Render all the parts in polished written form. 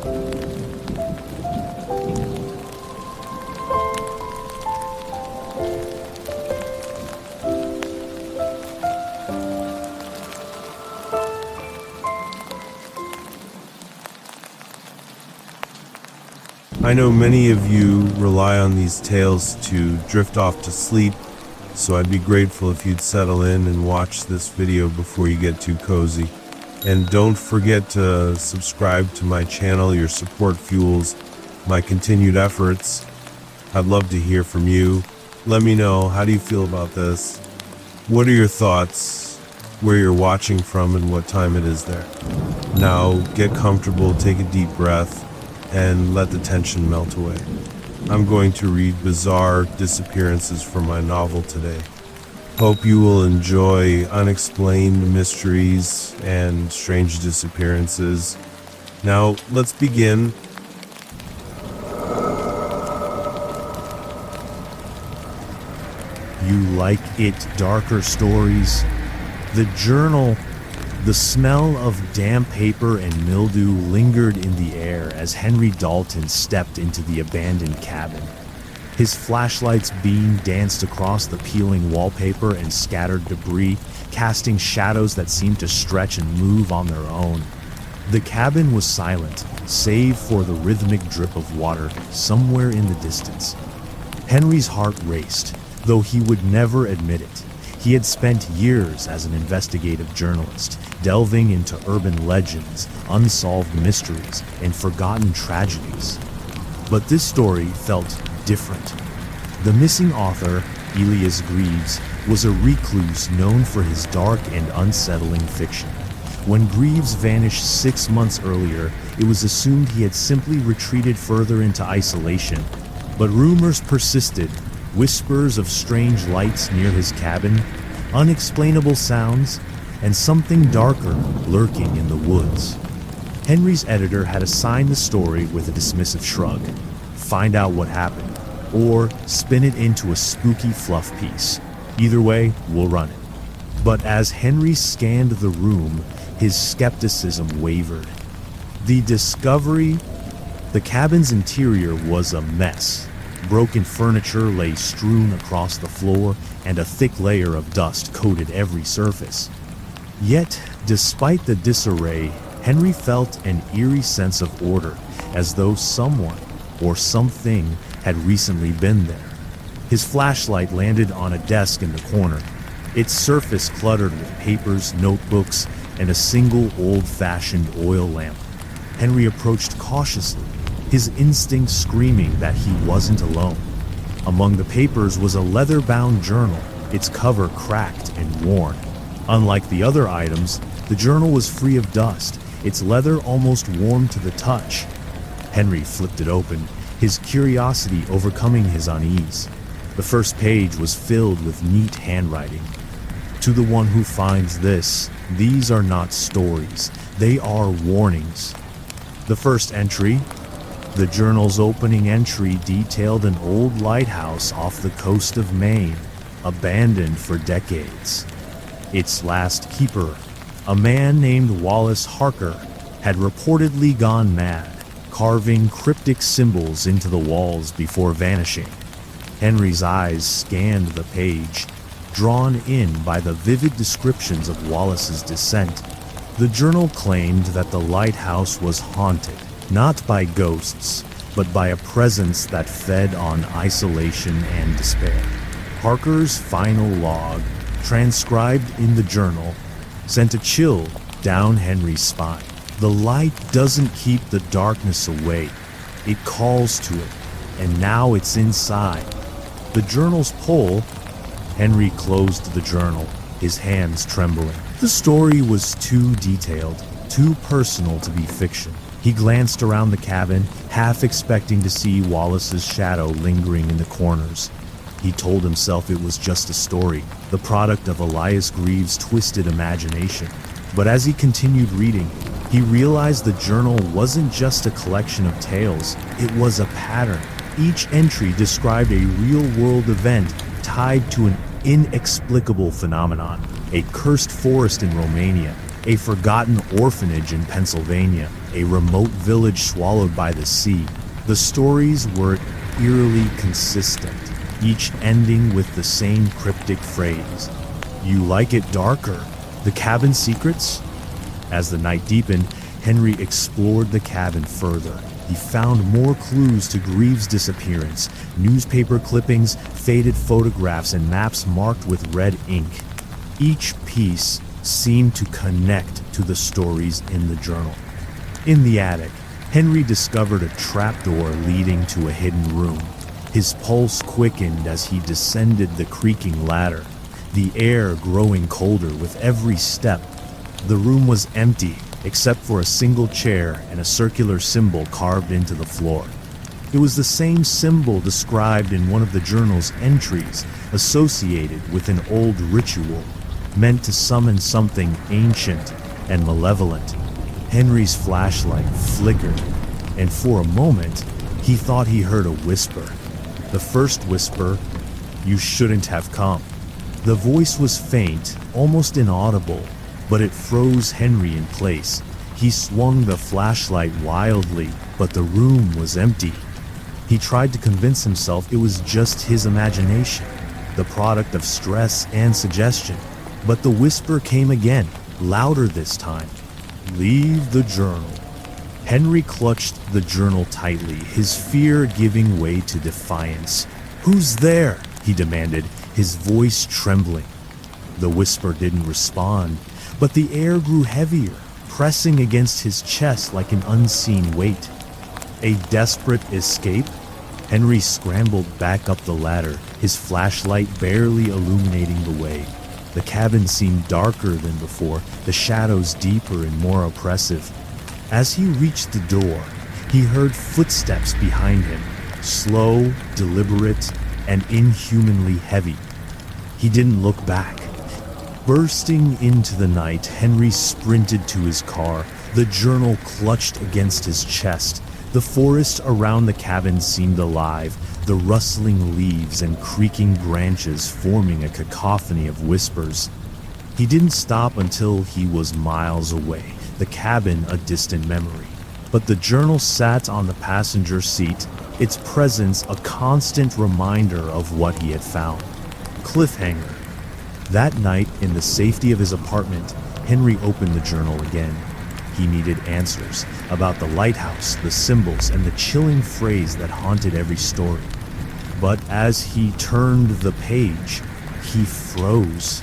I know many of you rely on these tales to drift off to sleep, so I'd be grateful if you'd settle in and watch this video before you get too cozy. And don't forget to subscribe to my channel. Your support fuels my continued efforts. I'd love to hear from you. Let me know, how do you feel about this? What are your thoughts? Where you're watching from and what time it is there. Now get comfortable, take a deep breath, and let the tension melt away. I'm going to read bizarre disappearances from my novel today. Hope you will enjoy unexplained mysteries and strange disappearances. Now, let's begin. You like it darker stories? The journal. The smell of damp paper and mildew lingered in the air as Henry Dalton stepped into the abandoned cabin. His flashlight's beam danced across the peeling wallpaper and scattered debris, casting shadows that seemed to stretch and move on their own. The cabin was silent, save for the rhythmic drip of water somewhere in the distance. Henry's heart raced, though he would never admit it. He had spent years as an investigative journalist, delving into urban legends, unsolved mysteries, and forgotten tragedies. But this story felt different. The missing author, Elias Greavves, was a recluse known for his dark and unsettling fiction. When Greavves vanished 6 months earlier, it was assumed he had simply retreated further into isolation. But rumors persisted. Whispers of strange lights near his cabin, unexplainable sounds, and something darker lurking in the woods. Henry's editor had assigned the story with a dismissive shrug. Find out what happened, or spin it into a spooky fluff piece. Either way, we'll run it. But as Henry scanned the room, his skepticism wavered. The cabin's interior was a mess. Broken furniture lay strewn across the floor, and a thick layer of dust coated every surface. Yet, despite the disarray, Henry felt an eerie sense of order, as though someone or something had recently been there. His flashlight landed on a desk in the corner, its surface cluttered with papers, notebooks, and a single old-fashioned oil lamp. Henry approached cautiously, his instinct screaming that he wasn't alone. Among the papers was a leather-bound journal, its cover cracked and worn. Unlike the other items, the journal was free of dust, its leather almost warm to the touch. Henry flipped it open, his curiosity overcoming his unease. The first page was filled with neat handwriting. To the one who finds this, these are not stories, they are warnings. The first entry, the journal's opening entry, detailed an old lighthouse off the coast of Maine, abandoned for decades. Its last keeper, a man named Wallace Harker, had reportedly gone mad, carving cryptic symbols into the walls before vanishing. Henry's eyes scanned the page, drawn in by the vivid descriptions of Wallace's descent. The journal claimed that the lighthouse was haunted, not by ghosts, but by a presence that fed on isolation and despair. Harker's final log, transcribed in the journal, sent a chill down Henry's spine. The light doesn't keep the darkness away, it calls to it, and now it's inside. The journal's pull. Henry closed the journal, his hands trembling. The story was too detailed, too personal to be fiction. He glanced around the cabin, half expecting to see Wallace's shadow lingering in the corners. He told himself it was just a story, the product of Elias Greavves' twisted imagination. But as he continued reading, he realized the journal wasn't just a collection of tales, it was a pattern. Each entry described a real-world event tied to an inexplicable phenomenon: a cursed forest in Romania, a forgotten orphanage in Pennsylvania, a remote village swallowed by the sea. The stories were eerily consistent, each ending with the same cryptic phrase, "You like it darker? The cabin secrets?" As the night deepened, Henry explored the cabin further. He found more clues to Greavves' disappearance, newspaper clippings, faded photographs, and maps marked with red ink. Each piece seemed to connect to the stories in the journal. In the attic, Henry discovered a trapdoor leading to a hidden room. His pulse quickened as he descended the creaking ladder, the air growing colder with every step. The room was empty, except for a single chair and a circular symbol carved into the floor. It was the same symbol described in one of the journal's entries, associated with an old ritual, meant to summon something ancient and malevolent. Henry's flashlight flickered, and for a moment, he thought he heard a whisper. The first whisper, "You shouldn't have come." The voice was faint, almost inaudible, but it froze Henry in place. He swung the flashlight wildly, but the room was empty. He tried to convince himself it was just his imagination, the product of stress and suggestion. But the whisper came again, louder this time. "Leave the journal." Henry clutched the journal tightly, his fear giving way to defiance. "Who's there?" he demanded, his voice trembling. The whisper didn't respond, but the air grew heavier, pressing against his chest like an unseen weight. A desperate escape? Henry scrambled back up the ladder, his flashlight barely illuminating the way. The cabin seemed darker than before, the shadows deeper and more oppressive. As he reached the door, he heard footsteps behind him, slow, deliberate, and inhumanly heavy. He didn't look back. Bursting into the night, Henry sprinted to his car, the journal clutched against his chest. The forest around the cabin seemed alive, the rustling leaves and creaking branches forming a cacophony of whispers. He didn't stop until he was miles away, the cabin a distant memory. But the journal sat on the passenger seat, its presence a constant reminder of what he had found. Cliffhanger. That night, in the safety of his apartment, Henry opened the journal again. He needed answers about the lighthouse, the symbols, and the chilling phrase that haunted every story. But as he turned the page, he froze.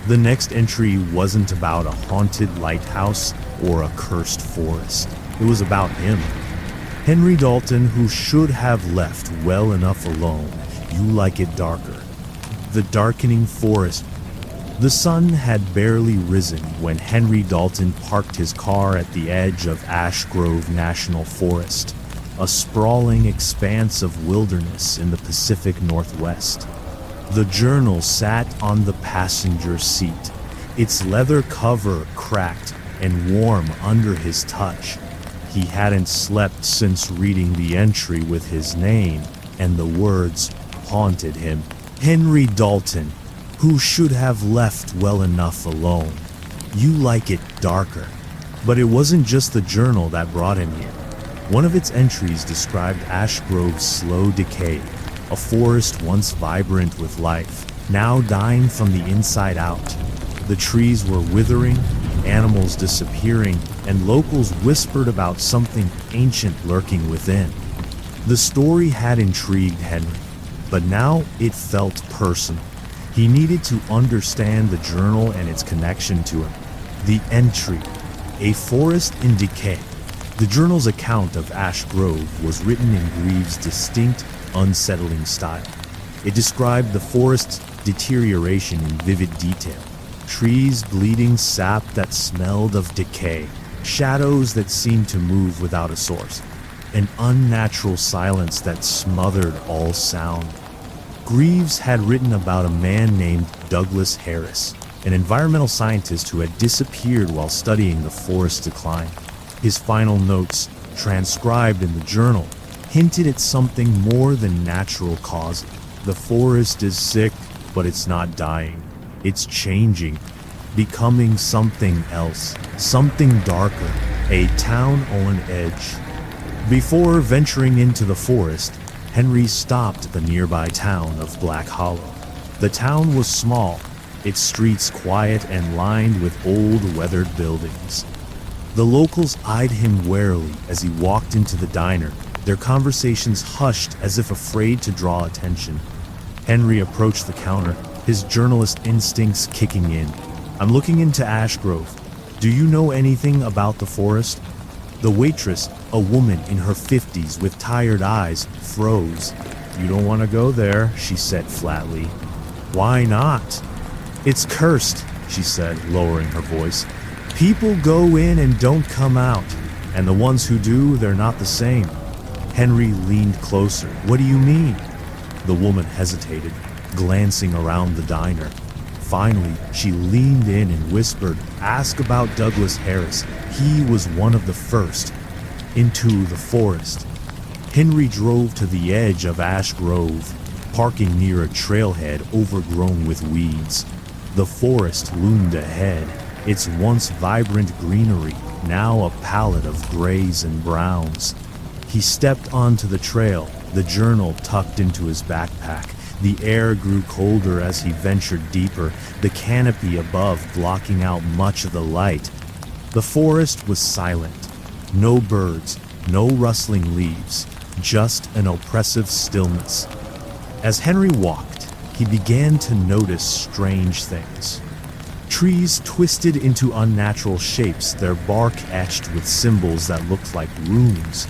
The next entry wasn't about a haunted lighthouse or a cursed forest. It was about him. Henry Dalton, who should have left well enough alone. You like it darker. The darkening forest. The sun had barely risen when Henry Dalton parked his car at the edge of Ash Grove National Forest, a sprawling expanse of wilderness in the Pacific Northwest. The journal sat on the passenger seat, its leather cover cracked and warm under his touch. He hadn't slept since reading the entry with his name, and the words haunted him. Henry Dalton, who should have left well enough alone. You like it darker. But it wasn't just the journal that brought him here. One of its entries described Ash Grove's slow decay, a forest once vibrant with life, now dying from the inside out. The trees were withering, animals disappearing, and locals whispered about something ancient lurking within. The story had intrigued Henry, but now it felt personal. He needed to understand the journal and its connection to him. The entry, a forest in decay. The journal's account of Ash Grove was written in Greavves' distinct, unsettling style. It described the forest's deterioration in vivid detail. Trees bleeding sap that smelled of decay, shadows that seemed to move without a source, an unnatural silence that smothered all sound. Greavves had written about a man named Douglas Harris, an environmental scientist who had disappeared while studying the forest's decline. His final notes, transcribed in the journal, hinted at something more than natural causes. The forest is sick, but it's not dying. It's changing. becoming something else, something darker, a town on edge. Before venturing into the forest, Henry stopped at the nearby town of Black Hollow. The town was small, its streets quiet and lined with old, weathered buildings. The locals eyed him warily as he walked into the diner, their conversations hushed as if afraid to draw attention. Henry approached the counter, his journalist instincts kicking in. "I'm looking into Ash Grove. Do you know anything about the forest?" The waitress, a woman in her 50s with tired eyes, froze. "You don't want to go there," she said flatly. "Why not?" "It's cursed," she said, lowering her voice. "People go in and don't come out, and the ones who do, they're not the same." Henry leaned closer. "What do you mean?" The woman hesitated, glancing around the diner. Finally, she leaned in and whispered, "Ask about Douglas Harris. He was one of the first." Into the forest. Henry drove to the edge of Ash Grove, parking near a trailhead overgrown with weeds. The forest loomed ahead, its once vibrant greenery now a palette of grays and browns. He stepped onto the trail, the journal tucked into his backpack. The air grew colder as he ventured deeper, the canopy above blocking out much of the light. The forest was silent. No birds, no rustling leaves, just an oppressive stillness. As Henry walked, he began to notice strange things. Trees twisted into unnatural shapes, their bark etched with symbols that looked like runes.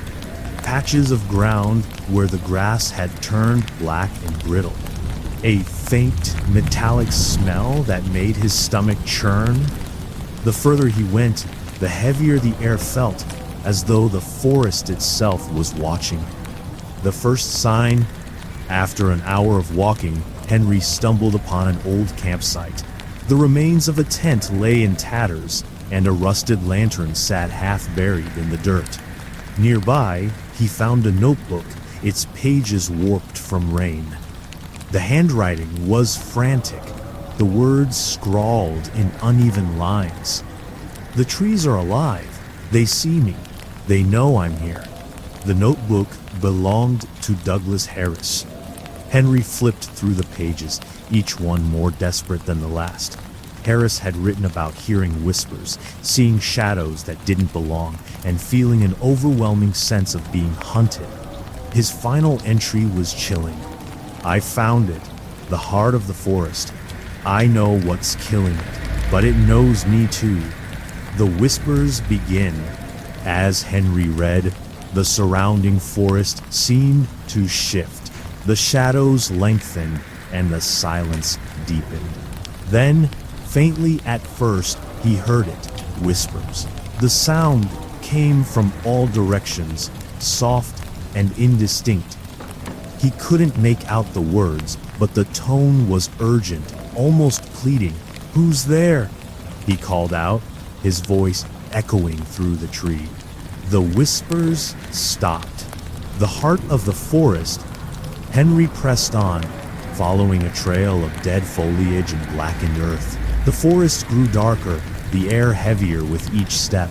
Patches of ground where the grass had turned black and brittle. A faint, metallic smell that made his stomach churn. The further he went, the heavier the air felt, as though the forest itself was watching. The first sign, after an hour of walking, Henry stumbled upon an old campsite. The remains of a tent lay in tatters, and a rusted lantern sat half buried in the dirt. Nearby, he found a notebook, its pages warped from rain. The handwriting was frantic, the words scrawled in uneven lines. "The trees are alive. They see me. They know I'm here." The notebook belonged to Douglas Harris. Henry flipped through the pages, each one more desperate than the last. Harris had written about hearing whispers, seeing shadows that didn't belong, and feeling an overwhelming sense of being hunted. His final entry was chilling. "I found it, the heart of the forest. I know what's killing it, but it knows me too." The whispers begin. As Henry read, the surrounding forest seemed to shift. The shadows lengthened and the silence deepened. Then, faintly at first, he heard it, whispers. The sound came from all directions, soft and indistinct. He couldn't make out the words, but the tone was urgent, almost pleading. "Who's there?" he called out, his voice echoing through the tree. The whispers stopped. The heart of the forest. Henry pressed on, following a trail of dead foliage and blackened earth. The forest grew darker, the air heavier with each step.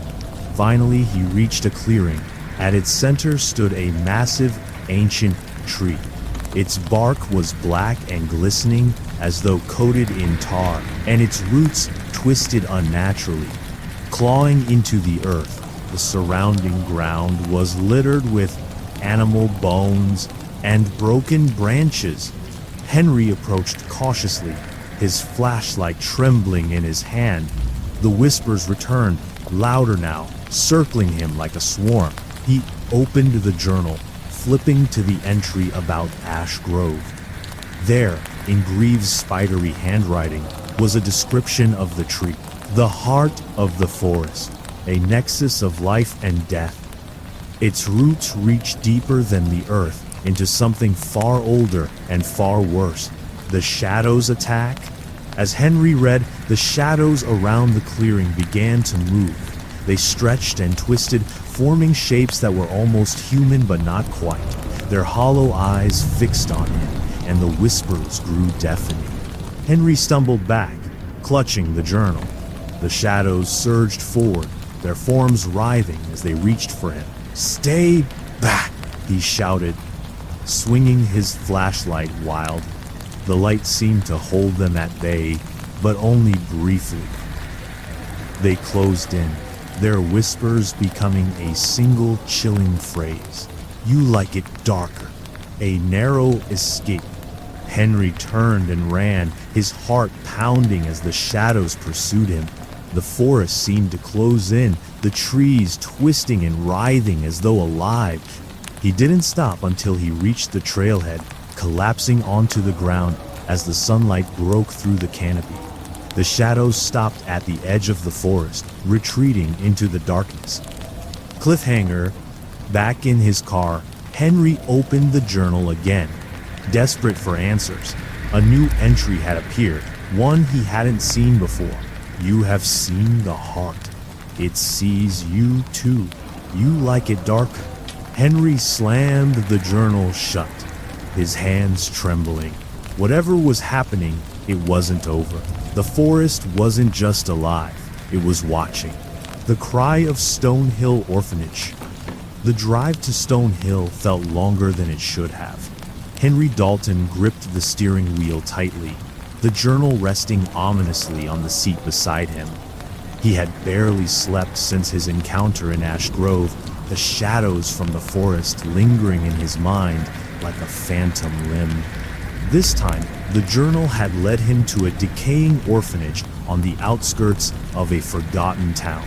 Finally, he reached a clearing. At its center stood a massive, ancient tree. Its bark was black and glistening as though coated in tar, and its roots twisted unnaturally. Clawing into the earth, the surrounding ground was littered with animal bones and broken branches. Henry approached cautiously, his flashlight trembling in his hand. The whispers returned, louder now, circling him like a swarm. He opened the journal, flipping to the entry about Ash Grove. There, in Greavves' spidery handwriting, was a description of the tree, the heart of the forest, a nexus of life and death. Its roots reached deeper than the earth, into something far older and far worse. The shadows attack? As Henry read, the shadows around the clearing began to move. They stretched and twisted, forming shapes that were almost human but not quite, their hollow eyes fixed on him, and the whispers grew deafening. Henry stumbled back, clutching the journal. The shadows surged forward, their forms writhing as they reached for him. "Stay back," he shouted, swinging his flashlight wild. The light seemed to hold them at bay, but only briefly. They closed in, their whispers becoming a single chilling phrase. "You like it darker." A narrow escape. Henry turned and ran, his heart pounding as the shadows pursued him. The forest seemed to close in, the trees twisting and writhing as though alive. He didn't stop until he reached the trailhead, collapsing onto the ground as the sunlight broke through the canopy. The shadows stopped at the edge of the forest, retreating into the darkness. Cliffhanger. Back in his car, Henry opened the journal again, desperate for answers. A new entry had appeared, one he hadn't seen before. "You have seen the heart. It sees you too. You like it darker." Henry slammed the journal shut, his hands trembling. Whatever was happening, it wasn't over. The forest wasn't just alive, it was watching. The cry of Stonehill Orphanage. The drive to Stonehill felt longer than it should have. Henry Dalton gripped the steering wheel tightly, the journal resting ominously on the seat beside him. He had barely slept since his encounter in Ash Grove, the shadows from the forest lingering in his mind like a phantom limb. This time, the journal had led him to a decaying orphanage on the outskirts of a forgotten town.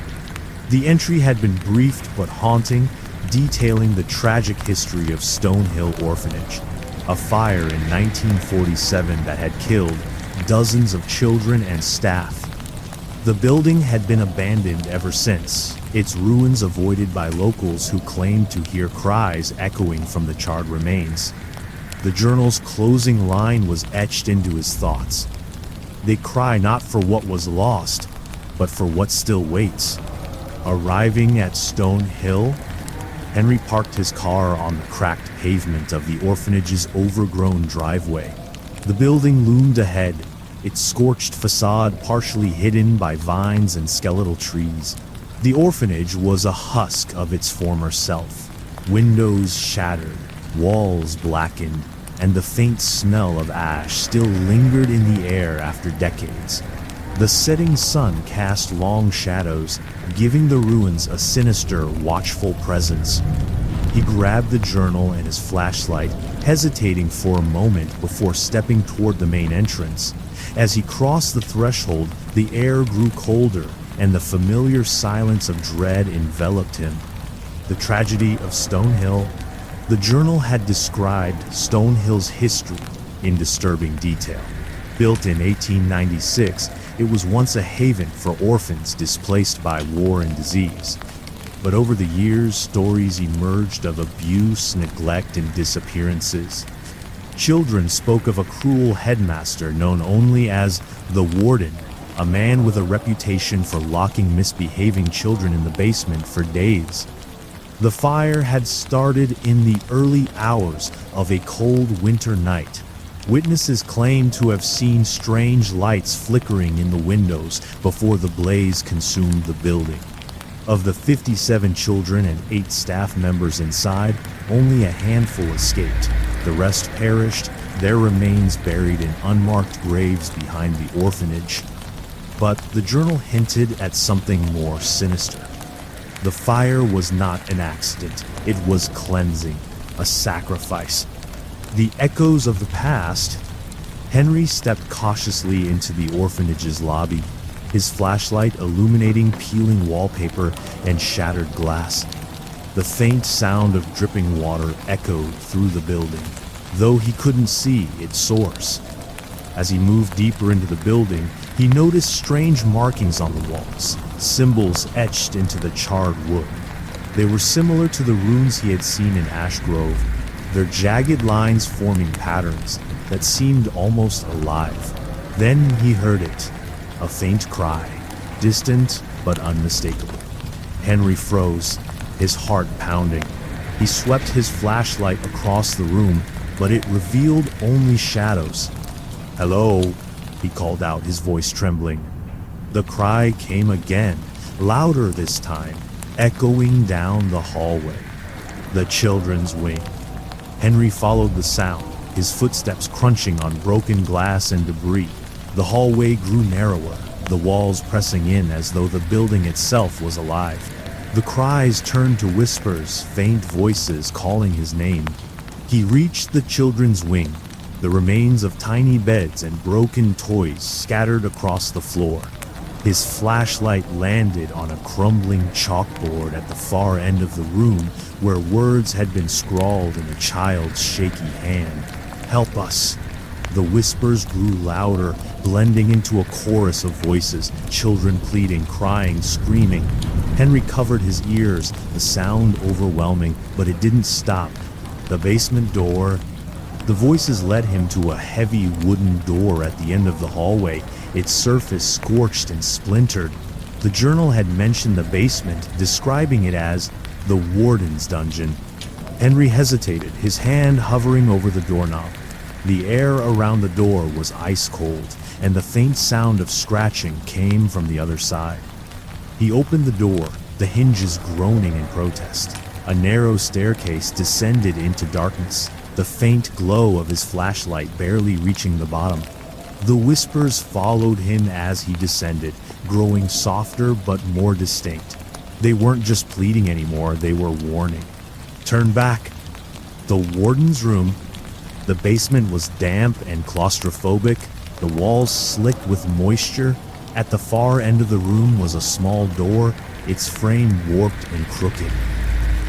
The entry had been brief but haunting, detailing the tragic history of Stonehill Orphanage, a fire in 1947 that had killed dozens of children and staff. The building had been abandoned ever since, its ruins avoided by locals who claimed to hear cries echoing from the charred remains. The journal's closing line was etched into his thoughts. They cry not for what was lost, but for what still waits. Arriving at Stonehill, Henry parked his car on the cracked pavement of the orphanage's overgrown driveway. The building loomed ahead, its scorched facade partially hidden by vines and skeletal trees. The orphanage was a husk of its former self. Windows shattered, walls blackened, and the faint smell of ash still lingered in the air after decades. The setting sun cast long shadows, giving the ruins a sinister, watchful presence. He grabbed the journal and his flashlight, hesitating for a moment before stepping toward the main entrance. As he crossed the threshold, the air grew colder, and the familiar silence of dread enveloped him. The tragedy of Stonehill. The journal had described Stonehill's history in disturbing detail. Built in 1896, it was once a haven for orphans displaced by war and disease. But over the years, stories emerged of abuse, neglect, and disappearances. Children spoke of a cruel headmaster known only as the Warden, a man with a reputation for locking misbehaving children in the basement for days. The fire had started in the early hours of a cold winter night. Witnesses claimed to have seen strange lights flickering in the windows before the blaze consumed the building. Of the 57 children and 8 staff members inside, only a handful escaped. The rest perished, their remains buried in unmarked graves behind the orphanage. But the journal hinted at something more sinister. The fire was not an accident, it was cleansing, a sacrifice. The echoes of the past. Henry stepped cautiously into the orphanage's lobby, his flashlight illuminating peeling wallpaper and shattered glass. The faint sound of dripping water echoed through the building, though he couldn't see its source. As he moved deeper into the building, he noticed strange markings on the walls, symbols etched into the charred wood. They were similar to the runes he had seen in Ash Grove, their jagged lines forming patterns that seemed almost alive. Then he heard it, a faint cry, distant but unmistakable. Henry froze, his heart pounding. He swept his flashlight across the room, but it revealed only shadows. "Hello," he called out, his voice trembling. The cry came again, louder this time, echoing down the hallway. The children's wing. Henry followed the sound, his footsteps crunching on broken glass and debris. The hallway grew narrower, the walls pressing in as though the building itself was alive. The cries turned to whispers, faint voices calling his name. He reached the children's wing, the remains of tiny beds and broken toys scattered across the floor. His flashlight landed on a crumbling chalkboard at the far end of the room where words had been scrawled in a child's shaky hand. "Help us." The whispers grew louder, blending into a chorus of voices, children pleading, crying, screaming. Henry covered his ears, the sound overwhelming, but it didn't stop. The basement door. The voices led him to a heavy wooden door at the end of the hallway, its surface scorched and splintered. The journal had mentioned the basement, describing it as the Warden's dungeon. Henry hesitated, his hand hovering over the doorknob. The air around the door was ice cold, and the faint sound of scratching came from the other side. He opened the door, the hinges groaning in protest. A narrow staircase descended into darkness, the faint glow of his flashlight barely reaching the bottom. The whispers followed him as he descended, growing softer but more distinct. They weren't just pleading anymore, they were warning. "Turn back." The Warden's room. The basement was damp and claustrophobic, the walls slick with moisture. At the far end of the room was a small door, its frame warped and crooked.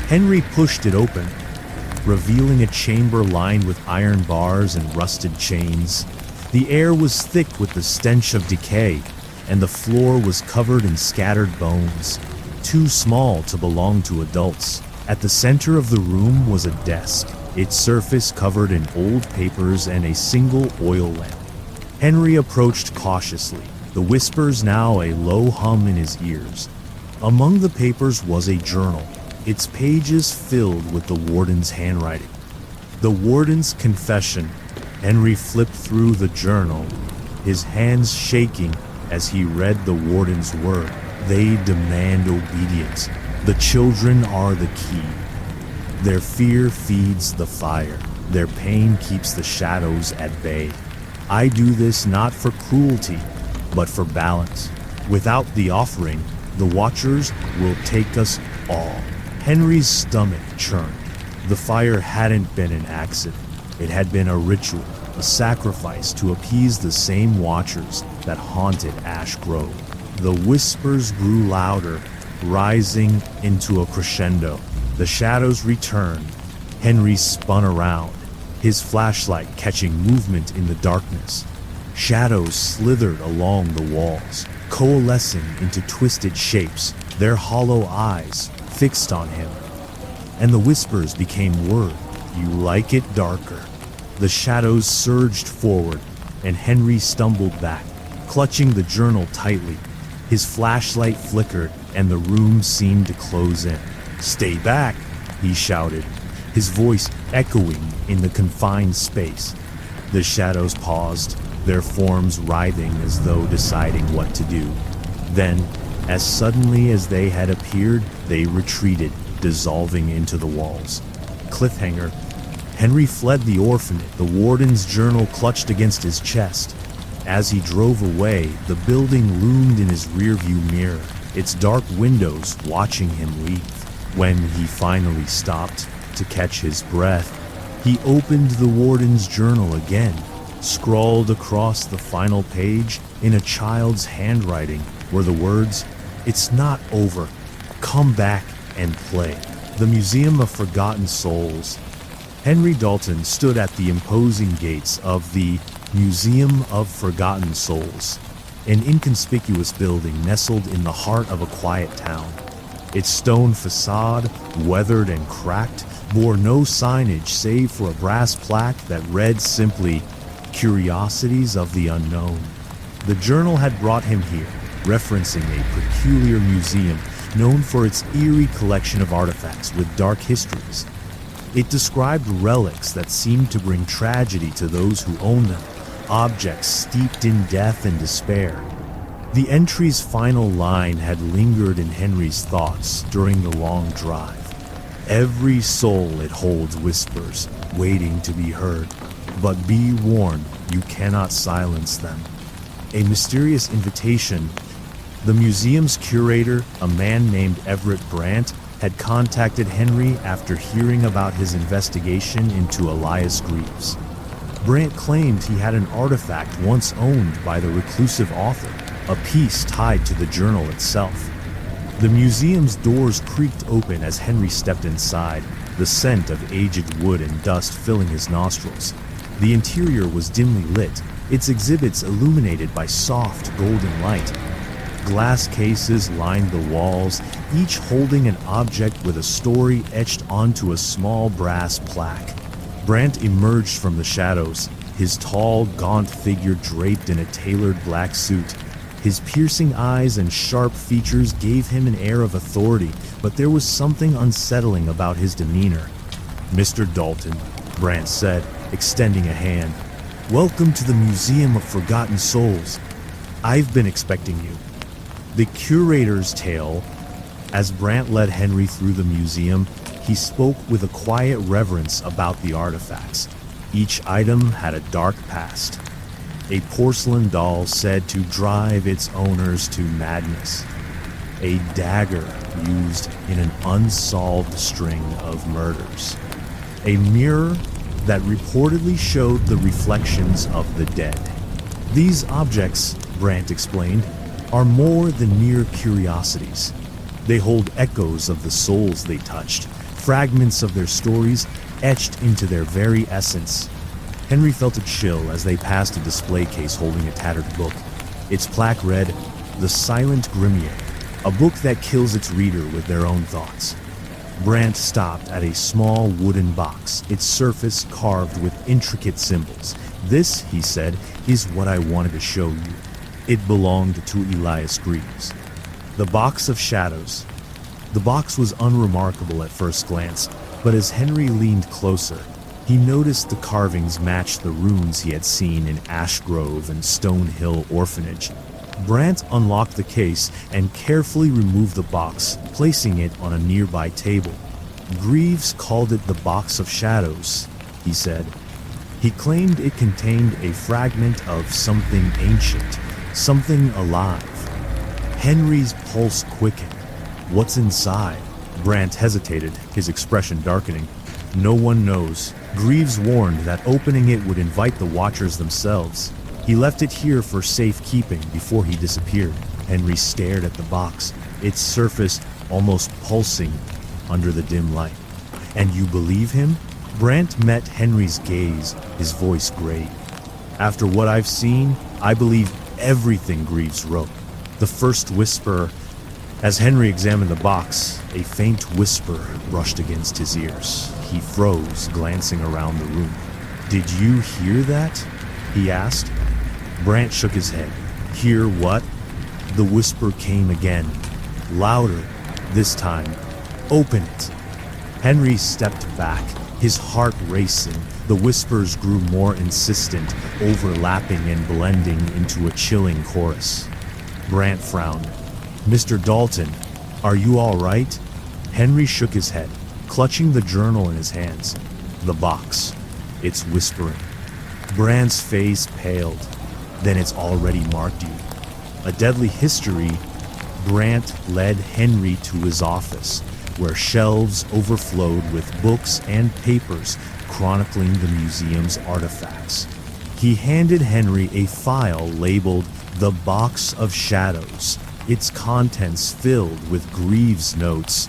Henry pushed it open, revealing a chamber lined with iron bars and rusted chains. The air was thick with the stench of decay, and the floor was covered in scattered bones, too small to belong to adults. At the center of the room was a desk, its surface covered in old papers and a single oil lamp. Henry approached cautiously, the whispers now a low hum in his ears. Among the papers was a journal, its pages filled with the Warden's handwriting. The Warden's confession. Henry flipped through the journal, his hands shaking as he read the Warden's word. They demand obedience. The children are the key. Their fear feeds the fire. Their pain keeps the shadows at bay. I do this not for cruelty, but for balance. Without the offering, the Watchers will take us all. Henry's stomach churned. The fire hadn't been an accident. It had been a ritual, a sacrifice to appease the same Watchers that haunted Ash Grove. The whispers grew louder, rising into a crescendo. The shadows returned. Henry spun around, his flashlight catching movement in the darkness. Shadows slithered along the walls, coalescing into twisted shapes, their hollow eyes fixed on him. And the whispers became word. You like it darker. The shadows surged forward, and Henry stumbled back, clutching the journal tightly. His flashlight flickered, and the room seemed to close in. "Stay back," he shouted, his voice echoing in the confined space. The shadows paused, their forms writhing as though deciding what to do. Then, as suddenly as they had appeared, they retreated, dissolving into the walls. Cliffhanger. Henry fled the orphanage, the Warden's journal clutched against his chest. As he drove away, the building loomed in his rearview mirror, its dark windows watching him leave. When he finally stopped to catch his breath, he opened the Warden's journal again. Scrawled across the final page in a child's handwriting were the words, "It's not over. Come back and play." The Museum of Forgotten Souls. Henry Dalton stood at the imposing gates of the Museum of Forgotten Souls, an inconspicuous building nestled in the heart of a quiet town. Its stone facade, weathered and cracked, bore no signage save for a brass plaque that read simply, "Curiosities of the Unknown." The journal had brought him here, referencing a peculiar museum known for its eerie collection of artifacts with dark histories. It described relics that seemed to bring tragedy to those who own them, objects steeped in death and despair. The entry's final line had lingered in Henry's thoughts during the long drive. Every soul it holds whispers, waiting to be heard. But be warned, you cannot silence them. A mysterious invitation. The museum's curator, a man named Everett Brant, had contacted Henry after hearing about his investigation into Elias Greavves. Brant claimed he had an artifact once owned by the reclusive author, a piece tied to the journal itself. The museum's doors creaked open as Henry stepped inside, the scent of aged wood and dust filling his nostrils. The interior was dimly lit, its exhibits illuminated by soft golden light. Glass cases lined the walls, each holding an object with a story etched onto a small brass plaque. Brant emerged from the shadows, his tall, gaunt figure draped in a tailored black suit. His piercing eyes and sharp features gave him an air of authority, but there was something unsettling about his demeanor. "Mr. Dalton," Brant said, extending a hand. "Welcome to the Museum of Forgotten Souls. I've been expecting you." The curator's tale. As Brant led Henry through the museum, he spoke with a quiet reverence about the artifacts. Each item had a dark past. A porcelain doll said to drive its owners to madness. A dagger used in an unsolved string of murders. A mirror that reportedly showed the reflections of the dead. These objects, Brant explained, are more than mere curiosities. They hold echoes of the souls they touched, fragments of their stories etched into their very essence. Henry felt a chill as they passed a display case holding a tattered book. Its plaque read, "The Silent Grimier," a book that kills its reader with their own thoughts. Brant stopped at a small wooden box, its surface carved with intricate symbols. "This," he said, "is what I wanted to show you." It belonged to Elias Greavves. The Box of Shadows. The box was unremarkable at first glance, but as Henry leaned closer, he noticed the carvings matched the runes he had seen in Ashgrove and Stonehill Orphanage. Brant unlocked the case and carefully removed the box, placing it on a nearby table. "Greavves called it the Box of Shadows," he said. He claimed it contained a fragment of something ancient, something alive. Henry's pulse quickened. "What's inside?" Brant hesitated, his expression darkening. "No one knows. Greavves warned that opening it would invite the Watchers themselves. He left it here for safekeeping before he disappeared." Henry stared at the box, its surface almost pulsing under the dim light. "And you believe him?" Brant met Henry's gaze, his voice grave. "After what I've seen, I believe everything Greavves wrote." The first whisper. As Henry examined the box, a faint whisper brushed against his ears. He froze, glancing around the room. "Did you hear that?" he asked. Brant shook his head. "Hear what?" The whisper came again, louder this time. "Open it." Henry stepped back, his heart racing. The whispers grew more insistent, overlapping and blending into a chilling chorus. Brant frowned. "Mr. Dalton, are you all right?" Henry shook his head, clutching the journal in his hands. "The box. It's whispering." Brant's face paled. "Then it's already marked you." A deadly history. Brant led Henry to his office, where shelves overflowed with books and papers chronicling the museum's artifacts. He handed Henry a file labeled "The Box of Shadows," its contents filled with Greavves' notes.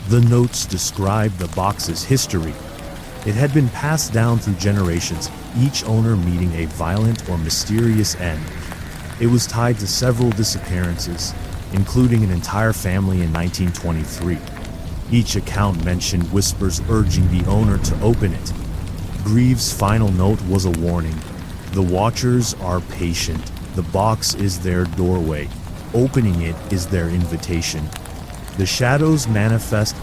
The notes described the box's history. It had been passed down through generations, each owner meeting a violent or mysterious end. It was tied to several disappearances, including an entire family in 1923. Each account mentioned whispers urging the owner to open it. Greavves' final note was a warning. "The Watchers are patient. The box is their doorway. Opening it is their invitation." The shadows manifest.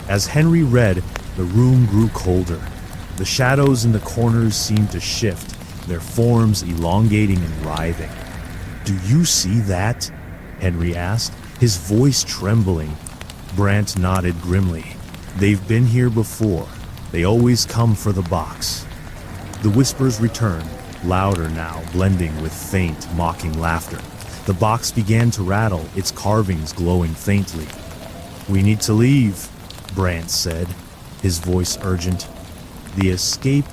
As Henry read, the room grew colder. The shadows in the corners seemed to shift, their forms elongating and writhing. "Do you see that?" Henry asked, his voice trembling. Brant nodded grimly. "They've been here before. They always come for the box." The whispers returned, louder now, blending with faint, mocking laughter. The box began to rattle, its carvings glowing faintly. "We need to leave," Brant said, his voice urgent. The escape.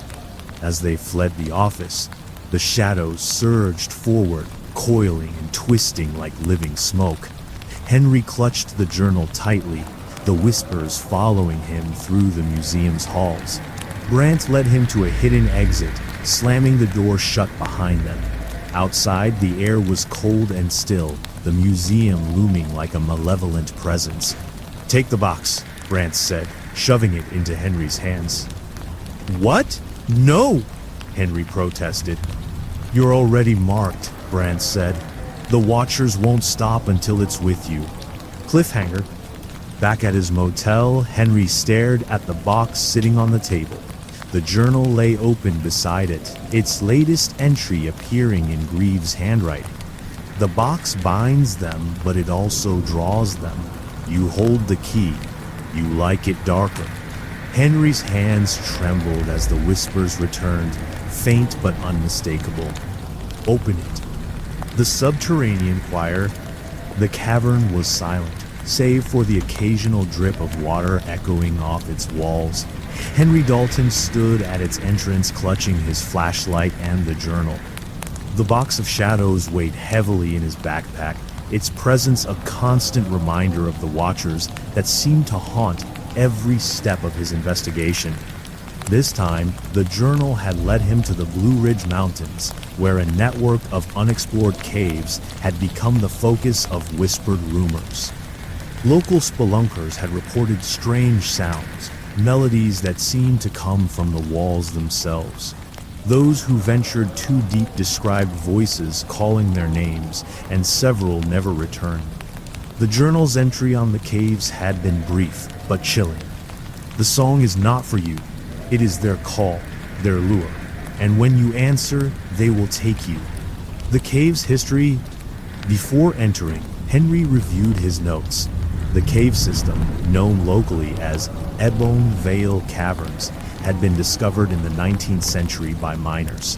As they fled the office, the shadows surged forward, coiling and twisting like living smoke. Henry clutched the journal tightly, the whispers following him through the museum's halls. Brant led him to a hidden exit, slamming the door shut behind them. Outside, the air was cold and still, the museum looming like a malevolent presence. "Take the box," Brant said, shoving it into Henry's hands. "What? No!" Henry protested. "You're already marked," Brant said. "The Watchers won't stop until it's with you." Cliffhanger. Back at his motel, Henry stared at the box sitting on the table. The journal lay open beside it, its latest entry appearing in Greavves' handwriting. The box binds them, but it also draws them. You hold the key. You like it darker. Henry's hands trembled as the whispers returned, faint but unmistakable. "Open it." The subterranean choir. The cavern was silent, save for the occasional drip of water echoing off its walls. Henry Dalton stood at its entrance, clutching his flashlight and the journal. The box of shadows weighed heavily in his backpack, its presence a constant reminder of the Watchers that seemed to haunt every step of his investigation. This time, the journal had led him to the Blue Ridge Mountains, where a network of unexplored caves had become the focus of whispered rumors. Local spelunkers had reported strange sounds, melodies that seemed to come from the walls themselves. Those who ventured too deep described voices calling their names, and several never returned. The journal's entry on the caves had been brief, but chilling. "The song is not for you. It is their call, their lure, and when you answer, they will take you." The cave's history. Before entering, Henry reviewed his notes. The cave system, known locally as Ebon Vale Caverns, had been discovered in the 19th century by miners.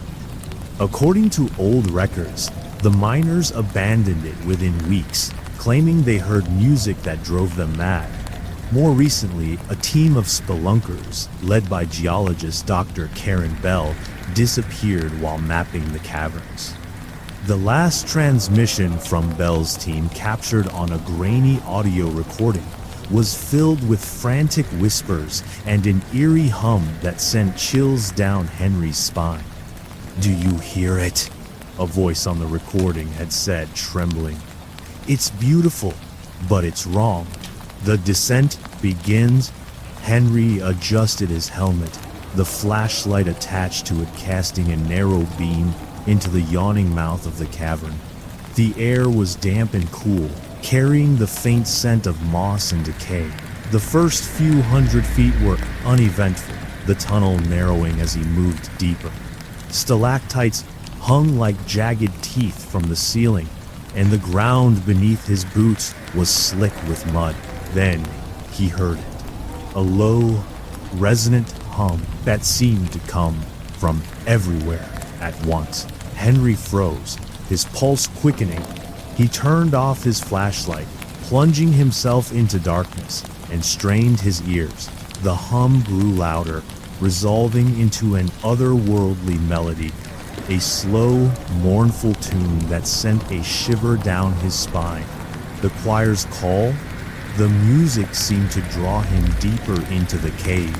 According to old records, the miners abandoned it within weeks, claiming they heard music that drove them mad. More recently, a team of spelunkers, led by geologist Dr. Karen Bell, disappeared while mapping the caverns. The last transmission from Bell's team, captured on a grainy audio recording, was filled with frantic whispers and an eerie hum that sent chills down Henry's spine. "Do you hear it?" a voice on the recording had said, trembling. "It's beautiful, but it's wrong. The descent begins." Henry adjusted his helmet, the flashlight attached to it casting a narrow beam into the yawning mouth of the cavern. The air was damp and cool, carrying the faint scent of moss and decay. The first few hundred feet were uneventful, the tunnel narrowing as he moved deeper. Stalactites hung like jagged teeth from the ceiling, and the ground beneath his boots was slick with mud. Then he heard it, a low, resonant hum that seemed to come from everywhere at once. Henry froze, his pulse quickening. He turned off his flashlight, plunging himself into darkness, and strained his ears. The hum grew louder, resolving into an otherworldly melody, a slow, mournful tune that sent a shiver down his spine. The choir's call? The music seemed to draw him deeper into the cave,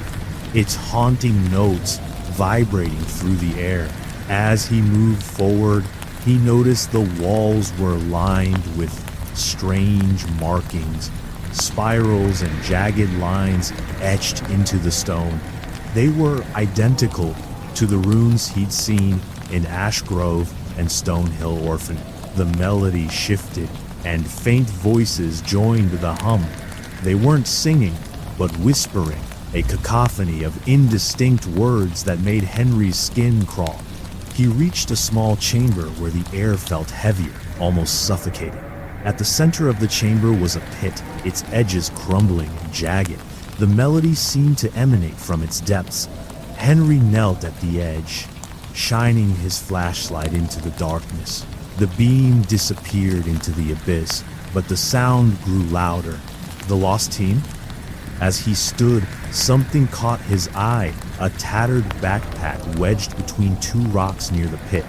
its haunting notes vibrating through the air. As he moved forward, he noticed the walls were lined with strange markings, spirals and jagged lines etched into the stone. They were identical to the runes he'd seen in Ash Grove and Stonehill Orphanage. The melody shifted, and faint voices joined the hum. They weren't singing, but whispering, a cacophony of indistinct words that made Henry's skin crawl. He reached a small chamber where the air felt heavier, almost suffocating. At the center of the chamber was a pit, its edges crumbling and jagged. The melody seemed to emanate from its depths. Henry knelt at the edge, shining his flashlight into the darkness. The beam disappeared into the abyss, but the sound grew louder. The lost team? As he stood, something caught his eye, a tattered backpack wedged between two rocks near the pit.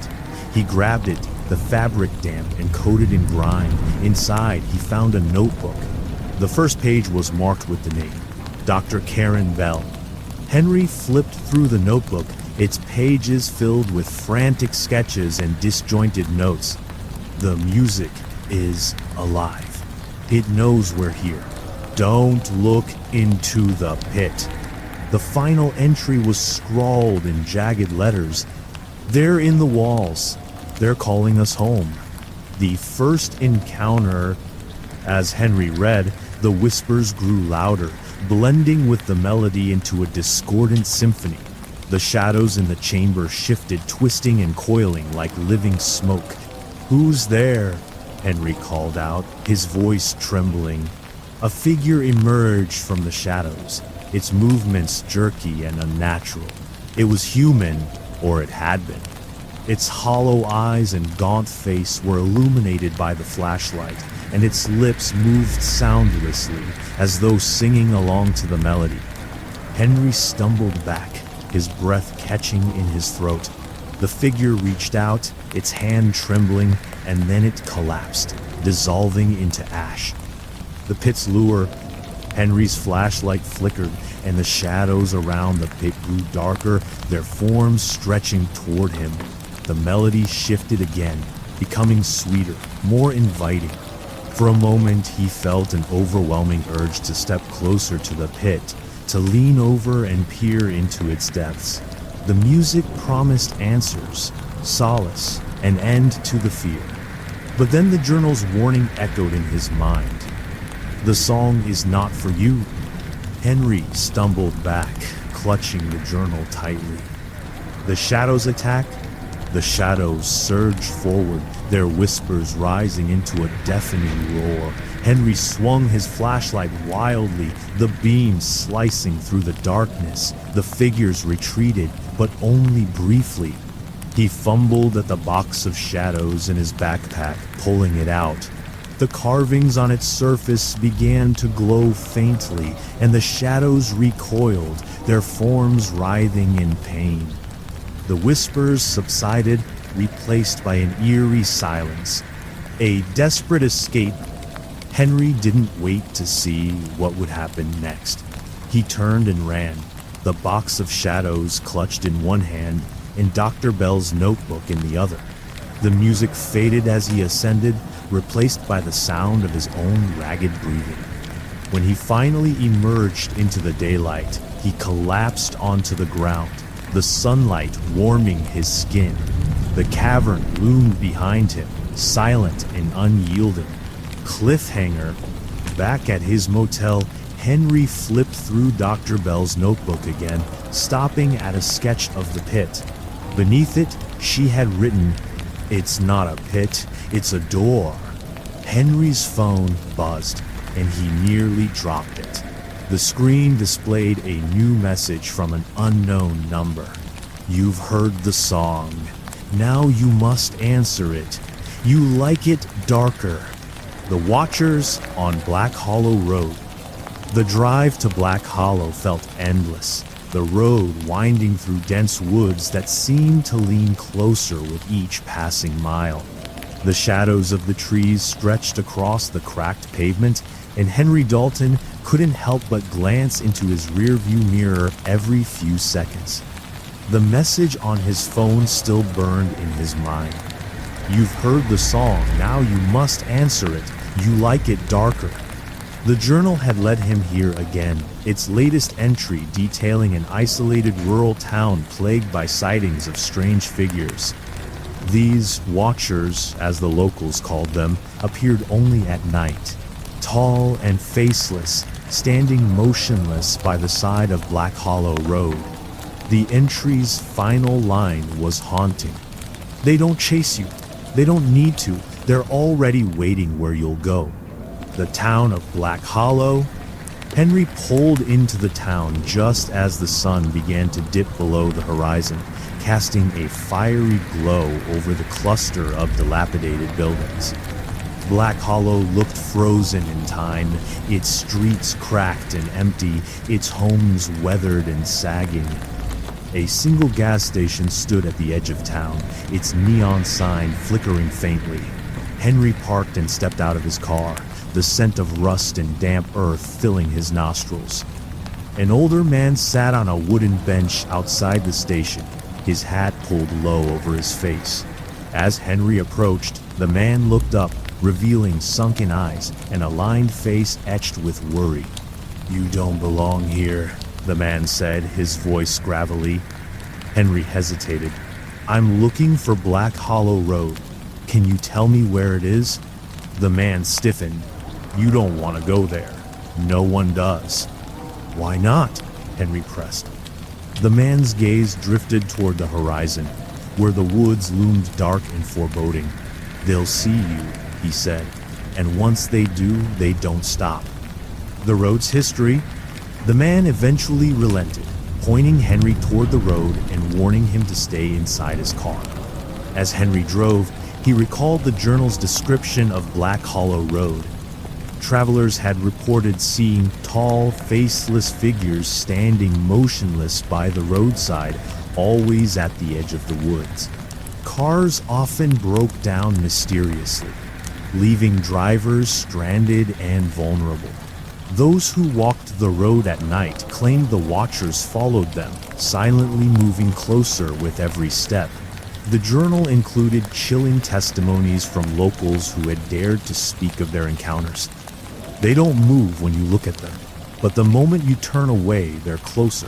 He grabbed it, the fabric damp and coated in grime. Inside, he found a notebook. The first page was marked with the name, Dr. Karen Bell. Henry flipped through the notebook, its pages filled with frantic sketches and disjointed notes. The music is alive. It knows we're here. Don't look into the pit. The final entry was scrawled in jagged letters. They're in the walls. They're calling us home. The first encounter. As Henry read, the whispers grew louder, blending with the melody into a discordant symphony. The shadows in the chamber shifted, twisting and coiling like living smoke. "Who's there?" Henry called out, his voice trembling. A figure emerged from the shadows, its movements jerky and unnatural. It was human, or it had been. Its hollow eyes and gaunt face were illuminated by the flashlight, and its lips moved soundlessly, as though singing along to the melody. Henry stumbled back, his breath catching in his throat. The figure reached out, its hand trembling, and then it collapsed, dissolving into ash. The pit's lure. Henry's flashlight flickered, and the shadows around the pit grew darker, their forms stretching toward him. The melody shifted again, becoming sweeter, more inviting. For a moment, he felt an overwhelming urge to step closer to the pit, to lean over and peer into its depths. The music promised answers, solace, an end to the fear. But then the journal's warning echoed in his mind. "The song is not for you." Henry stumbled back, clutching the journal tightly. The shadows attack. The shadows surged forward, their whispers rising into a deafening roar. Henry swung his flashlight wildly, the beam slicing through the darkness. The figures retreated, but only briefly. He fumbled at the box of shadows in his backpack, pulling it out. The carvings on its surface began to glow faintly, and the shadows recoiled, their forms writhing in pain. The whispers subsided, replaced by an eerie silence. A desperate escape. Henry didn't wait to see what would happen next. He turned and ran, the box of shadows clutched in one hand and Dr. Bell's notebook in the other. The music faded as he ascended, replaced by the sound of his own ragged breathing. When he finally emerged into the daylight, he collapsed onto the ground, the sunlight warming his skin. The cavern loomed behind him, silent and unyielding. Cliffhanger. Back at his motel, Henry flipped through Dr. Bell's notebook again, stopping at a sketch of the pit. Beneath it, she had written, "It's not a pit, it's a door." Henry's phone buzzed, and he nearly dropped it. The screen displayed a new message from an unknown number. "You've heard the song. Now you must answer it. You like it darker." The Watchers on Black Hollow Road. The drive to Black Hollow felt endless, the road winding through dense woods that seemed to lean closer with each passing mile. The shadows of the trees stretched across the cracked pavement, and Henry Dalton couldn't help but glance into his rearview mirror every few seconds. The message on his phone still burned in his mind. "You've heard the song, now you must answer it. You like it darker." The journal had led him here again, its latest entry detailing an isolated rural town plagued by sightings of strange figures. These Watchers, as the locals called them, appeared only at night, tall and faceless, standing motionless by the side of Black Hollow Road. The entry's final line was haunting. "They don't chase you. They don't need to. They're already waiting where you'll go. The town of Black Hollow. Henry pulled into the town just as the sun began to dip below the horizon, casting a fiery glow over the cluster of dilapidated buildings. Black Hollow looked frozen in time, its streets cracked and empty, its homes weathered and sagging. A single gas station stood at the edge of town, its neon sign flickering faintly. Henry parked and stepped out of his car, the scent of rust and damp earth filling his nostrils. An older man sat on a wooden bench outside the station, his hat pulled low over his face. As Henry approached, the man looked up, revealing sunken eyes and a lined face etched with worry. "You don't belong here," the man said, his voice gravelly. Henry hesitated. "I'm looking for Black Hollow Road. Can you tell me where it is?" The man stiffened. "You don't want to go there. No one does." "Why not?" Henry pressed. The man's gaze drifted toward the horizon, where the woods loomed dark and foreboding. "They'll see you," he said, "and once they do, they don't stop." The road's history. The man eventually relented, pointing Henry toward the road and warning him to stay inside his car. As Henry drove, he recalled the journal's description of Black Hollow Road. Travelers had reported seeing tall, faceless figures standing motionless by the roadside, always at the edge of the woods. Cars often broke down mysteriously, leaving drivers stranded and vulnerable. Those who walked the road at night claimed the watchers followed them, silently moving closer with every step. The journal included chilling testimonies from locals who had dared to speak of their encounters. They don't move when you look at them, but the moment you turn away, they're closer.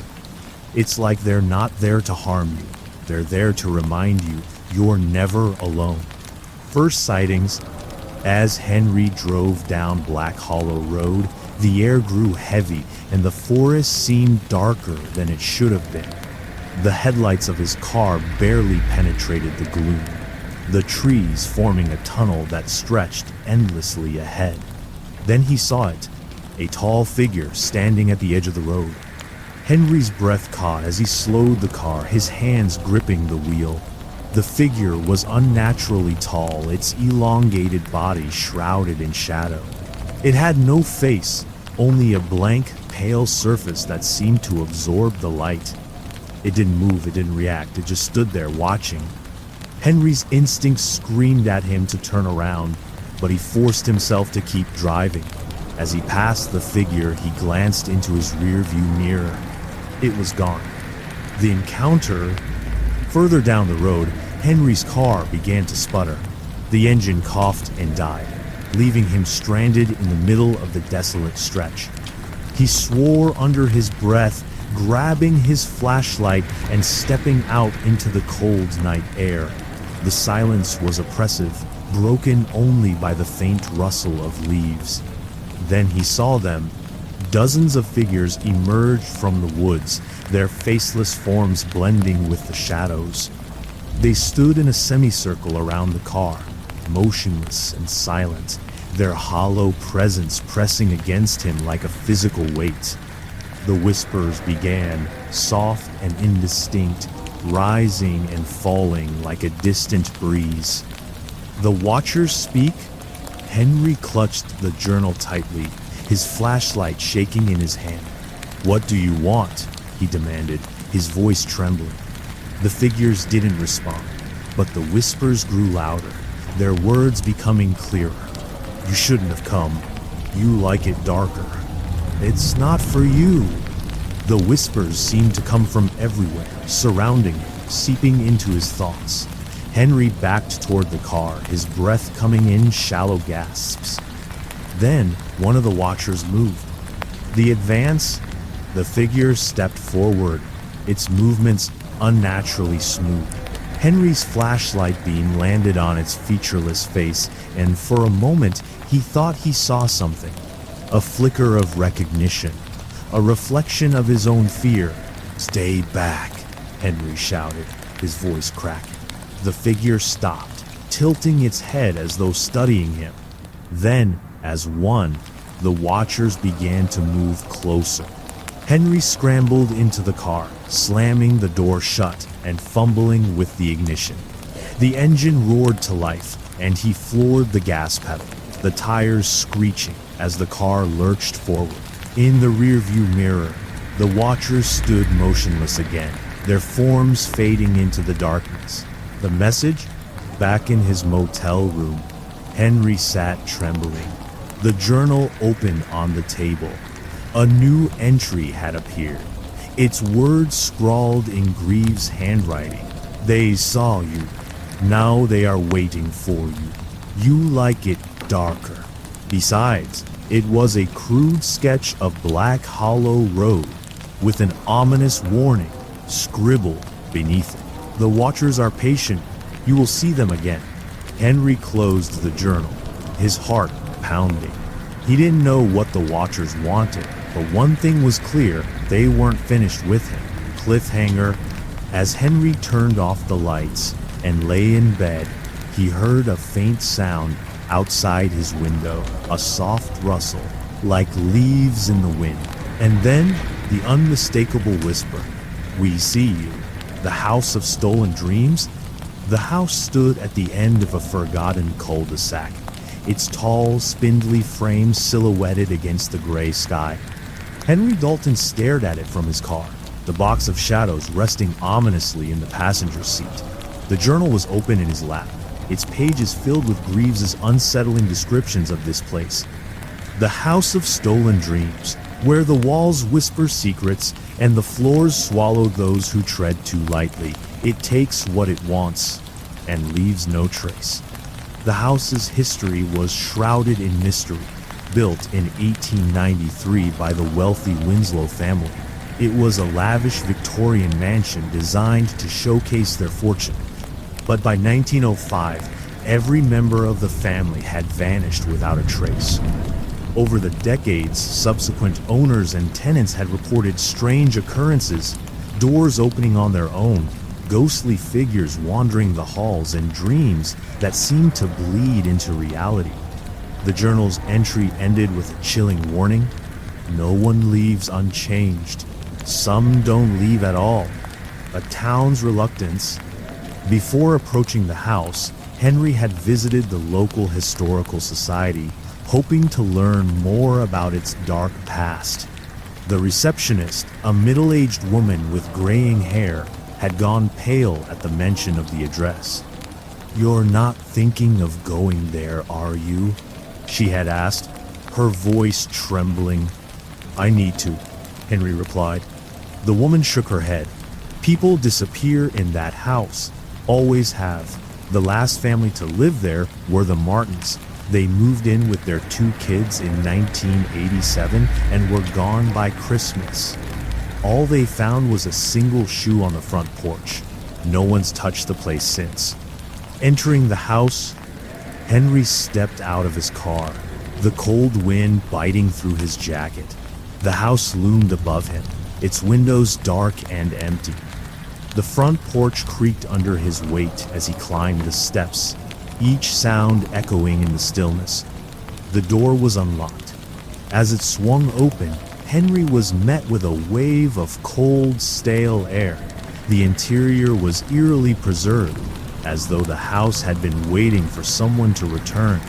It's like they're not there to harm you. They're there to remind you you're never alone. First sightings. As Henry drove down Black Hollow Road, the air grew heavy and the forest seemed darker than it should have been. The headlights of his car barely penetrated the gloom, the trees forming a tunnel that stretched endlessly ahead. Then he saw it, a tall figure standing at the edge of the road. Henry's breath caught as he slowed the car, his hands gripping the wheel. The figure was unnaturally tall, its elongated body shrouded in shadow. It had no face, only a blank, pale surface that seemed to absorb the light. It didn't move, it didn't react, it just stood there watching. Henry's instincts screamed at him to turn around, but he forced himself to keep driving. As he passed the figure, he glanced into his rearview mirror. It was gone. The encounter. Further down the road, Henry's car began to sputter. The engine coughed and died, leaving him stranded in the middle of the desolate stretch. He swore under his breath, grabbing his flashlight and stepping out into the cold night air. The silence was oppressive, broken only by the faint rustle of leaves. Then he saw them. Dozens of figures emerged from the woods, their faceless forms blending with the shadows. They stood in a semicircle around the car, motionless and silent, their hollow presence pressing against him like a physical weight. The whispers began, soft and indistinct, rising and falling like a distant breeze. The watchers speak? Henry clutched the journal tightly, his flashlight shaking in his hand. "What do you want?" he demanded, his voice trembling. The figures didn't respond, but the whispers grew louder, their words becoming clearer. "You shouldn't have come. You like it darker. It's not for you." The whispers seemed to come from everywhere, surrounding him, seeping into his thoughts. Henry backed toward the car, his breath coming in shallow gasps. Then one of the watchers moved. The advance. The figure stepped forward, its movements unnaturally smooth. Henry's flashlight beam landed on its featureless face, and for a moment he thought he saw something. A flicker of recognition, a reflection of his own fear. "Stay back," Henry shouted, his voice cracking. The figure stopped, tilting its head as though studying him. Then, as one, the watchers began to move closer. Henry scrambled into the car, slamming the door shut and fumbling with the ignition. The engine roared to life, and he floored the gas pedal, the tires screeching as the car lurched forward. In the rearview mirror, the watchers stood motionless again, their forms fading into the darkness. The message? Back in his motel room, Henry sat trembling. The journal opened on the table. A new entry had appeared, its words scrawled in Greavves' handwriting. They saw you. Now they are waiting for you. You like it darker. Besides, it was a crude sketch of Black Hollow Road with an ominous warning scribbled beneath it. The watchers are patient. You will see them again. Henry closed the journal, his heart pounding. He didn't know what the watchers wanted, but one thing was clear: they weren't finished with him. Cliffhanger. As Henry turned off the lights and lay in bed, he heard a faint sound outside his window, a soft rustle, like leaves in the wind. And then the unmistakable whisper, "We see you." The House of Stolen Dreams? The house stood at the end of a forgotten cul-de-sac, its tall, spindly frame silhouetted against the gray sky. Henry Dalton stared at it from his car, the box of shadows resting ominously in the passenger seat. The journal was open in his lap, its pages filled with Greavves' unsettling descriptions of this place. The House of Stolen Dreams, where the walls whisper secrets and the floors swallow those who tread too lightly. It takes what it wants and leaves no trace. The house's history was shrouded in mystery. Built in 1893 by the wealthy Winslow family, it was a lavish Victorian mansion designed to showcase their fortune. But by 1905, every member of the family had vanished without a trace. Over the decades, subsequent owners and tenants had reported strange occurrences, doors opening on their own, ghostly figures wandering the halls, and dreams that seemed to bleed into reality. The journal's entry ended with a chilling warning: no one leaves unchanged. Some don't leave at all. A town's reluctance. Before approaching the house, Henry had visited the local historical society, hoping to learn more about its dark past. The receptionist, a middle-aged woman with graying hair, had gone pale at the mention of the address. "You're not thinking of going there, are you?" she had asked, her voice trembling. "I need to," Henry replied. The woman shook her head. "People disappear in that house. Always have. The last family to live there were the Martins. They moved in with their 2 kids in 1987 and were gone by Christmas. All they found was a single shoe on the front porch. No one's touched the place since." Entering the house, Henry stepped out of his car, the cold wind biting through his jacket. The house loomed above him, its windows dark and empty. The front porch creaked under his weight as he climbed the steps, each sound echoing in the stillness. The door was unlocked. As it swung open, Henry was met with a wave of cold, stale air. The interior was eerily preserved, as though the house had been waiting for someone to return.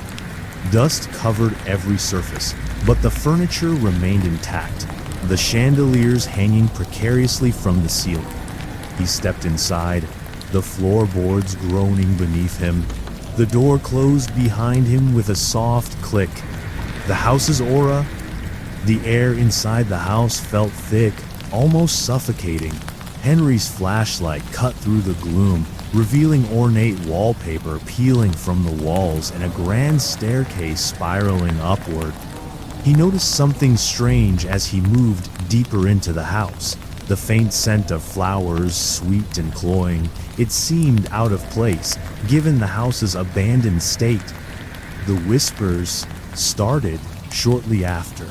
Dust covered every surface, but the furniture remained intact, the chandeliers hanging precariously from the ceiling. He stepped inside, the floorboards groaning beneath him. The door closed behind him with a soft click. The house's aura. The air inside the house felt thick, almost suffocating. Henry's flashlight cut through the gloom, revealing ornate wallpaper peeling from the walls and a grand staircase spiraling upward. He noticed something strange as he moved deeper into the house. The faint scent of flowers, sweet and cloying, it seemed out of place, given the house's abandoned state. The whispers started shortly after.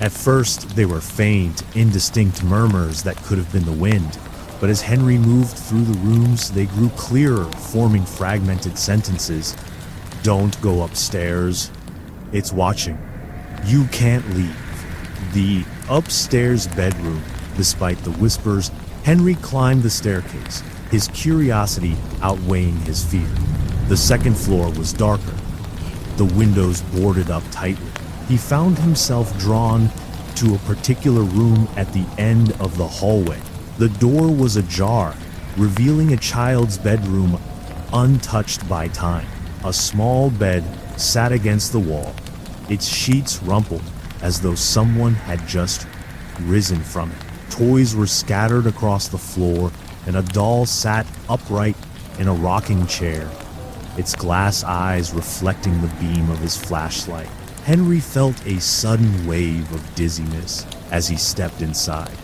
At first, they were faint, indistinct murmurs that could have been the wind. But as Henry moved through the rooms, they grew clearer, forming fragmented sentences. Don't go upstairs. It's watching. You can't leave. The upstairs bedroom. Despite the whispers, Henry climbed the staircase, his curiosity outweighing his fear. The second floor was darker, the windows boarded up tightly. He found himself drawn to a particular room at the end of the hallway. The door was ajar, revealing a child's bedroom untouched by time. A small bed sat against the wall, its sheets rumpled as though someone had just risen from it. Toys were scattered across the floor, and a doll sat upright in a rocking chair, its glass eyes reflecting the beam of his flashlight. Henry felt a sudden wave of dizziness as he stepped inside.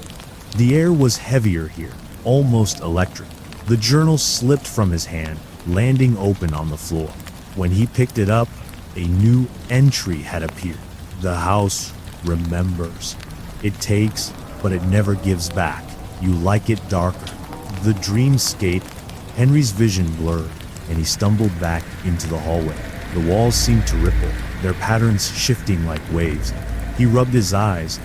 The air was heavier here, almost electric. The journal slipped from his hand, landing open on the floor. When he picked it up, a new entry had appeared. The house remembers. It takes, but it never gives back. You like it darker. The dreamscape. Henry's vision blurred, and he stumbled back into the hallway. The walls seemed to ripple, their patterns shifting like waves. He rubbed his eyes,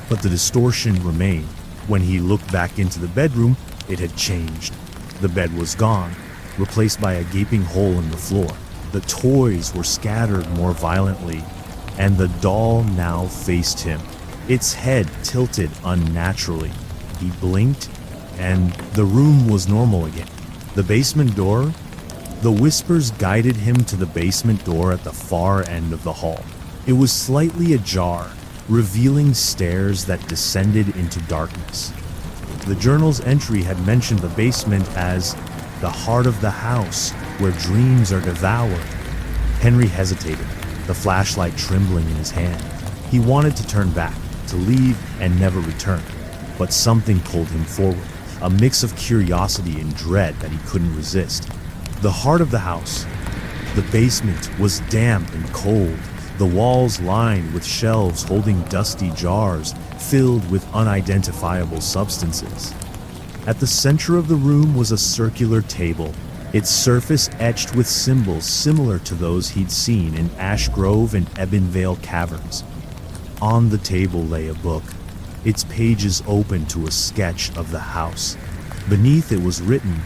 but the distortion remained. When he looked back into the bedroom, it had changed. The bed was gone, replaced by a gaping hole in the floor. The toys were scattered more violently, and the doll now faced him, its head tilted unnaturally. He blinked, and the room was normal again. The basement door? The whispers guided him to the basement door at the far end of the hall. It was slightly ajar, revealing stairs that descended into darkness. The journal's entry had mentioned the basement as the heart of the house where dreams are devoured. Henry hesitated, the flashlight trembling in his hand. He wanted to turn back, to leave and never return, but something pulled him forward, a mix of curiosity and dread that he couldn't resist. The heart of the house, the basement, was damp and cold, the walls lined with shelves holding dusty jars filled with unidentifiable substances. At the center of the room was a circular table, its surface etched with symbols similar to those he'd seen in Ash Grove and Ebonvale caverns. On the table lay a book, its pages open to a sketch of the house. Beneath it was written,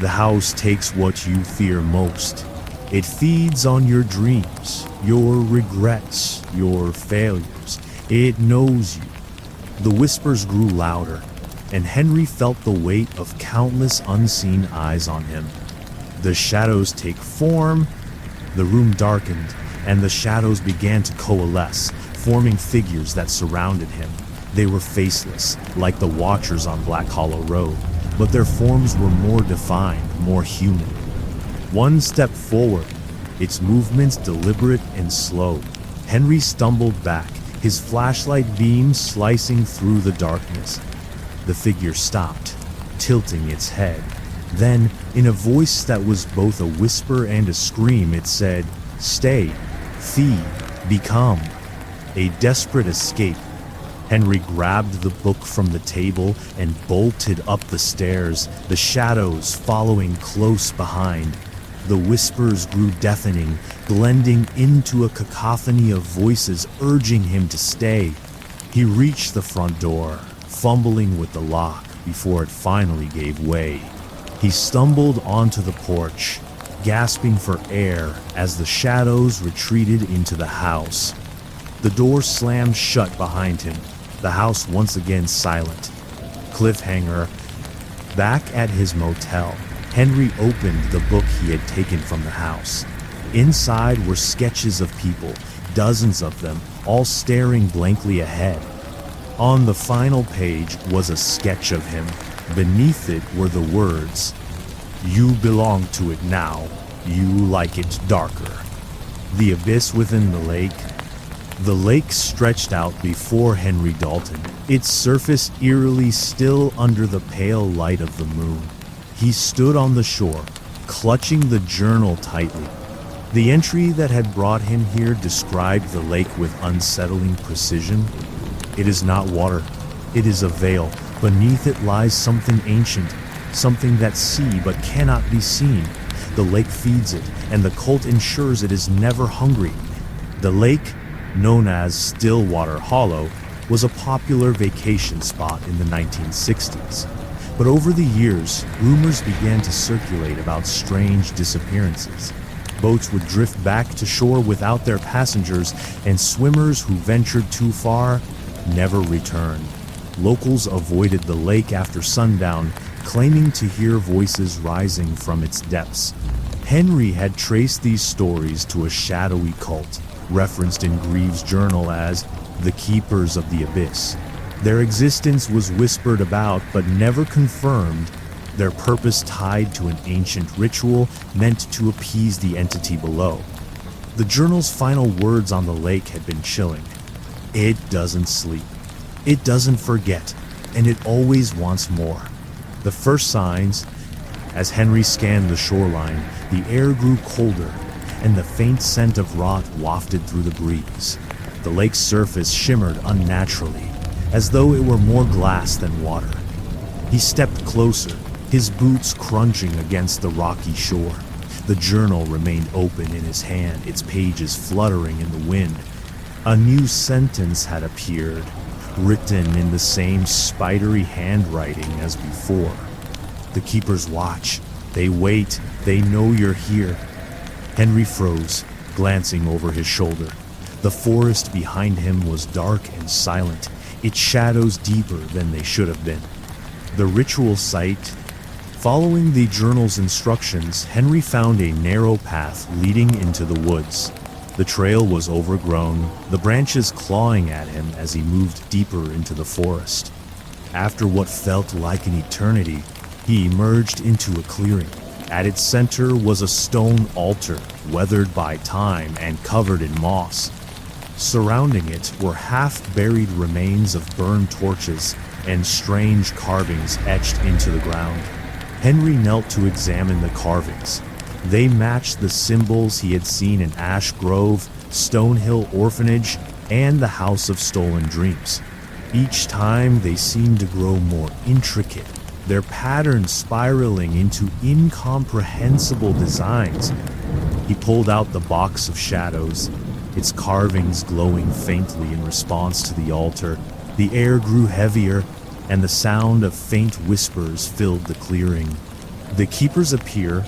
"The house takes what you fear most. It feeds on your dreams, your regrets, your failures. It knows you." The whispers grew louder, and Henry felt the weight of countless unseen eyes on him. The shadows take form, the room darkened, and the shadows began to coalesce, forming figures that surrounded him. They were faceless, like the watchers on Black Hollow Road, but their forms were more defined, more human. One stepped forward, its movements deliberate and slow. Henry stumbled back, his flashlight beam slicing through the darkness. The figure stopped, tilting its head. Then, in a voice that was both a whisper and a scream, it said, "Stay, feed, become." A desperate escape. Henry grabbed the book from the table and bolted up the stairs, the shadows following close behind. The whispers grew deafening, blending into a cacophony of voices urging him to stay. He reached the front door, fumbling with the lock before it finally gave way. He stumbled onto the porch, gasping for air as the shadows retreated into the house. The door slammed shut behind him, the house once again silent. Cliffhanger. Back at his motel, Henry opened the book he had taken from the house. Inside were sketches of people, dozens of them, all staring blankly ahead. On the final page was a sketch of him. Beneath it were the words, "You belong to it now. You like it darker." The abyss within the lake. The lake stretched out before Henry Dalton, its surface eerily still under the pale light of the moon. He stood on the shore, clutching the journal tightly. The entry that had brought him here described the lake with unsettling precision. "It is not water. It is a veil, Beneath it lies something ancient, something that's see but cannot be seen. The lake feeds it, and the cult ensures it is never hungry. The lake, known as Stillwater Hollow, was a popular vacation spot in the 1960s. But over the years, rumors began to circulate about strange disappearances. Boats would drift back to shore without their passengers, and swimmers who ventured too far never returned. Locals avoided the lake after sundown, claiming to hear voices rising from its depths. Henry had traced these stories to a shadowy cult, referenced in Greavves' journal as the Keepers of the Abyss. Their existence was whispered about but never confirmed, their purpose tied to an ancient ritual meant to appease the entity below. The journal's final words on the lake had been chilling. It doesn't sleep. It doesn't forget, and it always wants more. The first signs, as Henry scanned the shoreline, the air grew colder, and the faint scent of rot wafted through the breeze. The lake's surface shimmered unnaturally, as though it were more glass than water. He stepped closer, his boots crunching against the rocky shore. The journal remained open in his hand, its pages fluttering in the wind. A new sentence had appeared, written in the same spidery handwriting as before. The keepers watch. They wait. They know you're here. Henry froze, glancing over his shoulder. The forest behind him was dark and silent, its shadows deeper than they should have been. The ritual site. Following the journal's instructions, Henry found a narrow path leading into the woods. The trail was overgrown, the branches clawing at him as he moved deeper into the forest. After what felt like an eternity, he emerged into a clearing. At its center was a stone altar, weathered by time and covered in moss. Surrounding it were half-buried remains of burned torches and strange carvings etched into the ground. Henry knelt to examine the carvings. They matched the symbols he had seen in Ash Grove, Stonehill Orphanage, and the House of Stolen Dreams. Each time they seemed to grow more intricate, their patterns spiraling into incomprehensible designs. He pulled out the box of shadows, its carvings glowing faintly in response to the altar. The air grew heavier, and the sound of faint whispers filled the clearing. The keepers appear.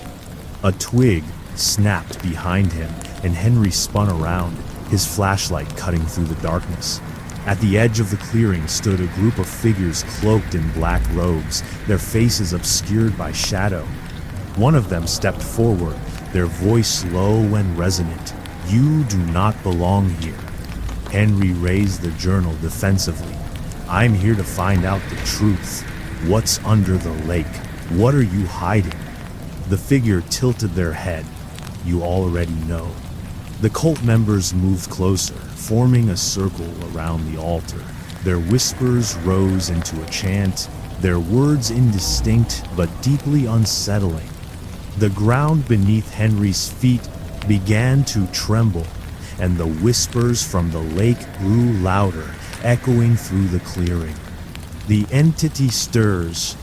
A twig snapped behind him, and Henry spun around, his flashlight cutting through the darkness. At the edge of the clearing stood a group of figures cloaked in black robes, their faces obscured by shadow. One of them stepped forward, their voice low and resonant. "You do not belong here." Henry raised the journal defensively. "I'm here to find out the truth. What's under the lake? What are you hiding?" The figure tilted their head. "You already know." The cult members moved closer, forming a circle around the altar. Their whispers rose into a chant, their words indistinct but deeply unsettling. The ground beneath Henry's feet began to tremble, and the whispers from the lake grew louder, echoing through the clearing. The entity stirs.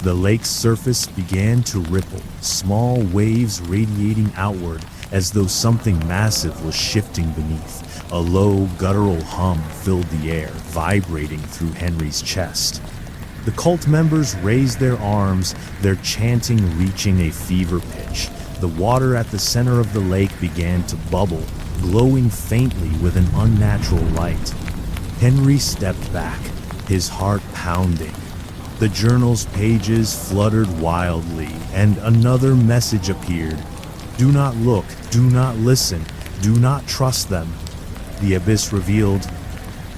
The lake's surface began to ripple, small waves radiating outward as though something massive was shifting beneath. A low, guttural hum filled the air, vibrating through Henry's chest. The cult members raised their arms, their chanting reaching a fever pitch. The water at the center of the lake began to bubble, glowing faintly with an unnatural light. Henry stepped back, his heart pounding. The journal's pages fluttered wildly, and another message appeared. "Do not look, do not listen, do not trust them." The abyss revealed.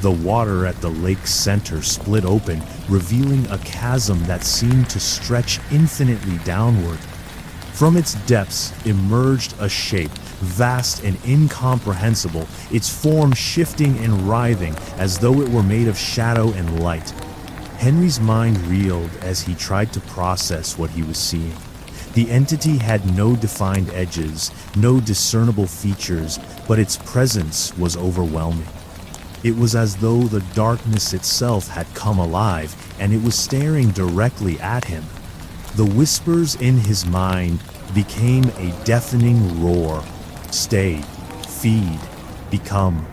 The water at the lake's center split open, revealing a chasm that seemed to stretch infinitely downward. From its depths emerged a shape, vast and incomprehensible, its form shifting and writhing as though it were made of shadow and light. Henry's mind reeled as he tried to process what he was seeing. The entity had no defined edges, no discernible features, but its presence was overwhelming. It was as though the darkness itself had come alive, and it was staring directly at him. The whispers in his mind became a deafening roar. Stay, feed, become.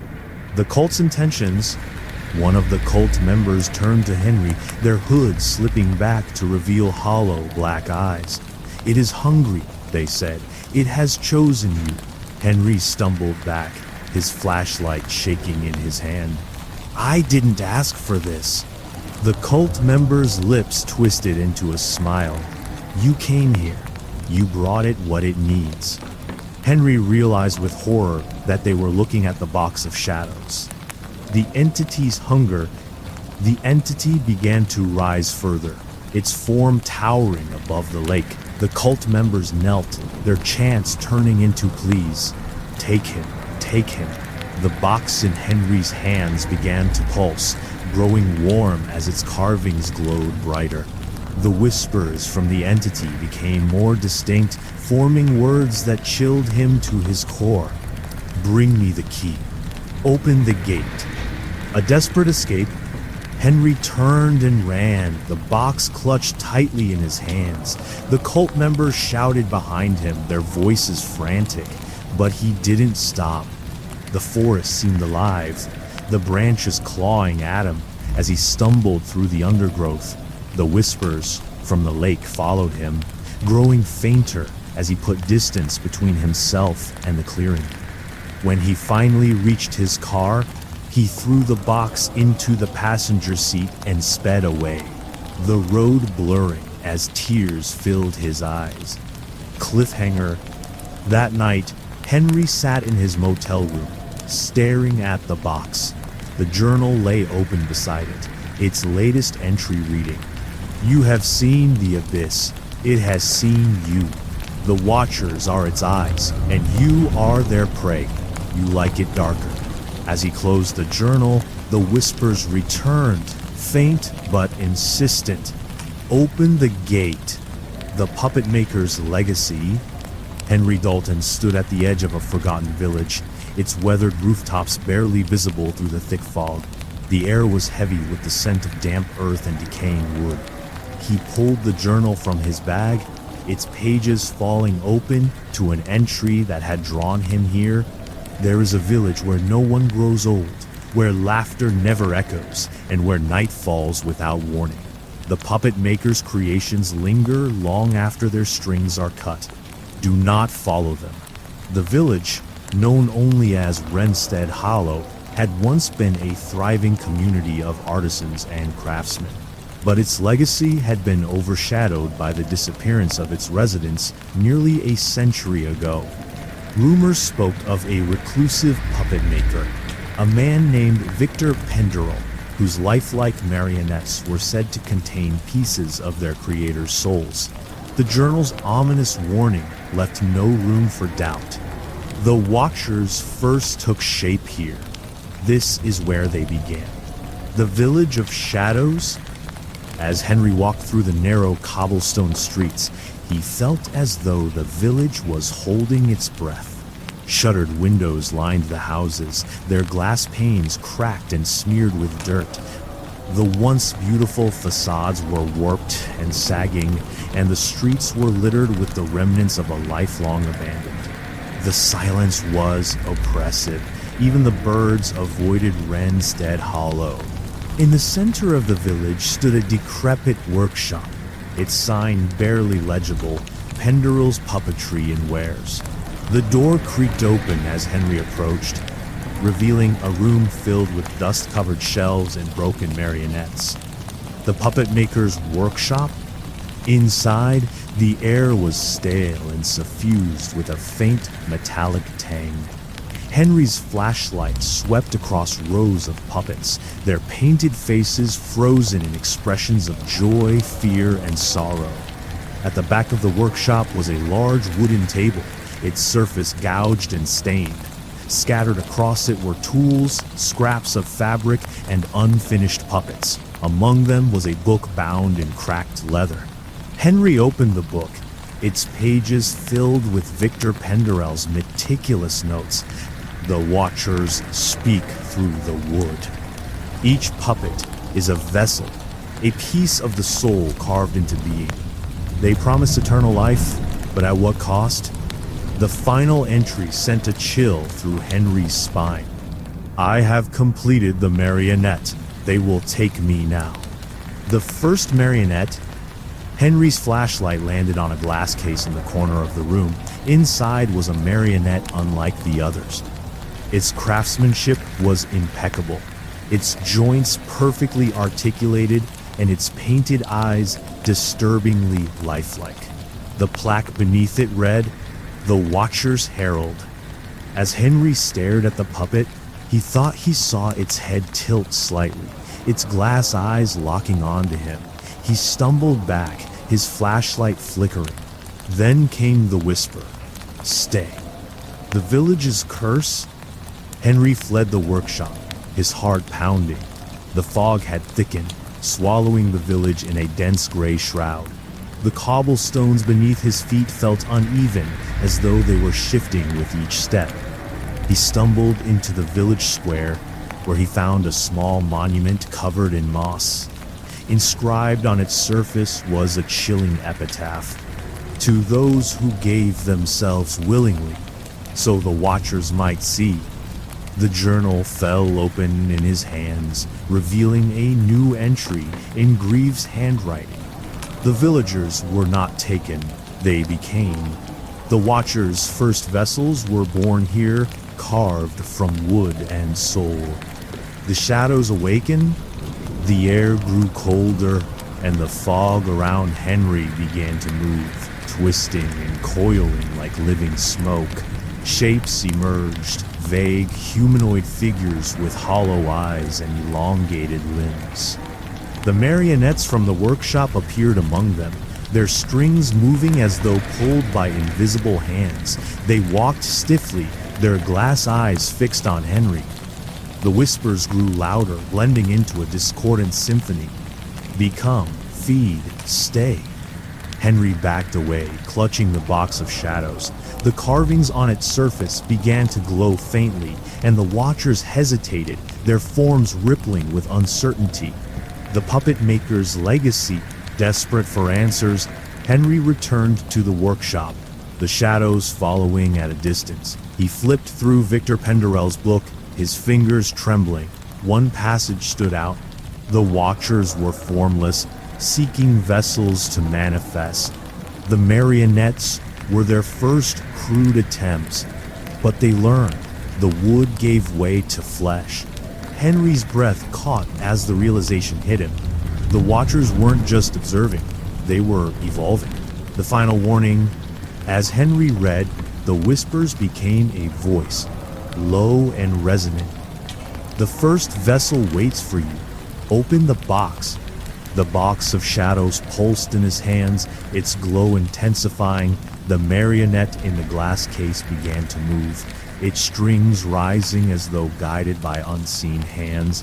The cult's intentions. One of the cult members turned to Henry, their hood slipping back to reveal hollow black eyes. It is hungry, they said. It has chosen you. Henry stumbled back, his flashlight shaking in his hand. I didn't ask for this. The cult member's lips twisted into a smile. You came here. You brought it what it needs. Henry realized with horror that they were looking at the box of shadows. The entity's hunger, the entity began to rise further, its form towering above the lake. The cult members knelt, their chants turning into pleas. Take him, take him. The box in Henry's hands began to pulse, growing warm as its carvings glowed brighter. The whispers from the entity became more distinct, forming words that chilled him to his core. Bring me the key. Open the gate. A desperate escape, Henry turned and ran, the box clutched tightly in his hands. The cult members shouted behind him, their voices frantic, but he didn't stop. The forest seemed alive, the branches clawing at him as he stumbled through the undergrowth. The whispers from the lake followed him, growing fainter as he put distance between himself and the clearing. When he finally reached his car, he threw the box into the passenger seat and sped away, the road blurring as tears filled his eyes. Cliffhanger. That night, Henry sat in his motel room, staring at the box. The journal lay open beside it, its latest entry reading. You have seen the abyss. It has seen you. The Watchers are its eyes, and you are their prey. You like it darker. As he closed the journal, the whispers returned, faint but insistent. Open the gate. The puppet maker's legacy. Henry Dalton stood at the edge of a forgotten village, its weathered rooftops barely visible through the thick fog. The air was heavy with the scent of damp earth and decaying wood. He pulled the journal from his bag, its pages falling open to an entry that had drawn him here. There is a village where no one grows old, where laughter never echoes, and where night falls without warning. The puppet maker's creations linger long after their strings are cut. Do not follow them. The village, known only as Wrenstead Hollow, had once been a thriving community of artisans and craftsmen. But its legacy had been overshadowed by the disappearance of its residents nearly a century ago. Rumors spoke of a reclusive puppet maker, a man named Victor Penderel, whose lifelike marionettes were said to contain pieces of their creator's souls. The journal's ominous warning left no room for doubt. The Watchers first took shape here. This is where they began. The village of shadows. As Henry walked through the narrow cobblestone streets, he felt as though the village was holding its breath. Shuttered windows lined the houses, their glass panes cracked and smeared with dirt. The once beautiful facades were warped and sagging, and the streets were littered with the remnants of a lifelong abandonment. The silence was oppressive. Even the birds avoided Wrenstead Hollow. In the center of the village stood a decrepit workshop, its sign barely legible, Penderel's Puppetry and Wares. The door creaked open as Henry approached, revealing a room filled with dust-covered shelves and broken marionettes. The puppet maker's workshop? Inside, the air was stale and suffused with a faint metallic tang. Henry's flashlight swept across rows of puppets, their painted faces frozen in expressions of joy, fear, and sorrow. At the back of the workshop was a large wooden table, its surface gouged and stained. Scattered across it were tools, scraps of fabric, and unfinished puppets. Among them was a book bound in cracked leather. Henry opened the book, its pages filled with Victor Penderel's meticulous notes. The Watchers speak through the wood. Each puppet is a vessel, a piece of the soul carved into being. They promise eternal life, but at what cost? The final entry sent a chill through Henry's spine. I have completed the marionette. They will take me now. The first marionette. Henry's flashlight landed on a glass case in the corner of the room. Inside was a marionette unlike the others. Its craftsmanship was impeccable, its joints perfectly articulated, and its painted eyes disturbingly lifelike. The plaque beneath it read, "The Watcher's Herald." As Henry stared at the puppet, he thought he saw its head tilt slightly, its glass eyes locking onto him. He stumbled back, his flashlight flickering. Then came the whisper, "Stay." The village's curse? Henry fled the workshop, his heart pounding. The fog had thickened, swallowing the village in a dense gray shroud. The cobblestones beneath his feet felt uneven, as though they were shifting with each step. He stumbled into the village square, where he found a small monument covered in moss. Inscribed on its surface was a chilling epitaph. "To those who gave themselves willingly, so the Watchers might see." The journal fell open in his hands, revealing a new entry in Greavves' handwriting. The villagers were not taken, they became. The Watchers' first vessels were born here, carved from wood and soul. The shadows awakened, the air grew colder, and the fog around Henry began to move, twisting and coiling like living smoke. Shapes emerged, vague humanoid figures with hollow eyes and elongated limbs. The marionettes from the workshop appeared among them, their strings moving as though pulled by invisible hands. They walked stiffly, their glass eyes fixed on Henry. The whispers grew louder, blending into a discordant symphony. "Become, feed, stay." Henry backed away, clutching the box of shadows. The carvings on its surface began to glow faintly, and the Watchers hesitated, their forms rippling with uncertainty. The puppet maker's legacy, desperate for answers, Henry returned to the workshop, the shadows following at a distance. He flipped through Victor Penderell's book, his fingers trembling. One passage stood out. The Watchers were formless, seeking vessels to manifest. The marionettes were their first crude attempts, but they learned. The wood gave way to flesh. Henry's breath caught as the realization hit him. The Watchers weren't just observing, they were evolving. The final warning. As Henry read, the whispers became a voice, low and resonant. "The first vessel waits for you. Open the box." The box of shadows pulsed in his hands, its glow intensifying. The marionette in the glass case began to move, its strings rising as though guided by unseen hands.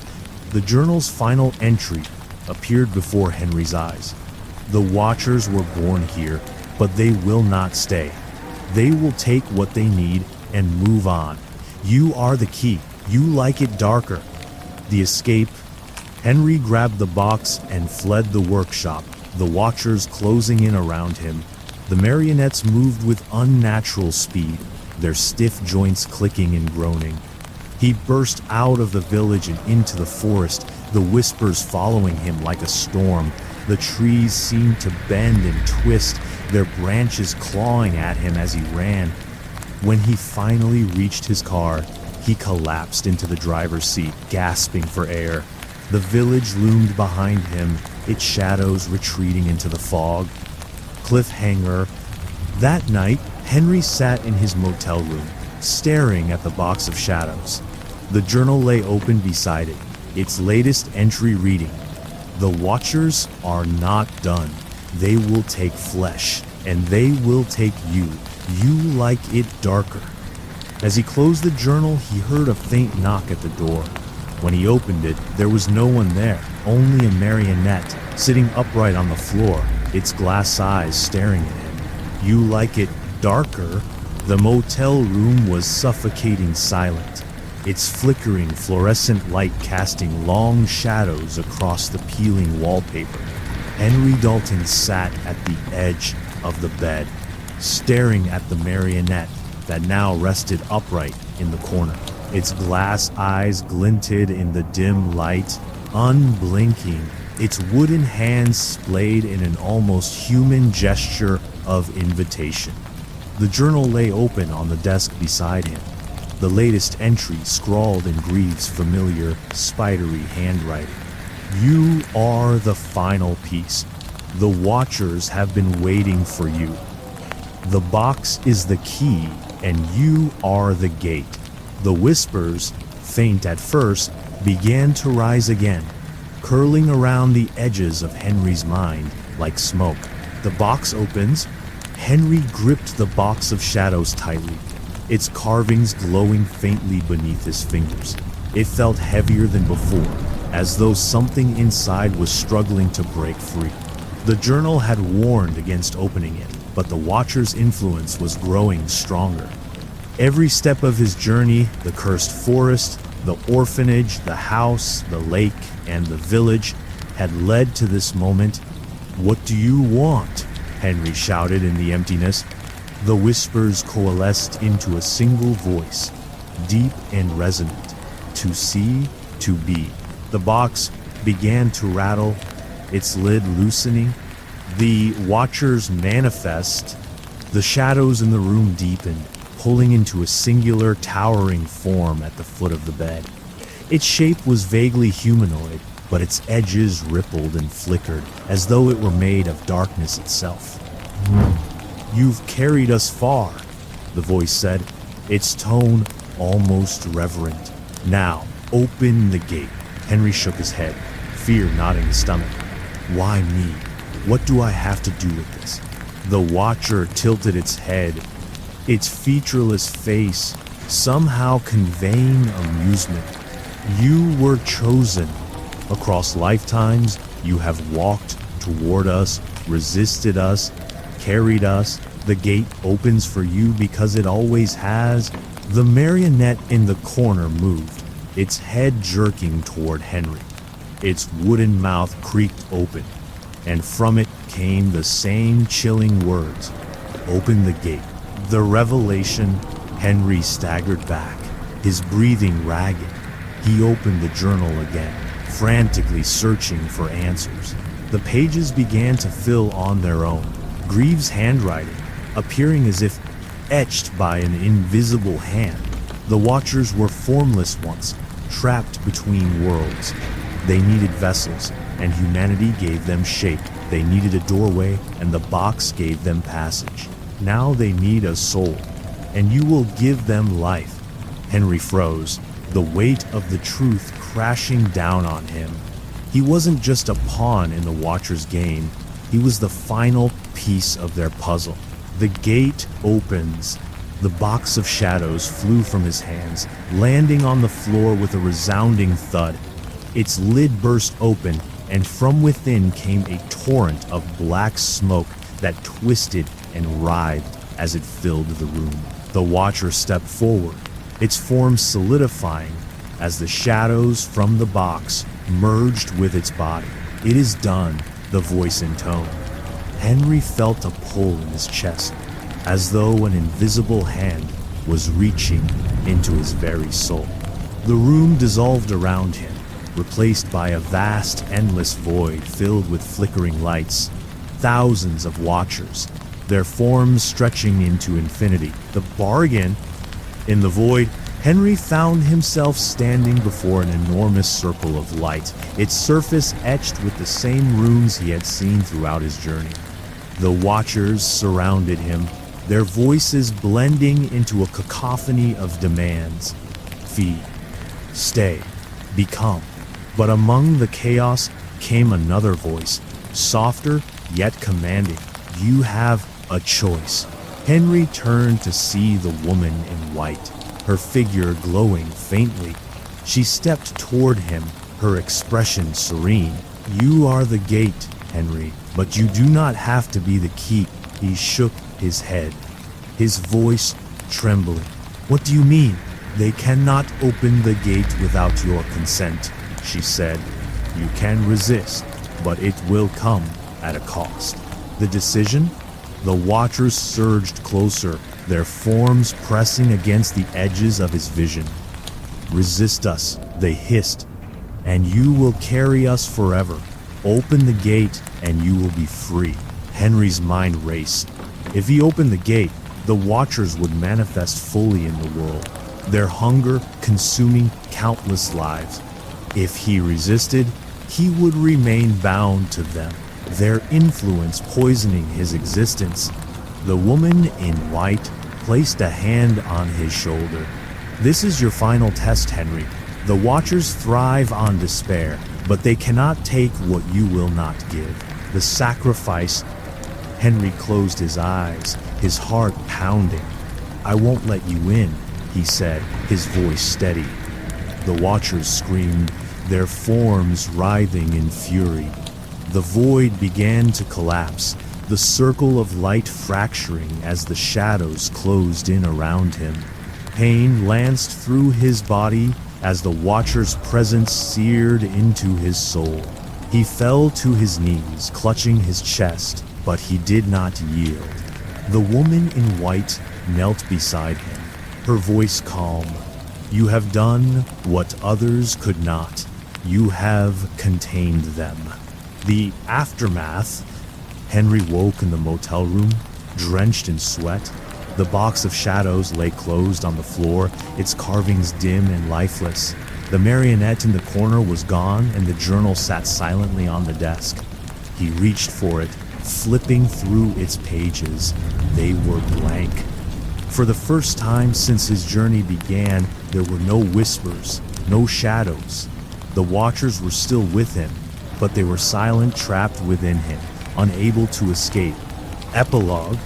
The journal's final entry appeared before Henry's eyes. The Watchers were born here, but they will not stay. They will take what they need and move on. You are the key. You like it darker. The escape. Henry grabbed the box and fled the workshop, the Watchers closing in around him. The marionettes moved with unnatural speed, their stiff joints clicking and groaning. He burst out of the village and into the forest, the whispers following him like a storm. The trees seemed to bend and twist, their branches clawing at him as he ran. When he finally reached his car, he collapsed into the driver's seat, gasping for air. The village loomed behind him, its shadows retreating into the fog. Cliffhanger. That night, Henry sat in his motel room, staring at the box of shadows. The journal lay open beside it, its latest entry reading, "The Watchers are not done. They will take flesh, and they will take you. You like it darker." As he closed the journal, he heard a faint knock at the door. When he opened it, there was no one there, only a marionette, sitting upright on the floor, its glass eyes staring at him. "You like it darker?" The motel room was suffocating silent. its flickering fluorescent light casting long shadows across the peeling wallpaper. Henry Dalton sat at the edge of the bed, staring at the marionette that now rested upright in the corner. Its glass eyes glinted in the dim light, unblinking, its wooden hands splayed in an almost human gesture of invitation. The journal lay open on the desk beside him, the latest entry scrawled in Greavves' familiar, spidery handwriting. You are the final piece. The Watchers have been waiting for you. The box is the key, and you are the gate. The whispers, faint at first, began to rise again, curling around the edges of Henry's mind like smoke. The box opens. Henry gripped the box of shadows tightly, its carvings glowing faintly beneath his fingers. It felt heavier than before, as though something inside was struggling to break free. The journal had warned against opening it, but the Watcher's influence was growing stronger. Every step of his journey, the cursed forest, the orphanage, the house, the lake, and the village, had led to this moment. "What do you want?" Henry shouted in the emptiness. The whispers coalesced into a single voice, deep and resonant. To see, to be. The box began to rattle, its lid loosening. The Watchers manifest. The shadows in the room deepened, pulling into a singular, towering form at the foot of the bed. Its shape was vaguely humanoid, but its edges rippled and flickered as though it were made of darkness itself. "You've carried us far," the voice said, its tone almost reverent. "Now, open the gate." Henry shook his head, fear knotting his stomach. "Why me? What do I have to do with this?" The Watcher tilted its head, its featureless face somehow conveying amusement. "You were chosen. Across lifetimes, you have walked toward us, resisted us, carried us. The gate opens for you because it always has." The marionette in the corner moved, its head jerking toward Henry. Its wooden mouth creaked open, and from it came the same chilling words, "Open the gate." The revelation. Henry staggered back, his breathing ragged. He opened the journal again, frantically searching for answers. The pages began to fill on their own, Greavves' handwriting appearing as if etched by an invisible hand. The Watchers were formless once, trapped between worlds. They needed vessels, and humanity gave them shape. They needed a doorway, and the box gave them passage. Now they need a soul, and you will give them life. Henry froze, the weight of the truth crashing down on him. He wasn't just a pawn in the Watcher's game, he was the final piece of their puzzle. The gate opens. The box of shadows flew from his hands, landing on the floor with a resounding thud. Its lid burst open, and from within came a torrent of black smoke that twisted and writhed as it filled the room. The Watcher stepped forward, its form solidifying as the shadows from the box merged with its body. "It is done," the voice intoned. Henry felt a pull in his chest, as though an invisible hand was reaching into his very soul. The room dissolved around him, replaced by a vast, endless void filled with flickering lights. Thousands of Watchers, their forms stretching into infinity. The bargain. In the void, Henry found himself standing before an enormous circle of light, its surface etched with the same runes he had seen throughout his journey. The Watchers surrounded him, their voices blending into a cacophony of demands. Feed, stay, become. But among the chaos came another voice, softer yet commanding. "You have a choice." Henry turned to see the woman in white, her figure glowing faintly. She stepped toward him, her expression serene. "You are the gate, Henry, but you do not have to be the key." He shook his head, his voice trembling. "What do you mean?" "They cannot open the gate without your consent," she said. "You can resist, but it will come at a cost." The decision? The Watchers surged closer, their forms pressing against the edges of his vision. "Resist us," they hissed, "and you will carry us forever. Open the gate and you will be free." Henry's mind raced. If he opened the gate, the Watchers would manifest fully in the world, their hunger consuming countless lives. If he resisted, he would remain bound to them, their influence poisoning his existence. The woman in white placed a hand on his shoulder. "This is your final test, Henry. The Watchers thrive on despair, but they cannot take what you will not give. The sacrifice." Henry closed his eyes, his heart pounding. "I won't let you in," he said, his voice steady. The Watchers screamed, their forms writhing in fury. The void began to collapse, the circle of light fracturing as the shadows closed in around him. Pain lanced through his body as the Watcher's presence seared into his soul. He fell to his knees, clutching his chest, but he did not yield. The woman in white knelt beside him, her voice calm. "You have done what others could not. You have contained them." The aftermath. Henry woke in the motel room, drenched in sweat. The box of shadows lay closed on the floor, its carvings dim and lifeless. The marionette in the corner was gone, and the journal sat silently on the desk. He reached for it, flipping through its pages. They were blank. For the first time since his journey began, there were no whispers, no shadows. The Watchers were still with him, but they were silent, trapped within him, unable to escape. Epilogue.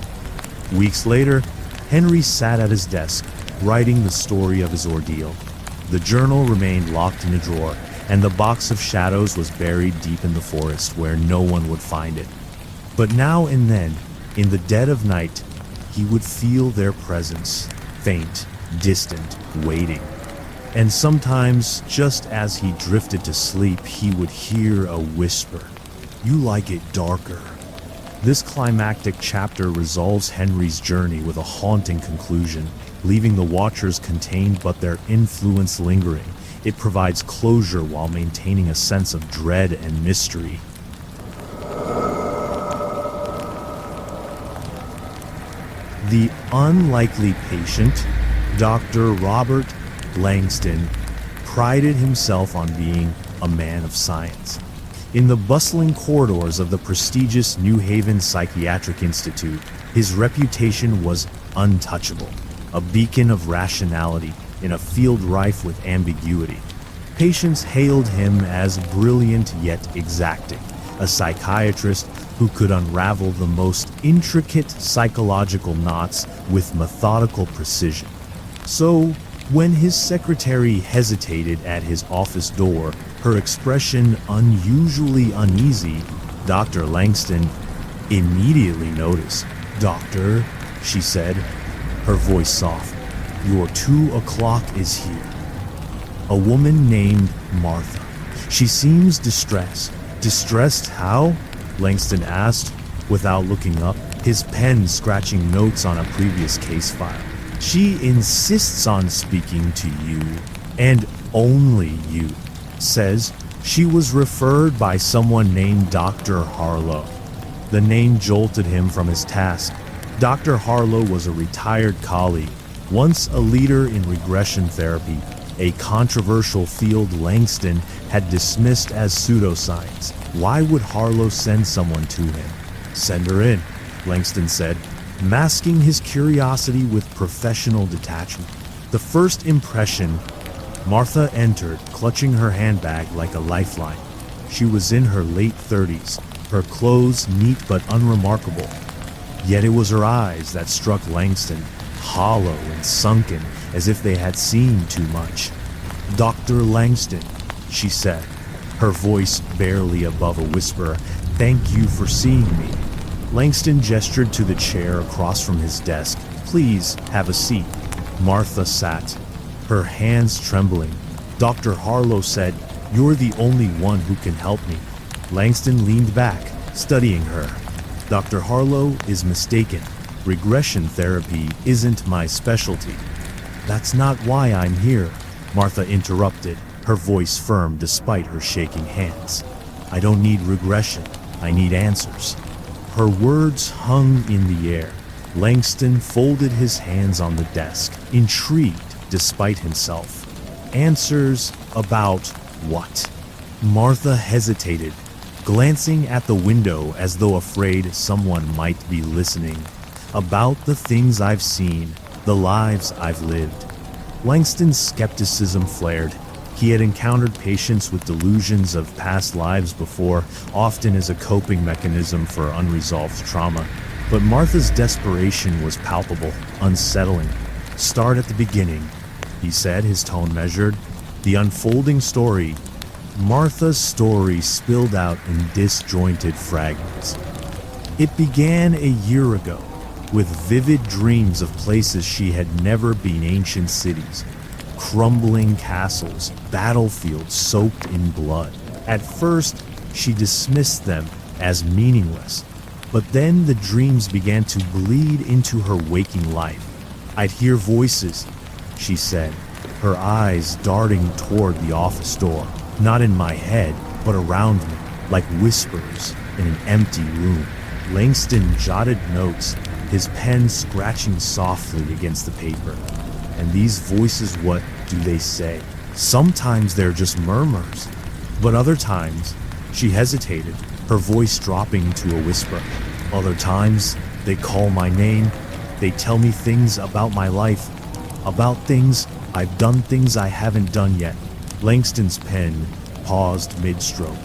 Weeks later, Henry sat at his desk, writing the story of his ordeal. The journal remained locked in a drawer, and the box of shadows was buried deep in the forest where no one would find it. But now and then, in the dead of night, he would feel their presence, faint, distant, waiting. And sometimes, just as he drifted to sleep, he would hear a whisper, "You like it darker." This climactic chapter resolves Henry's journey with a haunting conclusion, leaving the Watchers contained but their influence lingering. It provides closure while maintaining a sense of dread and mystery. The unlikely patient, Dr. Robert Langston, prided himself on being a man of science. In the bustling corridors of the prestigious New Haven Psychiatric Institute, his reputation was untouchable, a beacon of rationality in a field rife with ambiguity. Patients hailed him as brilliant yet exacting, a psychiatrist who could unravel the most intricate psychological knots with methodical precision. So, when his secretary hesitated at his office door, her expression unusually uneasy, Dr. Langston immediately noticed. "Doctor," she said, her voice soft, "your 2 o'clock is here." A woman named Martha. "She seems distressed." "Distressed how?" Langston asked, without looking up, his pen scratching notes on a previous case file. "She insists on speaking to you, and only you. Says she was referred by someone named Dr. Harlow." The name jolted him from his task. Dr. Harlow was a retired colleague, once a leader in regression therapy, a controversial field Langston had dismissed as pseudoscience. Why would Harlow send someone to him? "Send her in," Langston said, masking his curiosity with professional detachment. The first impression. Martha entered, clutching her handbag like a lifeline. She was in her late 30s, her clothes neat but unremarkable. Yet it was her eyes that struck Langston, hollow and sunken, as if they had seen too much. "Dr. Langston," she said, her voice barely above a whisper, "thank you for seeing me." Langston gestured to the chair across from his desk. "Please have a seat." Martha sat. her hands trembling. Dr. Harlow said, "You're the only one who can help me." Langston leaned back, studying her. "Dr. Harlow is mistaken. Regression therapy isn't my specialty." "That's not why I'm here," Martha interrupted, her voice firm despite her shaking hands. "I don't need regression. I need answers." Her words hung in the air. Langston folded his hands on the desk, intrigued despite himself. Answers about what? Martha hesitated, glancing at the window as though afraid someone might be listening. "About the things I've seen, the lives I've lived." Langston's skepticism flared. He had encountered patients with delusions of past lives before, often as a coping mechanism for unresolved trauma. But Martha's desperation was palpable, unsettling. "Start at the beginning," he said, his tone measured. "The unfolding story." Martha's story spilled out in disjointed fragments. It began a year ago, with vivid dreams of places she had never been: ancient cities, crumbling castles, battlefields soaked in blood. At first, she dismissed them as meaningless, but then the dreams began to bleed into her waking life. "I'd hear voices," she said, her eyes darting toward the office door. "Not in my head, but around me, like whispers in an empty room." Langston jotted notes, his pen scratching softly against the paper. "And these voices, what do they say?" "Sometimes they're just murmurs, but other times," she hesitated, her voice dropping to a whisper. "Other times, they call my name. They tell me things about my life, about things I've done, things I haven't done yet." Langston's pen paused mid-stroke.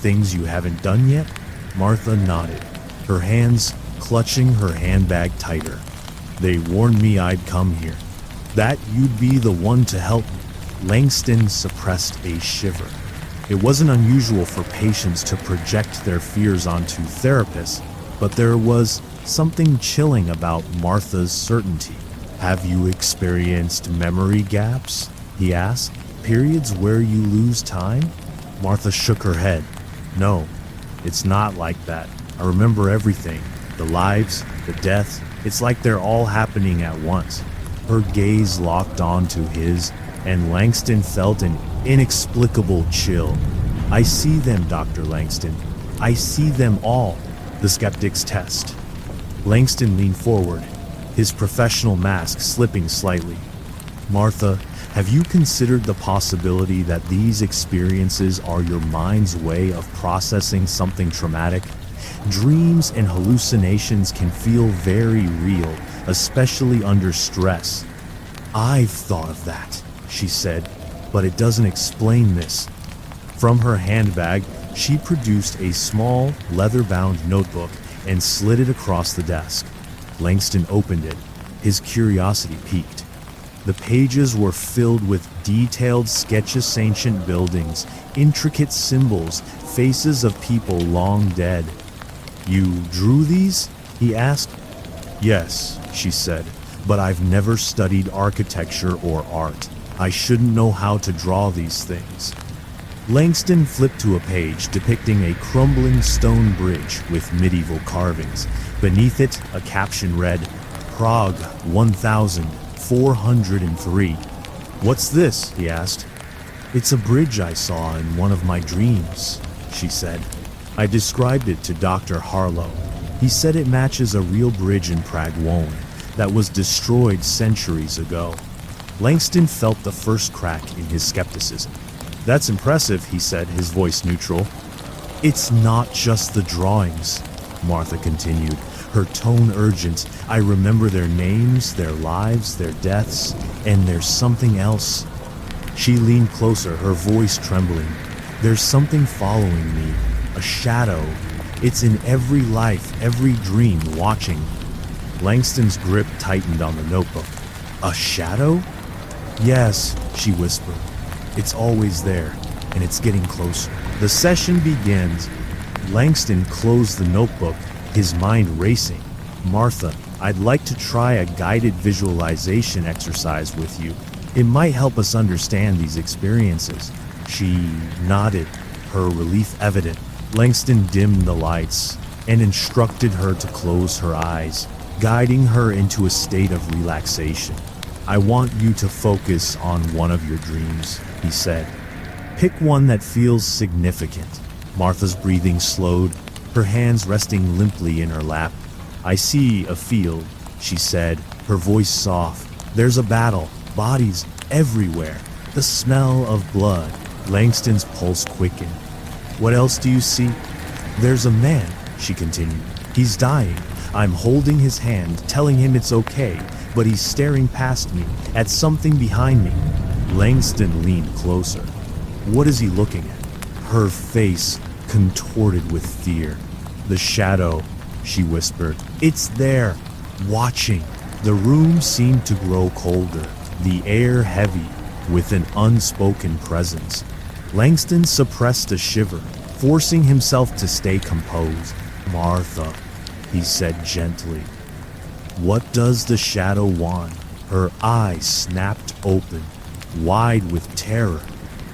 "Things you haven't done yet?" Martha nodded, her hands clutching her handbag tighter. "They warned me I'd come here, that you'd be the one to help me." Langston suppressed a shiver. It wasn't unusual for patients to project their fears onto therapists, but there was something chilling about Martha's certainty. "Have you experienced memory gaps?" he asked. "Periods where you lose time?" Martha shook her head. "No, it's not like that. I remember everything. The lives, the death. It's like they're all happening at once." Her gaze locked onto his, and Langston felt an inexplicable chill. "I see them, Dr. Langston. I see them all." The skeptic's test. Langston leaned forward, his professional mask slipping slightly. "Martha, have you considered the possibility that these experiences are your mind's way of processing something traumatic? Dreams and hallucinations can feel very real, especially under stress." "I've thought of that," she said, "but it doesn't explain this." From her handbag, she produced a small, leather-bound notebook and slid it across the desk. Langston opened it, his curiosity piqued. The pages were filled with detailed sketches of ancient buildings, intricate symbols, faces of people long dead. "You drew these?" he asked. "Yes," she said, "but I've never studied architecture or art. I shouldn't know how to draw these things." Langston flipped to a page depicting a crumbling stone bridge with medieval carvings. Beneath it, a caption read, "Prague 1403. "What's this?" he asked. "It's a bridge I saw in one of my dreams," she said. "I described it to Dr. Harlow. He said it matches a real bridge in Prague that was destroyed centuries ago." Langston felt the first crack in his skepticism. "That's impressive," he said, his voice neutral. "It's not just the drawings," Martha continued, her tone urgent. "I remember their names, their lives, their deaths, and there's something else." She leaned closer, her voice trembling. "There's something following me, a shadow. It's in every life, every dream, watching." Langston's grip tightened on the notebook. "A shadow?" "Yes," she whispered. "It's always there, and it's getting closer." The session begins. Langston closed the notebook, his mind racing. "Martha, I'd like to try a guided visualization exercise with you." It might help us understand these experiences." She nodded, her relief evident. Langston dimmed the lights and instructed her to close her eyes, guiding her into a state of relaxation. "I want you to focus on one of your dreams," he said. "Pick one that feels significant." Martha's breathing slowed, her hands resting limply in her lap. "I see a field," she said, her voice soft. "There's a battle, bodies everywhere, the smell of blood." Langston's pulse quickened. "What else do you see?" "There's a man," she continued. "He's dying. I'm holding his hand, telling him it's okay, but he's staring past me, at something behind me." Langston leaned closer. "What is he looking at?" Her face contorted with fear. "The shadow," she whispered. "It's there, watching." The room seemed to grow colder, the air heavy with an unspoken presence. Langston suppressed a shiver, forcing himself to stay composed. "Martha," he said gently. "What does the shadow want?" Her eyes snapped open, wide with terror.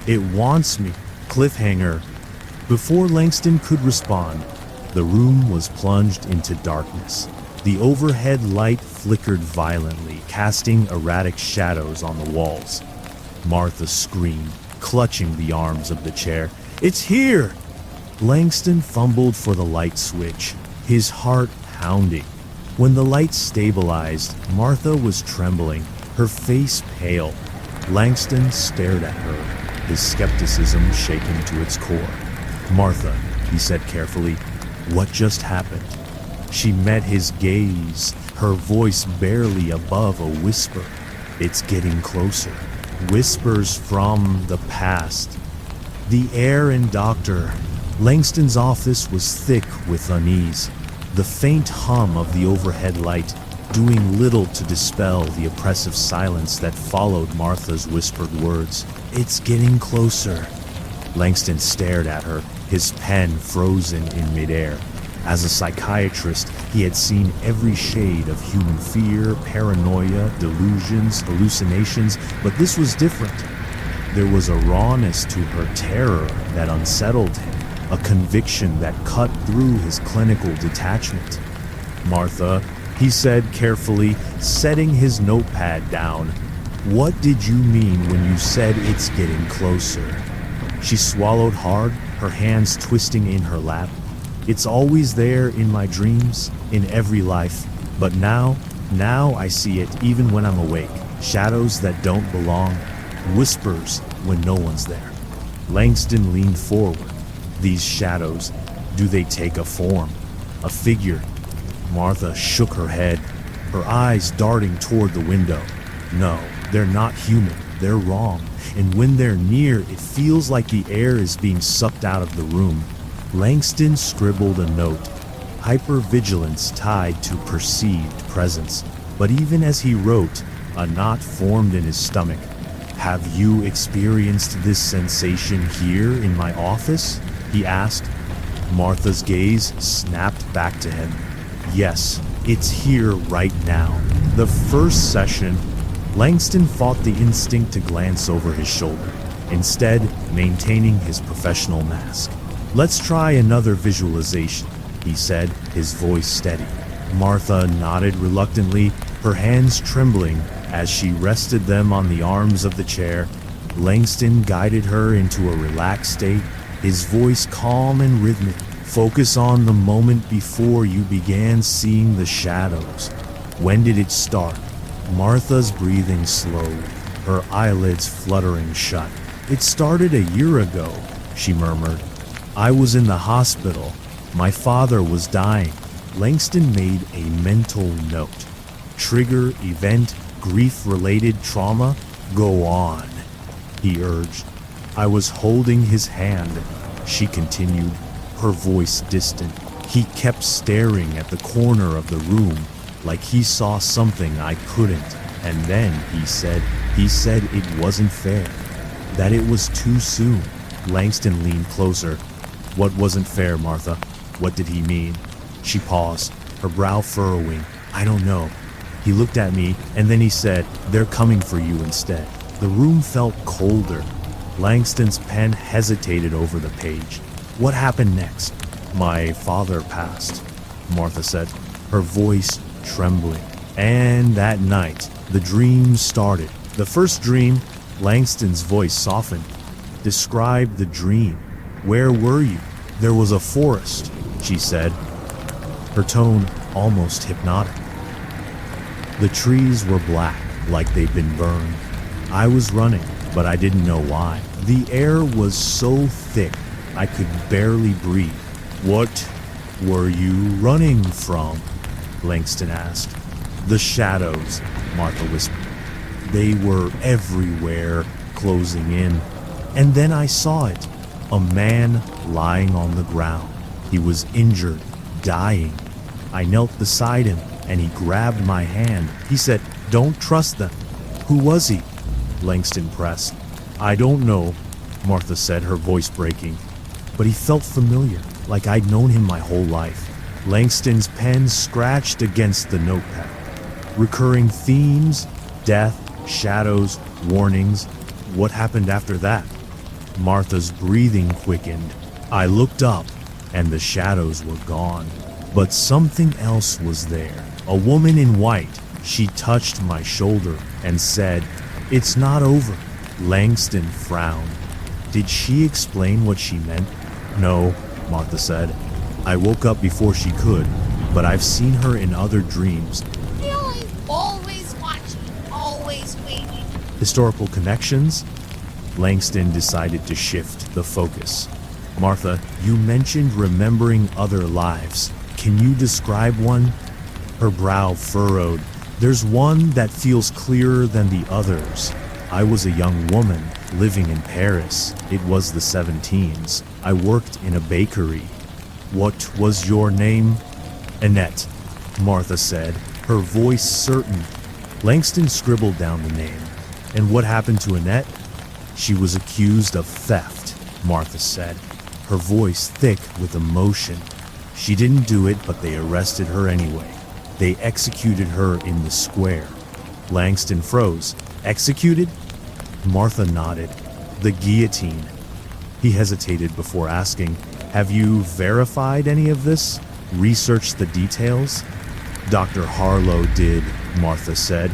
"It wants me." Cliffhanger. Before Langston could respond, the room was plunged into darkness. The overhead light flickered violently, casting erratic shadows on the walls. Martha screamed, clutching the arms of the chair. "It's here!" Langston fumbled for the light switch, his heart pounding. When the light stabilized, Martha was trembling, her face pale. Langston stared at her, his skepticism shaken to its core. "Martha," he said carefully, "what just happened?" She met his gaze, her voice barely above a whisper. "It's getting closer." Whispers from the past. The air in Dr. Langston's office was thick with unease, the faint hum of the overhead light doing little to dispel the oppressive silence that followed Martha's whispered words. "It's getting closer." Langston stared at her, his pen frozen in midair. As a psychiatrist, he had seen every shade of human fear, paranoia, delusions, hallucinations, but this was different. There was a rawness to her terror that unsettled him, a conviction that cut through his clinical detachment. "Martha," he said carefully, setting his notepad down, "what did you mean when you said it's getting closer?" She swallowed hard, her hands twisting in her lap. "It's always there in my dreams, in every life. But now I see it even when I'm awake. Shadows that don't belong. Whispers when no one's there." Langston leaned forward. "These shadows, do they take a form? A figure?" Martha shook her head, her eyes darting toward the window. "No, they're not human. They're wrong. And when they're near, it feels like the air is being sucked out of the room." Langston scribbled a note, hypervigilance tied to perceived presence. But even as he wrote, a knot formed in his stomach. "Have you experienced this sensation here in my office?" he asked. Martha's gaze snapped back to him. "Yes, it's here right now." The first session, Langston fought the instinct to glance over his shoulder, instead maintaining his professional mask. "Let's try another visualization," he said, his voice steady. Martha nodded reluctantly, her hands trembling as she rested them on the arms of the chair. Langston guided her into a relaxed state, his voice calm and rhythmic. "Focus on the moment before you began seeing the shadows. When did it start?" Martha's breathing slowed, her eyelids fluttering shut. "It started a year ago," she murmured. "I was in the hospital. My father was dying." Langston made a mental note. "Trigger, event, grief-related trauma? Go on," he urged. "I was holding his hand," she continued, her voice distant. "He kept staring at the corner of the room, like he saw something I couldn't. And then he said it wasn't fair, that it was too soon." Langston leaned closer. "What wasn't fair, Martha? What did he mean?" She paused, her brow furrowing. "I don't know." He looked at me, and then he said, "They're coming for you instead." The room felt colder. Langston's pen hesitated over the page. What happened next? My father passed, Martha said, her voice trembling. And that night, the dream started. The first dream, Langston's voice softened. Describe the dream. Where were you? There was a forest, she said, her tone almost hypnotic. The trees were black, like they'd been burned. I was running, but I didn't know why. The air was so thick, I could barely breathe. What were you running from? Langston asked. The shadows, Martha whispered. They were everywhere, closing in. And then I saw it. A man lying on the ground. He was injured, dying. I knelt beside him, and he grabbed my hand. He said, "Don't trust them." Who was he? Langston pressed. I don't know, Martha said, her voice breaking. But he felt familiar, like I'd known him my whole life. Langston's pen scratched against the notepad. Recurring themes, death, shadows, warnings. What happened after that? Martha's breathing quickened. I looked up, and the shadows were gone. But something else was there. A woman in white. She touched my shoulder and said, "It's not over." Langston frowned. Did she explain what she meant? No, Martha said. I woke up before she could, but I've seen her in other dreams. Really? Always watching, always waiting. Historical connections? Langston decided to shift the focus. Martha, you mentioned remembering other lives. Can you describe one? Her brow furrowed. There's one that feels clearer than the others. I was a young woman living in Paris. It was the 17s. I worked in a bakery. What was your name? Annette, Martha said, her voice certain. Langston scribbled down the name. And what happened to Annette? She was accused of theft, Martha said, her voice thick with emotion. She didn't do it, but they arrested her anyway. They executed her in the square. Langston froze. Executed? Martha nodded. The guillotine. He hesitated before asking, have you verified any of this? Researched the details? Dr. Harlow did, Martha said.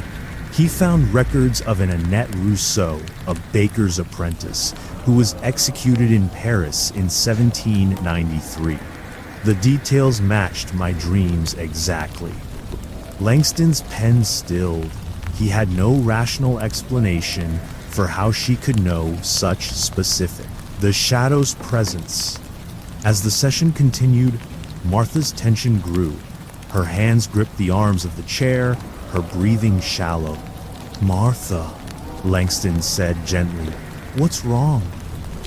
He found records of an Annette Rousseau, a baker's apprentice, who was executed in Paris in 1793. The details matched my dreams exactly. Langston's pen stilled. He had no rational explanation for how she could know such specific. The shadow's presence. As the session continued, Martha's tension grew. Her hands gripped the arms of the chair, her breathing shallow. Martha, Langston said gently, what's wrong?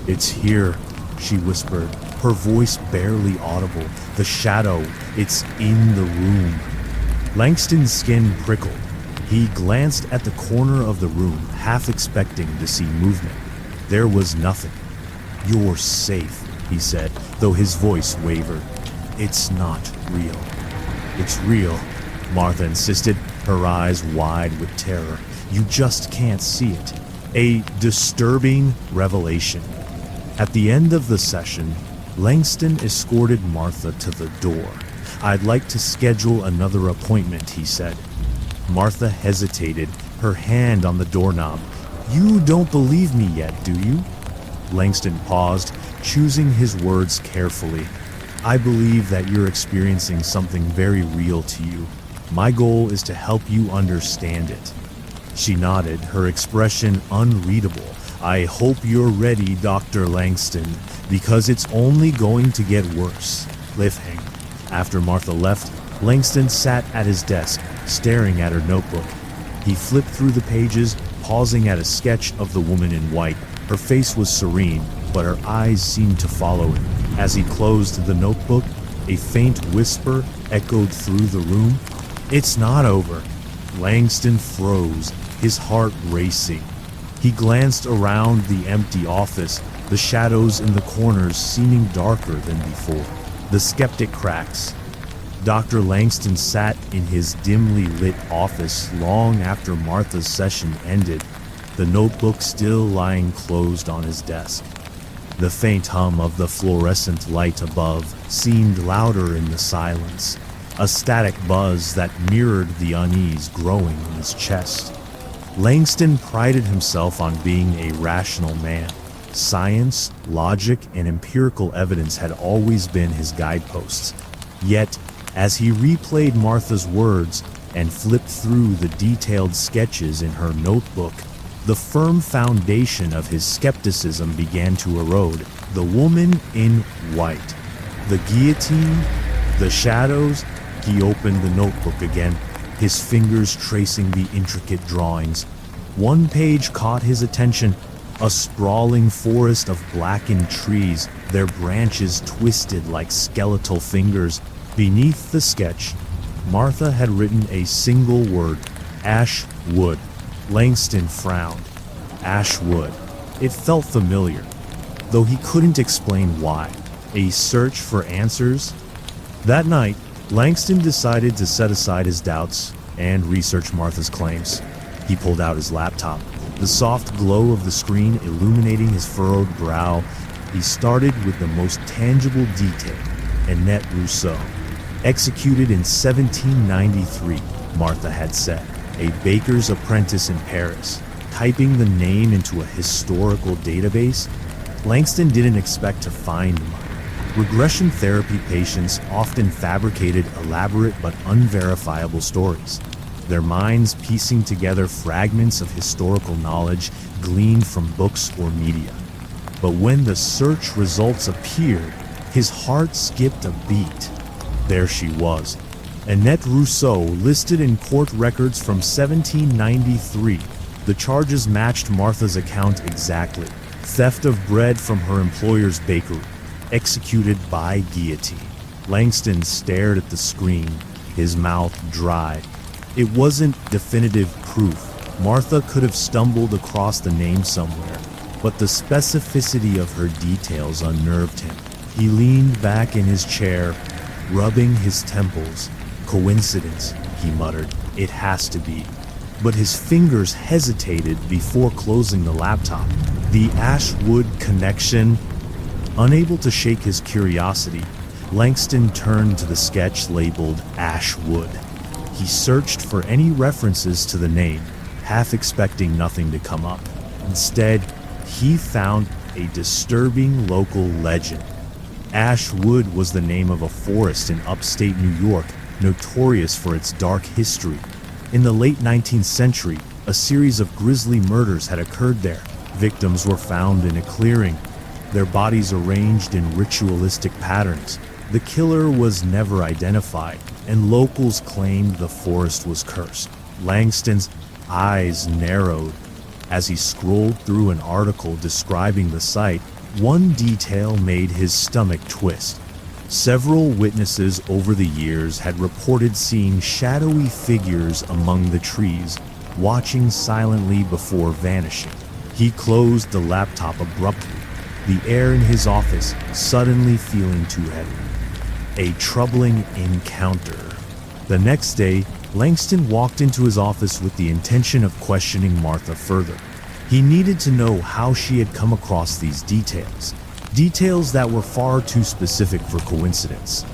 It's here, she whispered, her voice barely audible. The shadow, it's in the room. Langston's skin prickled. He glanced at the corner of the room, half expecting to see movement. There was nothing. You're safe, he said, though his voice wavered. It's not real. It's real, Martha insisted, her eyes wide with terror. You just can't see it. A disturbing revelation. At the end of the session, Langston escorted Martha to the door. I'd like to schedule another appointment, he said. Martha hesitated, her hand on the doorknob. You don't believe me yet, do you? Langston paused, choosing his words carefully. I believe that you're experiencing something very real to you. My goal is to help you understand it. She nodded, her expression unreadable. I hope you're ready, Dr. Langston, because it's only going to get worse. Cliffhanger. After Martha left, Langston sat at his desk, staring at her notebook. He flipped through the pages, pausing at a sketch of the woman in white. Her face was serene, but her eyes seemed to follow him. As he closed the notebook, a faint whisper echoed through the room. It's not over. Langston froze, his heart racing. He glanced around the empty office, the shadows in the corners seeming darker than before. The skeptic cracks. Dr. Langston sat in his dimly lit office long after Martha's session ended. the notebook still lying closed on his desk. The faint hum of the fluorescent light above seemed louder in the silence, a static buzz that mirrored the unease growing in his chest. Langston prided himself on being a rational man. Science, logic, and empirical evidence had always been his guideposts. Yet, as he replayed Martha's words and flipped through the detailed sketches in her notebook, the firm foundation of his skepticism began to erode. The woman in white, the guillotine, the shadows. He opened the notebook again, his fingers tracing the intricate drawings. One page caught his attention, a sprawling forest of blackened trees, their branches twisted like skeletal fingers. Beneath the sketch, Martha had written a single word, ash wood. Langston frowned. Ash wood. It felt familiar, though he couldn't explain why. A search for answers? That night, Langston decided to set aside his doubts and research Martha's claims. He pulled out his laptop, the soft glow of the screen illuminating his furrowed brow. He started with the most tangible detail, Annette Rousseau. Executed in 1793, Martha had said, a baker's apprentice in Paris. Typing the name into a historical database, Langston didn't expect to find much. Regression therapy patients often fabricated elaborate but unverifiable stories, their minds piecing together fragments of historical knowledge gleaned from books or media. But when the search results appeared, his heart skipped a beat. There she was, Annette Rousseau, listed in court records from 1793. The charges matched Martha's account exactly. Theft of bread from her employer's bakery, executed by guillotine. Langston stared at the screen, his mouth dry. It wasn't definitive proof. Martha could have stumbled across the name somewhere, but the specificity of her details unnerved him. He leaned back in his chair, rubbing his temples. Coincidence, he muttered. It has to be. But his fingers hesitated before closing the laptop. The Ashwood connection. Unable to shake his curiosity, Langston turned to the sketch labeled Ashwood. He searched for any references to the name, half expecting nothing to come up. Instead, he found a disturbing local legend. Ashwood was the name of a forest in upstate New York, notorious for its dark history. In the late 19th century, a series of grisly murders had occurred there. Victims were found in a clearing, their bodies arranged in ritualistic patterns. The killer was never identified, and locals claimed the forest was cursed. Langston's eyes narrowed as he scrolled through an article describing the site. One detail made his stomach twist. Several witnesses over the years had reported seeing shadowy figures among the trees, watching silently before vanishing. He closed the laptop abruptly, the air in his office suddenly feeling too heavy. A troubling encounter. The next day, Langston walked into his office with the intention of questioning Martha further. He needed to know how she had come across these details. Details that were far too specific for coincidence.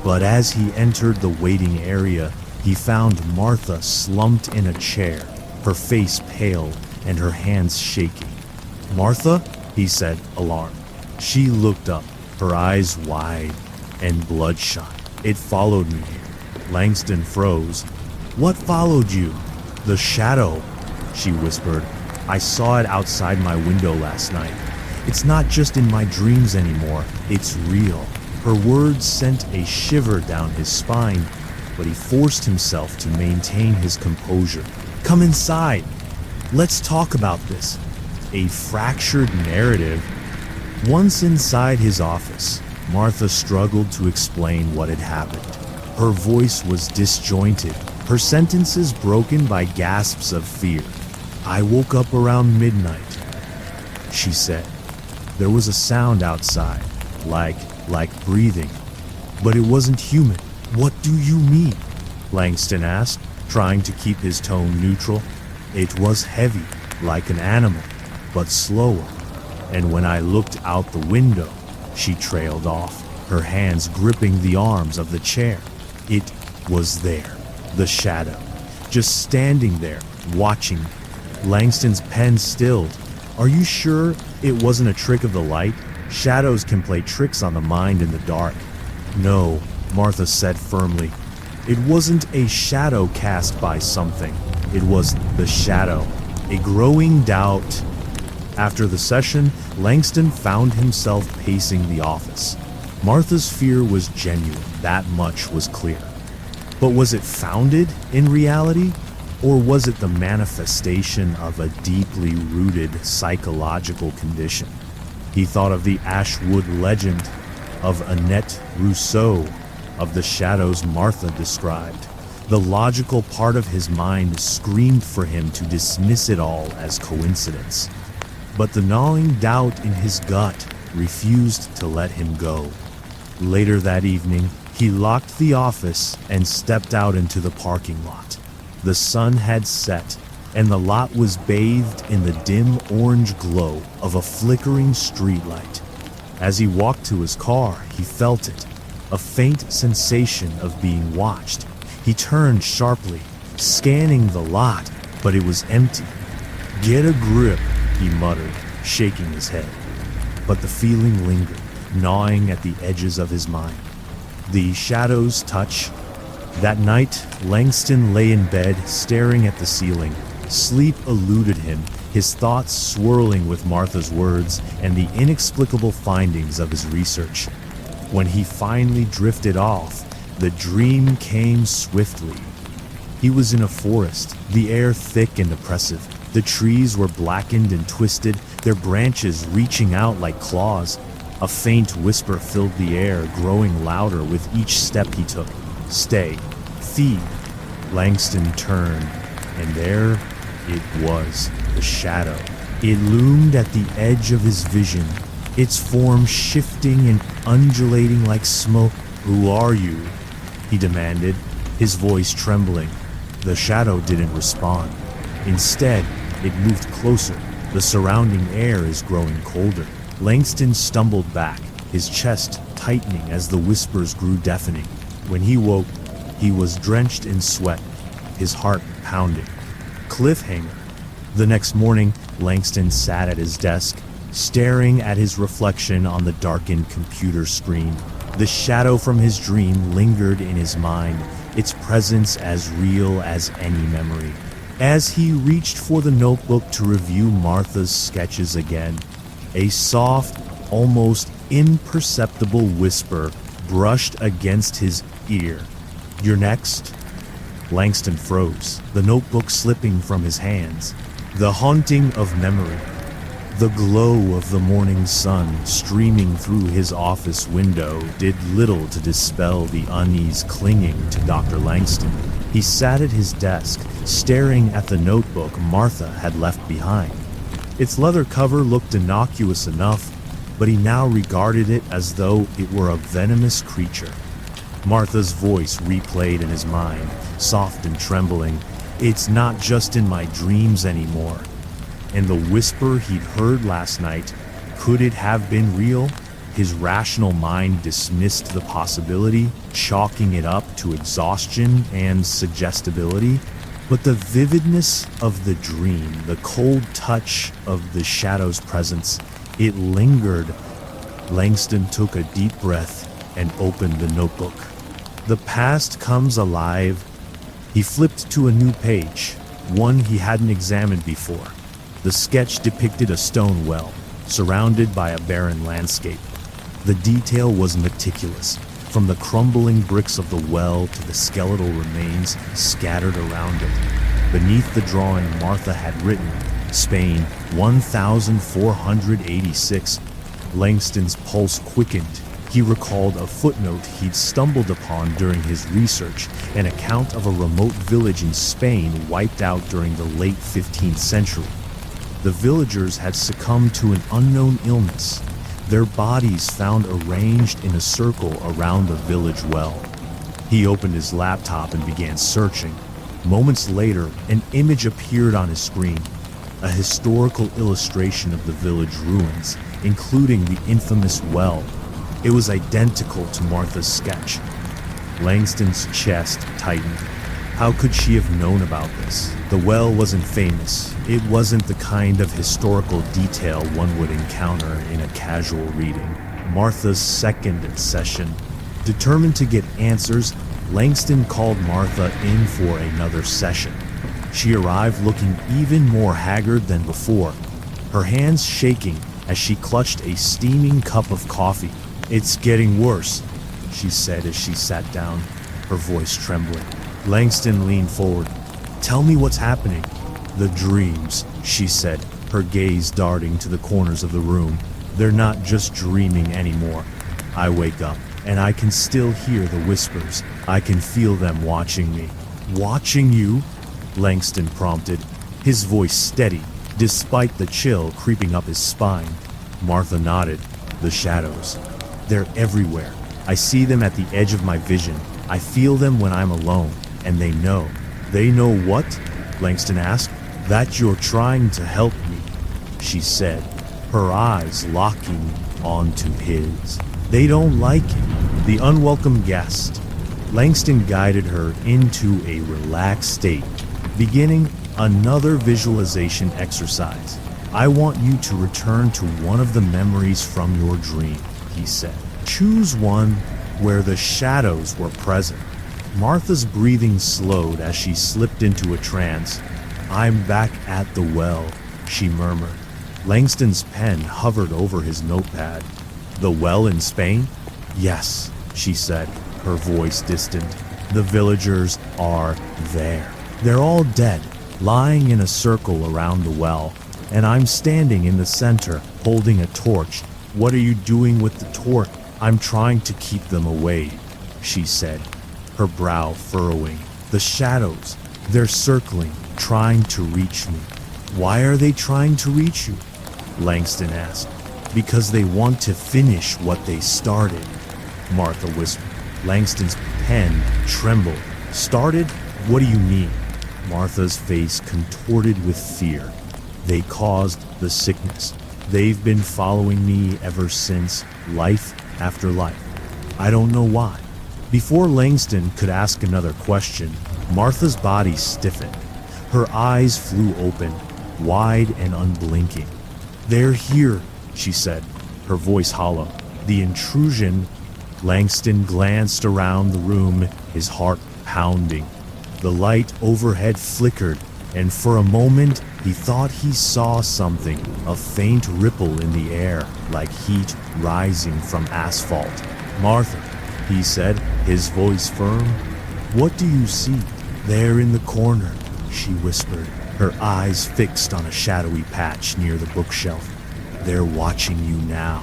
But as he entered the waiting area, he found Martha slumped in a chair, her face pale and her hands shaking. "Martha?" he said, alarmed. She looked up, her eyes wide and bloodshot. "It followed me here." Langston froze. "What followed you?" "The shadow," she whispered. "I saw it outside my window last night. It's not just in my dreams anymore, it's real." Her words sent a shiver down his spine, but he forced himself to maintain his composure. "Come inside. Let's talk about this." A fractured narrative. Once inside his office, Martha struggled to explain what had happened. Her voice was disjointed, her sentences broken by gasps of fear. "I woke up around midnight," she said. "There was a sound outside, like breathing, but it wasn't human." "What do you mean?" Langston asked, trying to keep his tone neutral. "It was heavy, like an animal, but slower. And when I looked out the window, she trailed off, her hands gripping the arms of the chair. It was there, the shadow, just standing there, watching me. Langston's pen stilled. Are you sure it wasn't a trick of the light? Shadows can play tricks on the mind in the dark. No, Martha said firmly. It wasn't a shadow cast by something. It was the shadow. A growing doubt. After the session, Langston found himself pacing the office. Martha's fear was genuine, that much was clear. But was it founded in reality? Or was it the manifestation of a deeply rooted psychological condition? He thought of the Ashwood legend, of Annette Rousseau, of the shadows Martha described. The logical part of his mind screamed for him to dismiss it all as coincidence. But the gnawing doubt in his gut refused to let him go. Later that evening, he locked the office and stepped out into the parking lot. The sun had set, and the lot was bathed in the dim orange glow of a flickering streetlight. As he walked to his car, he felt it, a faint sensation of being watched. He turned sharply, scanning the lot, but it was empty. "Get a grip," he muttered, shaking his head. But the feeling lingered, gnawing at the edges of his mind. The shadow's touch. That night, Langston lay in bed, staring at the ceiling. Sleep eluded him, his thoughts swirling with Martha's words and the inexplicable findings of his research. When he finally drifted off, the dream came swiftly. He was in a forest, the air thick and oppressive. The trees were blackened and twisted, their branches reaching out like claws. A faint whisper filled the air, growing louder with each step he took. "Stay. Feed." Langston turned, and there it was, the shadow. It loomed at the edge of his vision, its form shifting and undulating like smoke. "Who are you?" he demanded, his voice trembling. The shadow didn't respond. Instead, it moved closer. The surrounding air is growing colder. Langston stumbled back, his chest tightening as the whispers grew deafening. When he woke, he was drenched in sweat, his heart pounding. Cliffhanger. The next morning, Langston sat at his desk, staring at his reflection on the darkened computer screen. The shadow from his dream lingered in his mind, its presence as real as any memory. As he reached for the notebook to review Martha's sketches again, a soft, almost imperceptible whisper brushed against his ear. "You're next?" Langston froze, the notebook slipping from his hands. The haunting of memory. The glow of the morning sun streaming through his office window did little to dispel the unease clinging to Dr. Langston. He sat at his desk, staring at the notebook Martha had left behind. Its leather cover looked innocuous enough, but he now regarded it as though it were a venomous creature. Martha's voice replayed in his mind, soft and trembling. "It's not just in my dreams anymore." And the whisper he'd heard last night, could it have been real? His rational mind dismissed the possibility, chalking it up to exhaustion and suggestibility. But the vividness of the dream, the cold touch of the shadow's presence, it lingered. Langston took a deep breath and opened the notebook. The past comes alive. He flipped to a new page, one he hadn't examined before. The sketch depicted a stone well, surrounded by a barren landscape. The detail was meticulous, from the crumbling bricks of the well to the skeletal remains scattered around it. Beneath the drawing, Martha had written, "Spain, 1486. Langston's pulse quickened. He recalled a footnote he'd stumbled upon during his research, an account of a remote village in Spain wiped out during the late 15th century. The villagers had succumbed to an unknown illness, their bodies found arranged in a circle around the village well. He opened his laptop and began searching. Moments later, an image appeared on his screen. a historical illustration of the village ruins, including the infamous well. It was identical to Martha's sketch. Langston's chest tightened. How could she have known about this? The well wasn't famous. It wasn't the kind of historical detail one would encounter in a casual reading. Martha's second session. Determined to get answers, Langston called Martha in for another session. She arrived looking even more haggard than before, her hands shaking as she clutched a steaming cup of coffee. "It's getting worse," she said as she sat down, her voice trembling. Langston leaned forward. "Tell me what's happening." "The dreams," she said, her gaze darting to the corners of the room. "They're not just dreaming anymore. I wake up, and I can still hear the whispers. I can feel them watching me." "Watching you?" Langston prompted, his voice steady, despite the chill creeping up his spine. Martha nodded. "The shadows. They're everywhere. I see them at the edge of my vision. I feel them when I'm alone, and they know." "They know what?" Langston asked. "That you're trying to help me," she said, her eyes locking onto his. "They don't like it. The unwelcome guest." Langston guided her into a relaxed state, beginning another visualization exercise. "I want you to return to one of the memories from your dream," he said. "Choose one where the shadows were present." Martha's breathing slowed as she slipped into a trance. "I'm back at the well," she murmured. Langston's pen hovered over his notepad. "The well in Spain?" "Yes," she said, her voice distant. "The villagers are there. They're all dead, lying in a circle around the well, and I'm standing in the center, holding a torch." "What are you doing with the torch?" "I'm trying to keep them away," she said, her brow furrowing. "The shadows, they're circling, trying to reach me." "Why are they trying to reach you?" Langston asked. "Because they want to finish what they started," Martha whispered. Langston's pen trembled. "Started? What do you mean?" Martha's face contorted with fear. "They caused the sickness. They've been following me ever since, life after life. I don't know why." Before Langston could ask another question, Martha's body stiffened. Her eyes flew open, wide and unblinking. "They're here," she said, her voice hollow. "The intrusion." Langston glanced around the room, his heart pounding. The light overhead flickered, and for a moment he thought he saw something, a faint ripple in the air, like heat rising from asphalt. "Martha," he said, his voice firm. "What do you see?" "There in the corner," she whispered, her eyes fixed on a shadowy patch near the bookshelf. "They're watching you now."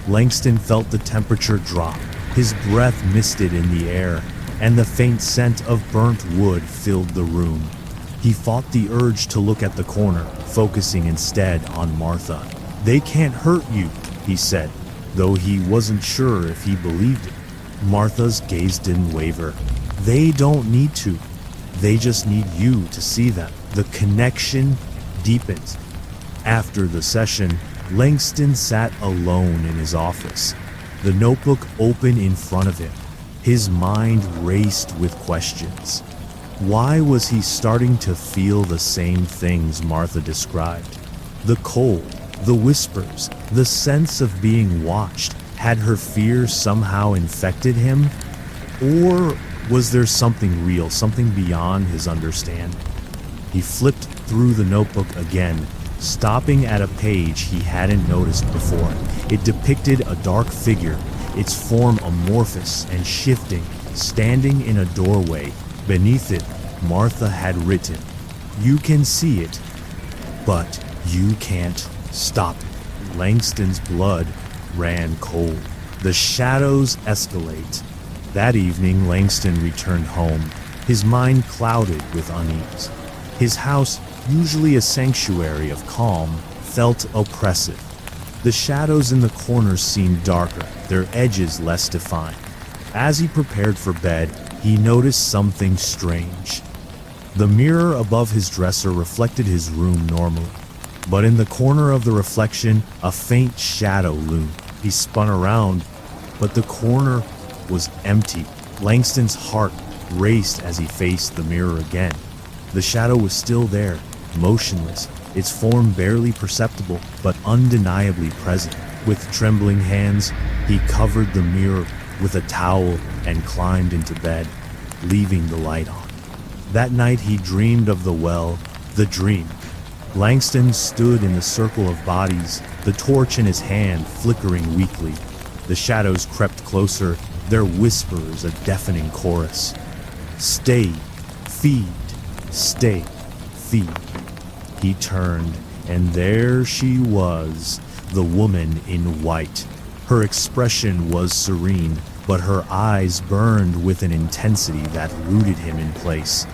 Langston felt the temperature drop. His breath misted in the air, and the faint scent of burnt wood filled the room. He fought the urge to look at the corner, focusing instead on Martha. "They can't hurt you," he said, though he wasn't sure if he believed it. Martha's gaze didn't waver. "They don't need to. They just need you to see them." The connection deepens. After the session, Langston sat alone in his office, the notebook open in front of him. His mind raced with questions. Why was he starting to feel the same things Martha described? The cold, the whispers, the sense of being watched. Had her fear somehow infected him? Or was there something real, something beyond his understanding? He flipped through the notebook again, stopping at a page he hadn't noticed before. It depicted a dark figure, its form amorphous and shifting, standing in a doorway. Beneath it, Martha had written, "You can see it, but you can't stop it." Langston's blood ran cold. The shadows escalate. That evening, Langston returned home, his mind clouded with unease. His house, usually a sanctuary of calm, felt oppressive. The shadows in the corners seemed darker, their edges less defined. As he prepared for bed, he noticed something strange. The mirror above his dresser reflected his room normally, but in the corner of the reflection, a faint shadow loomed. He spun around, but the corner was empty. Langston's heart raced as he faced the mirror again. The shadow was still there, motionless, its form barely perceptible, but undeniably present. With trembling hands, he covered the mirror with a towel and climbed into bed, leaving the light on. That night he dreamed of the well, the dream. Langston stood in the circle of bodies, the torch in his hand flickering weakly. The shadows crept closer, their whispers a deafening chorus. Stay, feed, stay, feed. He turned, and there she was, the woman in white. Her expression was serene, but her eyes burned with an intensity that rooted him in place.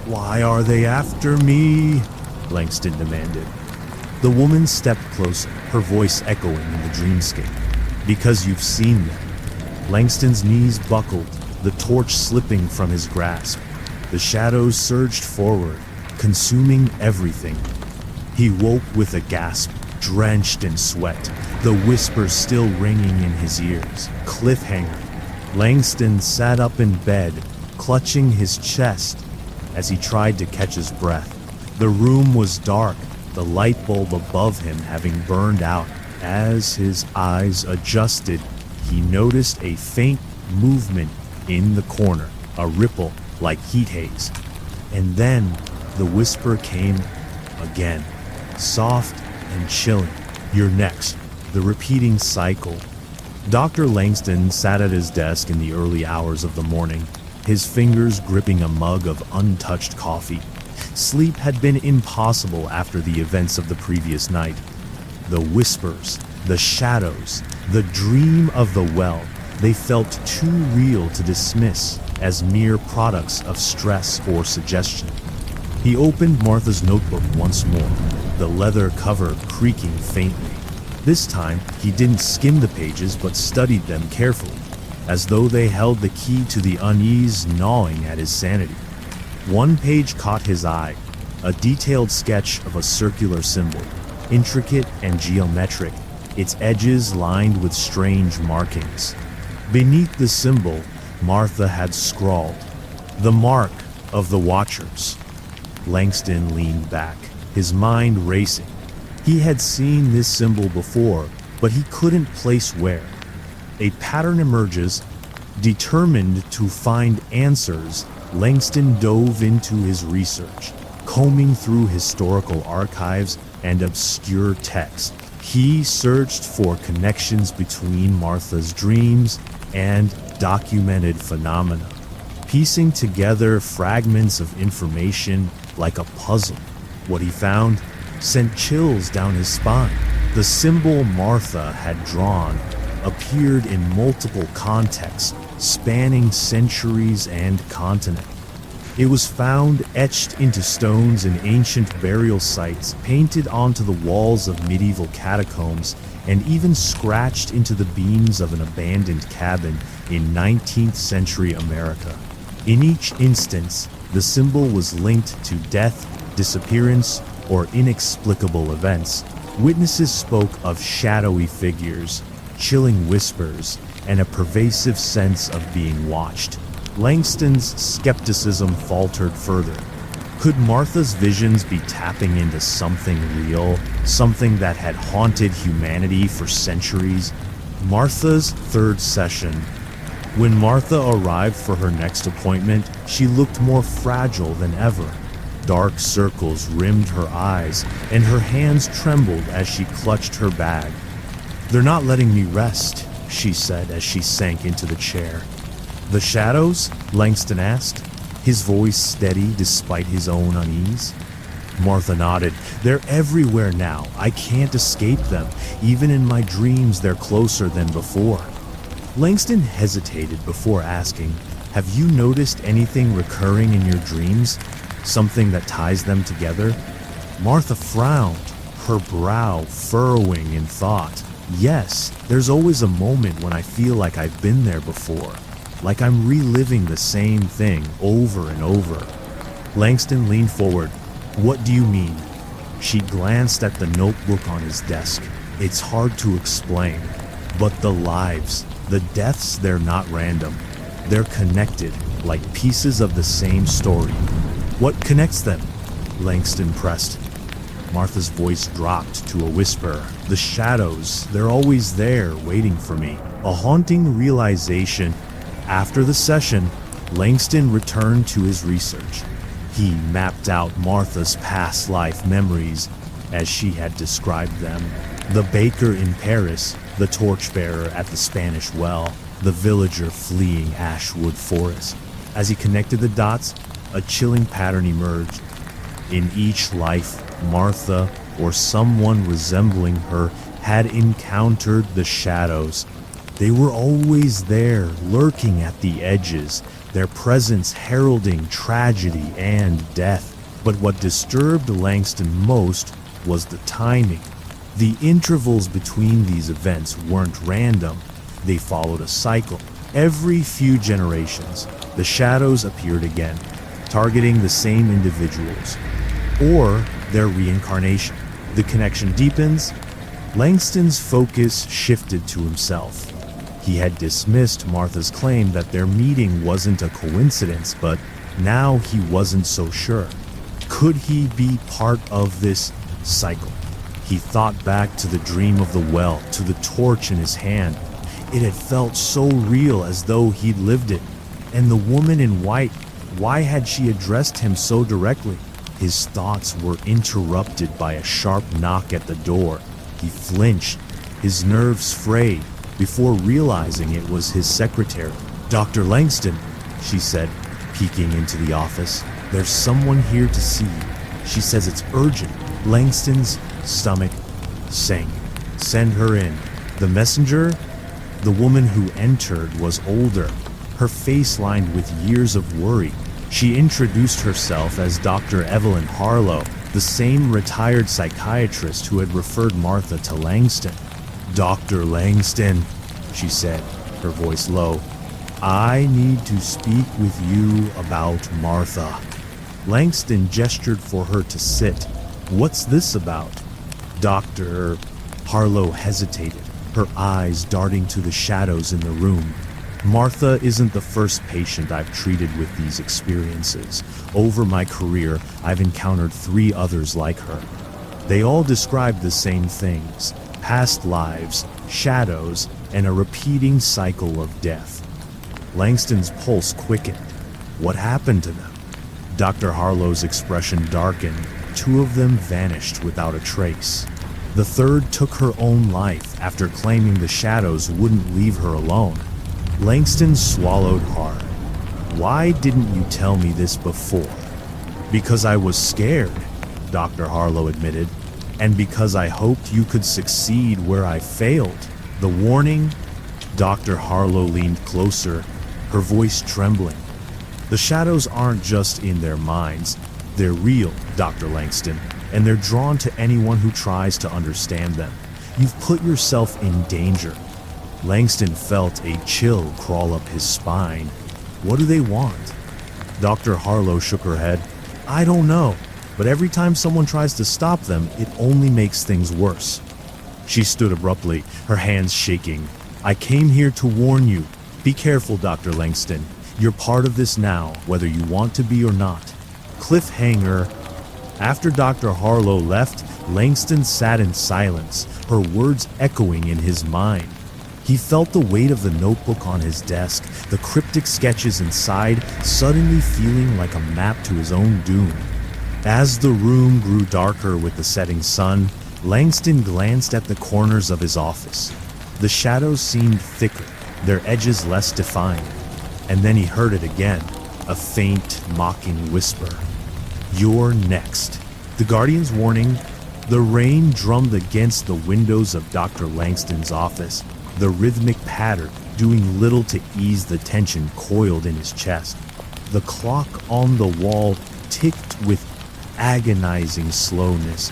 "Why are they after me?" Langston demanded. The woman stepped closer, her voice echoing in the dreamscape. "Because you've seen them." Langston's knees buckled, the torch slipping from his grasp. The shadows surged forward, consuming everything. He woke with a gasp, drenched in sweat, the whispers still ringing in his ears. Cliffhanger. Langston sat up in bed, clutching his chest as he tried to catch his breath. The room was dark, the light bulb above him having burned out. As his eyes adjusted, he noticed a faint movement in the corner, a ripple like heat haze. And then the whisper came again, soft and chilling. "You're next." The repeating cycle. Dr. Langston sat at his desk in the early hours of the morning, his fingers gripping a mug of untouched coffee. Sleep had been impossible after the events of the previous night. The whispers, the shadows, the dream of the well, they felt too real to dismiss as mere products of stress or suggestion. He opened Martha's notebook once more, the leather cover creaking faintly. This time, he didn't skim the pages but studied them carefully, as though they held the key to the unease gnawing at his sanity. One page caught his eye, a detailed sketch of a circular symbol, intricate and geometric, its edges lined with strange markings. Beneath the symbol, Martha had scrawled, "The mark of the Watchers." Langston leaned back, his mind racing. He had seen this symbol before, but he couldn't place where. A pattern emerges. Determined to find answers, Langston dove into his research, combing through historical archives and obscure texts. He searched for connections between Martha's dreams and documented phenomena, piecing together fragments of information like a puzzle. What he found sent chills down his spine. The symbol Martha had drawn appeared in multiple contexts, spanning centuries and continents. It was found etched into stones in ancient burial sites, painted onto the walls of medieval catacombs, and even scratched into the beams of an abandoned cabin in 19th century America. In each instance, the symbol was linked to death, disappearance, or inexplicable events. Witnesses spoke of shadowy figures, chilling whispers, and a pervasive sense of being watched. Langston's skepticism faltered further. Could Martha's visions be tapping into something real, something that had haunted humanity for centuries? Martha's third session. When Martha arrived for her next appointment, she looked more fragile than ever. Dark circles rimmed her eyes, and her hands trembled as she clutched her bag. "They're not letting me rest," she said as she sank into the chair. "The shadows?" Langston asked, his voice steady despite his own unease. Martha nodded. "They're everywhere now. I can't escape them. Even in my dreams, they're closer than before." Langston hesitated before asking, "Have you noticed anything recurring in your dreams? Something that ties them together?" Martha frowned, her brow furrowing in thought. "Yes, there's always a moment when I feel like I've been there before, like I'm reliving the same thing over and over." Langston leaned forward. What do you mean? She glanced at the notebook on his desk. It's hard to explain, but the lives, the deaths, they're not random. They're connected, like pieces of the same story. What connects them? Langston pressed. Martha's voice dropped to a whisper. The shadows, they're always there, waiting for me. A haunting realization. After the session, Langston returned to his research. He mapped out Martha's past life memories as she had described them. The baker in Paris, the torchbearer at the Spanish well, the villager fleeing Ashwood Forest. As he connected the dots, a chilling pattern emerged. In each life, Martha, or someone resembling her, had encountered the shadows. They were always there, lurking at the edges, their presence heralding tragedy and death. But what disturbed Langston most was the timing. The intervals between these events weren't random. They followed a cycle. Every few generations, the shadows appeared again, targeting the same individuals, or their reincarnation. The connection deepens. Langston's focus shifted to himself. He had dismissed Martha's claim that their meeting wasn't a coincidence, but now he wasn't so sure. Could he be part of this cycle? He thought back to the dream of the well, to the torch in his hand. It had felt so real, as though he'd lived it. And the woman in white, why had she addressed him so directly? His thoughts were interrupted by a sharp knock at the door. He flinched, his nerves frayed, before realizing it was his secretary. Dr. Langston, she said, peeking into the office. There's someone here to see you. She says it's urgent. Langston's stomach sank. Send her in. The messenger? The woman who entered was older, her face lined with years of worry. She introduced herself as Dr. Evelyn Harlow, the same retired psychiatrist who had referred Martha to Langston. Dr. Langston, she said, her voice low. I need to speak with you about Martha. Langston gestured for her to sit. What's this about? Dr. Harlow hesitated, her eyes darting to the shadows in the room. Martha isn't the first patient I've treated with these experiences. Over my career, I've encountered 3 others like her. They all describe the same things: past lives, shadows, and a repeating cycle of death. Langston's pulse quickened. What happened to them? Dr. Harlow's expression darkened. 2 of them vanished without a trace. The third took her own life after claiming the shadows wouldn't leave her alone. Langston swallowed hard. Why didn't you tell me this before? Because I was scared, Dr. Harlow admitted, and because I hoped you could succeed where I failed. The warning? Dr. Harlow leaned closer, her voice trembling. The shadows aren't just in their minds. They're real, Dr. Langston, and they're drawn to anyone who tries to understand them. You've put yourself in danger. Langston felt a chill crawl up his spine. What do they want? Dr. Harlow shook her head. I don't know, but every time someone tries to stop them, it only makes things worse. She stood abruptly, her hands shaking. I came here to warn you. Be careful, Dr. Langston. You're part of this now, whether you want to be or not. Cliffhanger. After Dr. Harlow left, Langston sat in silence, her words echoing in his mind. He felt the weight of the notebook on his desk, the cryptic sketches inside, suddenly feeling like a map to his own doom. As the room grew darker with the setting sun, Langston glanced at the corners of his office. The shadows seemed thicker, their edges less defined. And then he heard it again, a faint, mocking whisper. You're next. The Guardian's warning. The rain drummed against the windows of Dr. Langston's office, the rhythmic patter doing little to ease the tension coiled in his chest. The clock on the wall ticked with agonizing slowness,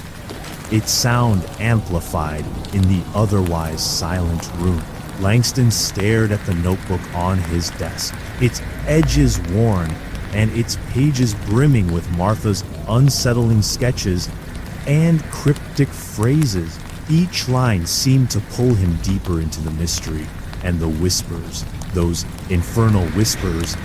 its sound amplified in the otherwise silent room. Langston stared at the notebook on his desk, its edges worn and its pages brimming with Martha's unsettling sketches and cryptic phrases. Each line seemed to pull him deeper into the mystery, and the whispers, those infernal whispers,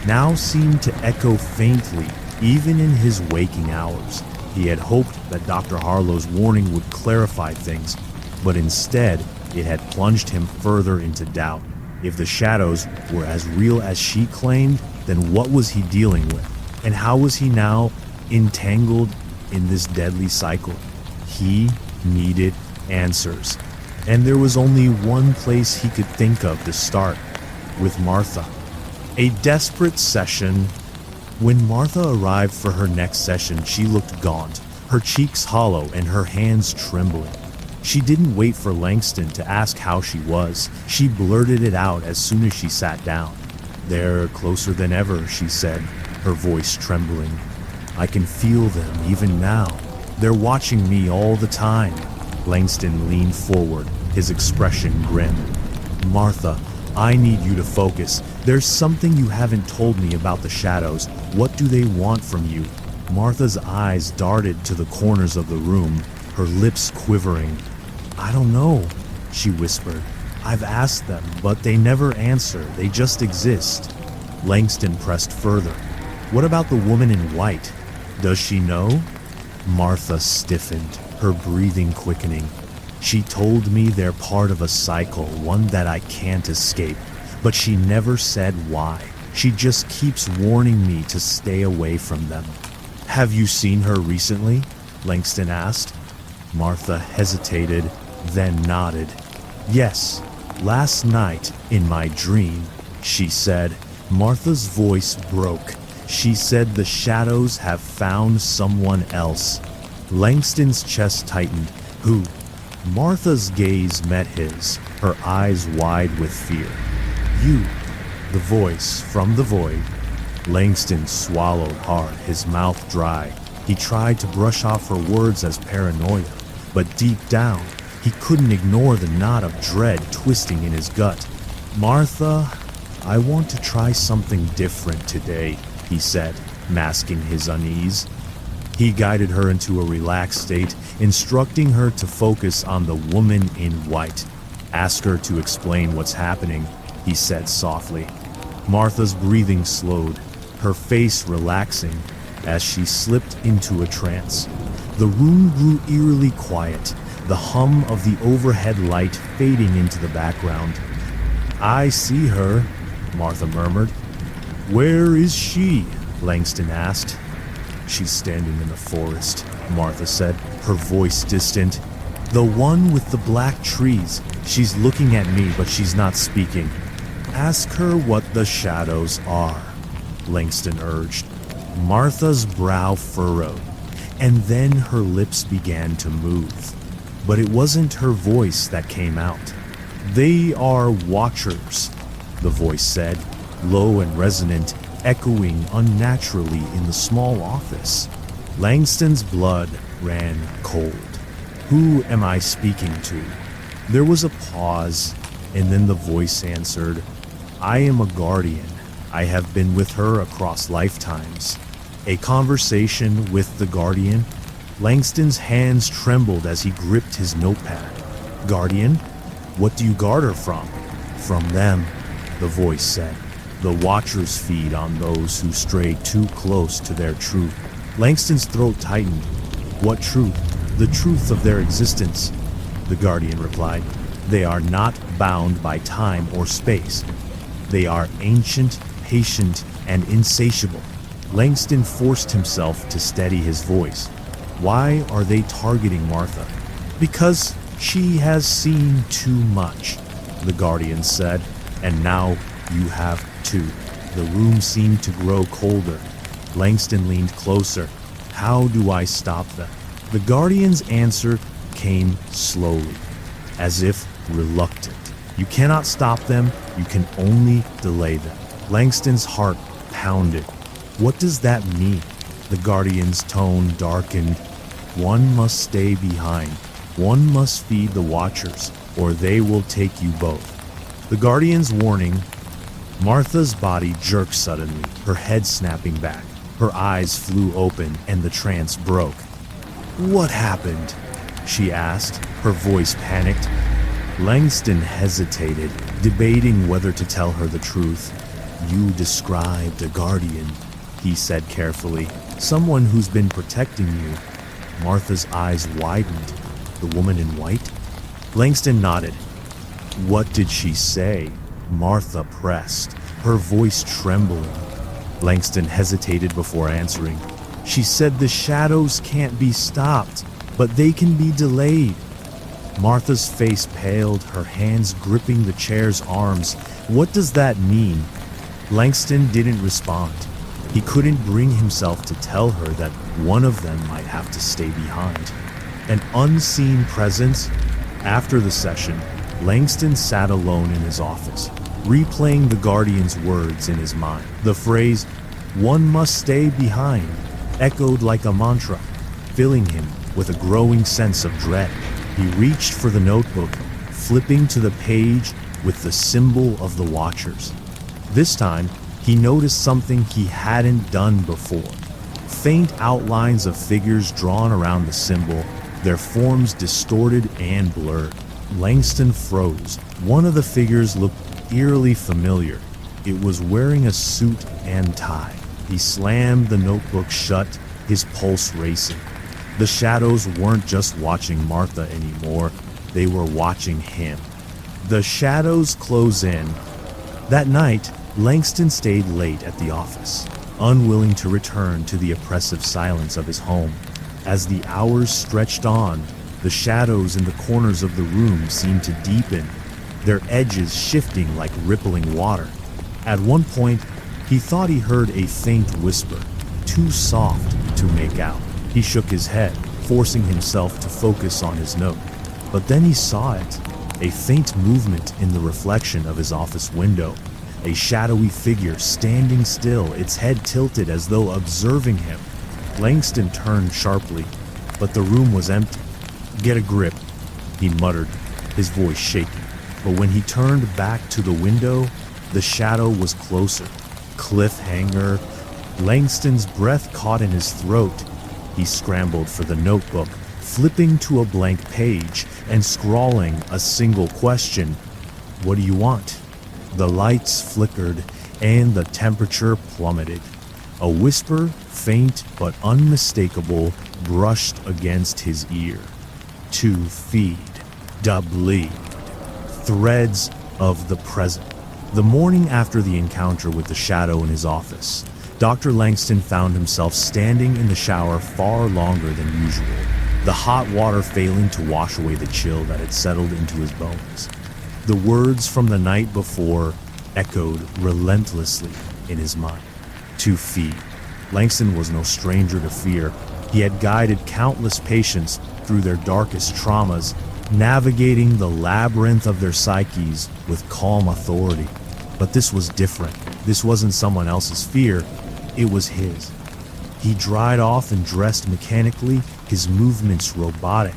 now seemed to echo faintly even in his waking hours. He had hoped that Dr. Harlow's warning would clarify things, but instead it had plunged him further into doubt. If the shadows were as real as she claimed, then what was he dealing with? And how was he now entangled in this deadly cycle? He needed answers. And there was only one place he could think of to start, with Martha. A desperate session. When Martha arrived for her next session, she looked gaunt, her cheeks hollow and her hands trembling. She didn't wait for Langston to ask how she was. She blurted it out as soon as she sat down. "They're closer than ever," she said, her voice trembling. "I can feel them even now. They're watching me all the time." Langston leaned forward, his expression grim. "Martha, I need you to focus. There's something you haven't told me about the shadows. What do they want from you?" Martha's eyes darted to the corners of the room, her lips quivering. "I don't know," she whispered. "I've asked them, but they never answer. They just exist." Langston pressed further. "What about the woman in white? Does she know?" Martha stiffened, her breathing quickening. "She told me they're part of a cycle, one that I can't escape, but she never said why. She just keeps warning me to stay away from them." "Have you seen her recently?" Langston asked. Martha hesitated, then nodded. "Yes, last night in my dream," she said. Martha's voice broke. "She said the shadows have found someone else." Langston's chest tightened. "Who?" Martha's gaze met his, her eyes wide with fear. "You." The voice from the void. Langston swallowed hard, his mouth dry. He tried to brush off her words as paranoia, but deep down, he couldn't ignore the knot of dread twisting in his gut. "Martha, I want to try something different today," he said, masking his unease. He guided her into a relaxed state, instructing her to focus on the woman in white. "Ask her to explain what's happening," he said softly. Martha's breathing slowed, her face relaxing as she slipped into a trance. The room grew eerily quiet, the hum of the overhead light fading into the background. "I see her," Martha murmured. "Where is she?" Langston asked. "She's standing in the forest," Martha said, her voice distant. "The one with the black trees. She's looking at me, but she's not speaking." "Ask her what the shadows are," Langston urged. Martha's brow furrowed, and then her lips began to move. But it wasn't her voice that came out. "They are watchers," the voice said, low and resonant, echoing unnaturally in the small office. Langston's blood ran cold. "Who am I speaking to?" There was a pause, and then the voice answered, "I am a guardian. I have been with her across lifetimes." A conversation with the guardian? Langston's hands trembled as he gripped his notepad. "Guardian? What do you guard her from?" "From them," the voice said. "The watchers feed on those who stray too close to their truth." Langston's throat tightened. "What truth?" "The truth of their existence," the guardian replied. "They are not bound by time or space. They are ancient, patient, and insatiable." Langston forced himself to steady his voice. "Why are they targeting Martha?" "Because she has seen too much," the guardian said, "and now you have too." The room seemed to grow colder. Langston leaned closer. "How do I stop them?" The guardian's answer came slowly, as if reluctant. "You cannot stop them, you can only delay them." Langston's heart pounded. "What does that mean?" The guardian's tone darkened. "One must stay behind. One must feed the watchers, or they will take you both." The guardian's warning Martha's body jerked suddenly, her head snapping back. Her eyes flew open and the trance broke. "What happened?" she asked, her voice panicked. Langston hesitated, debating whether to tell her the truth. "You described a guardian," he said carefully. "Someone who's been protecting you." Martha's eyes widened. "The woman in white?" Langston nodded. "What did she say?" Martha pressed, her voice trembling. Langston hesitated before answering. "She said the shadows can't be stopped, but they can be delayed." Martha's face paled, her hands gripping the chair's arms. "What does that mean?" Langston didn't respond. He couldn't bring himself to tell her that one of them might have to stay behind. An unseen presence. After the session, Langston sat alone in his office, replaying the Guardian's words in his mind. The phrase, "one must stay behind," echoed like a mantra, filling him with a growing sense of dread. He reached for the notebook, flipping to the page with the symbol of the Watchers. This time, he noticed something he hadn't done before. Faint outlines of figures drawn around the symbol, their forms distorted and blurred. Langston froze. One of the figures looked eerily familiar. It was wearing a suit and tie. He slammed the notebook shut, his pulse racing. The shadows weren't just watching Martha anymore, they were watching him. The shadows close in. That night, Langston stayed late at the office, unwilling to return to the oppressive silence of his home. As the hours stretched on, the shadows in the corners of the room seemed to deepen, their edges shifting like rippling water. At one point, he thought he heard a faint whisper, too soft to make out. He shook his head, forcing himself to focus on his note. But then he saw it, a faint movement in the reflection of his office window. A shadowy figure standing still, its head tilted as though observing him. Langston turned sharply, but the room was empty. "Get a grip," he muttered, his voice shaking. But when he turned back to the window, the shadow was closer. Cliffhanger. Langston's breath caught in his throat. He scrambled for the notebook, flipping to a blank page and scrawling a single question. "What do you want?" The lights flickered and the temperature plummeted. A whisper, faint but unmistakable, brushed against his ear. "To feed, to bleed. Threads of the present." The morning after the encounter with the shadow in his office, Dr. Langston found himself standing in the shower far longer than usual, the hot water failing to wash away the chill that had settled into his bones. The words from the night before echoed relentlessly in his mind. To feed. Langston was no stranger to fear. He had guided countless patients through their darkest traumas, navigating the labyrinth of their psyches with calm authority. But this was different. This wasn't someone else's fear. It was his. He dried off and dressed mechanically, his movements robotic.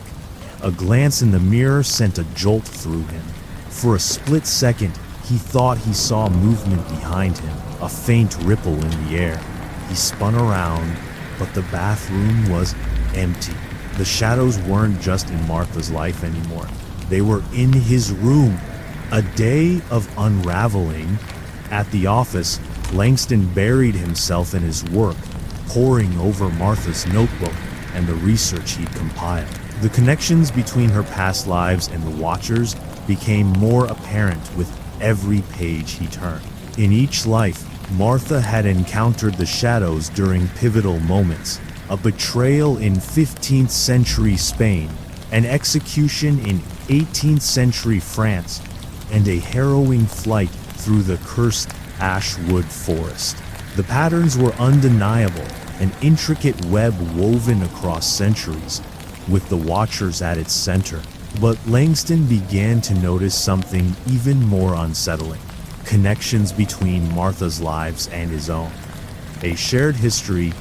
A glance in the mirror sent a jolt through him. For a split second, he thought he saw movement behind him, a faint ripple in the air. He spun around, but the bathroom was empty. The shadows weren't just in Martha's life anymore. They were in his room. A day of unraveling. At the office, Langston buried himself in his work, poring over Martha's notebook and the research he'd compiled. The connections between her past lives and the Watchers became more apparent with every page he turned. In each life, Martha had encountered the shadows during pivotal moments: a betrayal in 15th century Spain, an execution in 18th century France, and a harrowing flight through the cursed Ashwood Forest. The patterns were undeniable, an intricate web woven across centuries, with the Watchers at its center. But Langston began to notice something even more unsettling: connections between Martha's lives and his own. A shared history.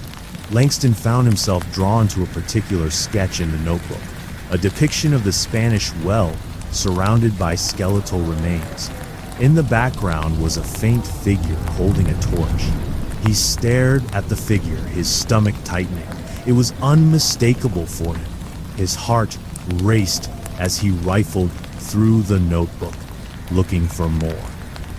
Langston found himself drawn to a particular sketch in the notebook, a depiction of the Spanish well surrounded by skeletal remains. In the background was a faint figure holding a torch. He stared at the figure, his stomach tightening. It was unmistakable for him. His heart raced as he rifled through the notebook, looking for more.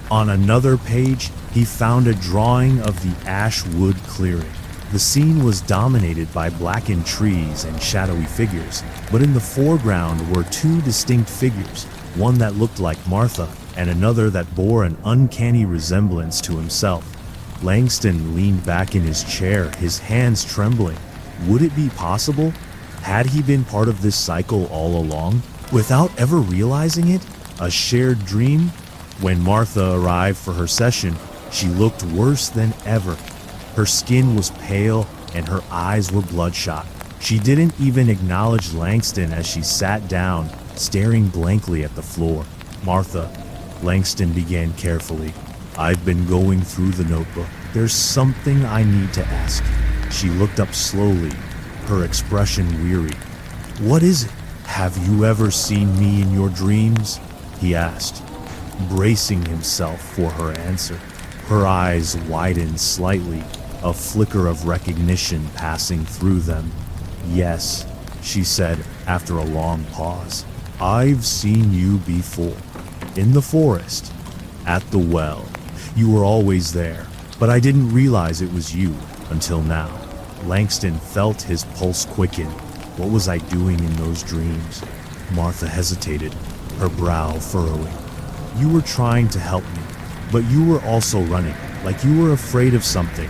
On another page, he found a drawing of the ash wood clearing. The scene was dominated by blackened trees and shadowy figures, but in the foreground were two distinct figures, one that looked like Martha and another that bore an uncanny resemblance to himself. Langston leaned back in his chair, his hands trembling. Would it be possible? Had he been part of this cycle all along, without ever realizing it? A shared dream? When Martha arrived for her session, she looked worse than ever. Her skin was pale and her eyes were bloodshot. She didn't even acknowledge Langston as she sat down, staring blankly at the floor. "Martha," Langston began carefully, "I've been going through the notebook. There's something I need to ask." She looked up slowly, her expression weary. "What is it?" "Have you ever seen me in your dreams?" he asked, bracing himself for her answer. Her eyes widened slightly, a flicker of recognition passing through them. "Yes," she said after a long pause. "I've seen you before. In the forest. At the well. You were always there, but I didn't realize it was you until now." Langston felt his pulse quicken. What was I doing in those dreams? Martha hesitated, her brow furrowing. "You were trying to help me, but you were also running, like you were afraid of something."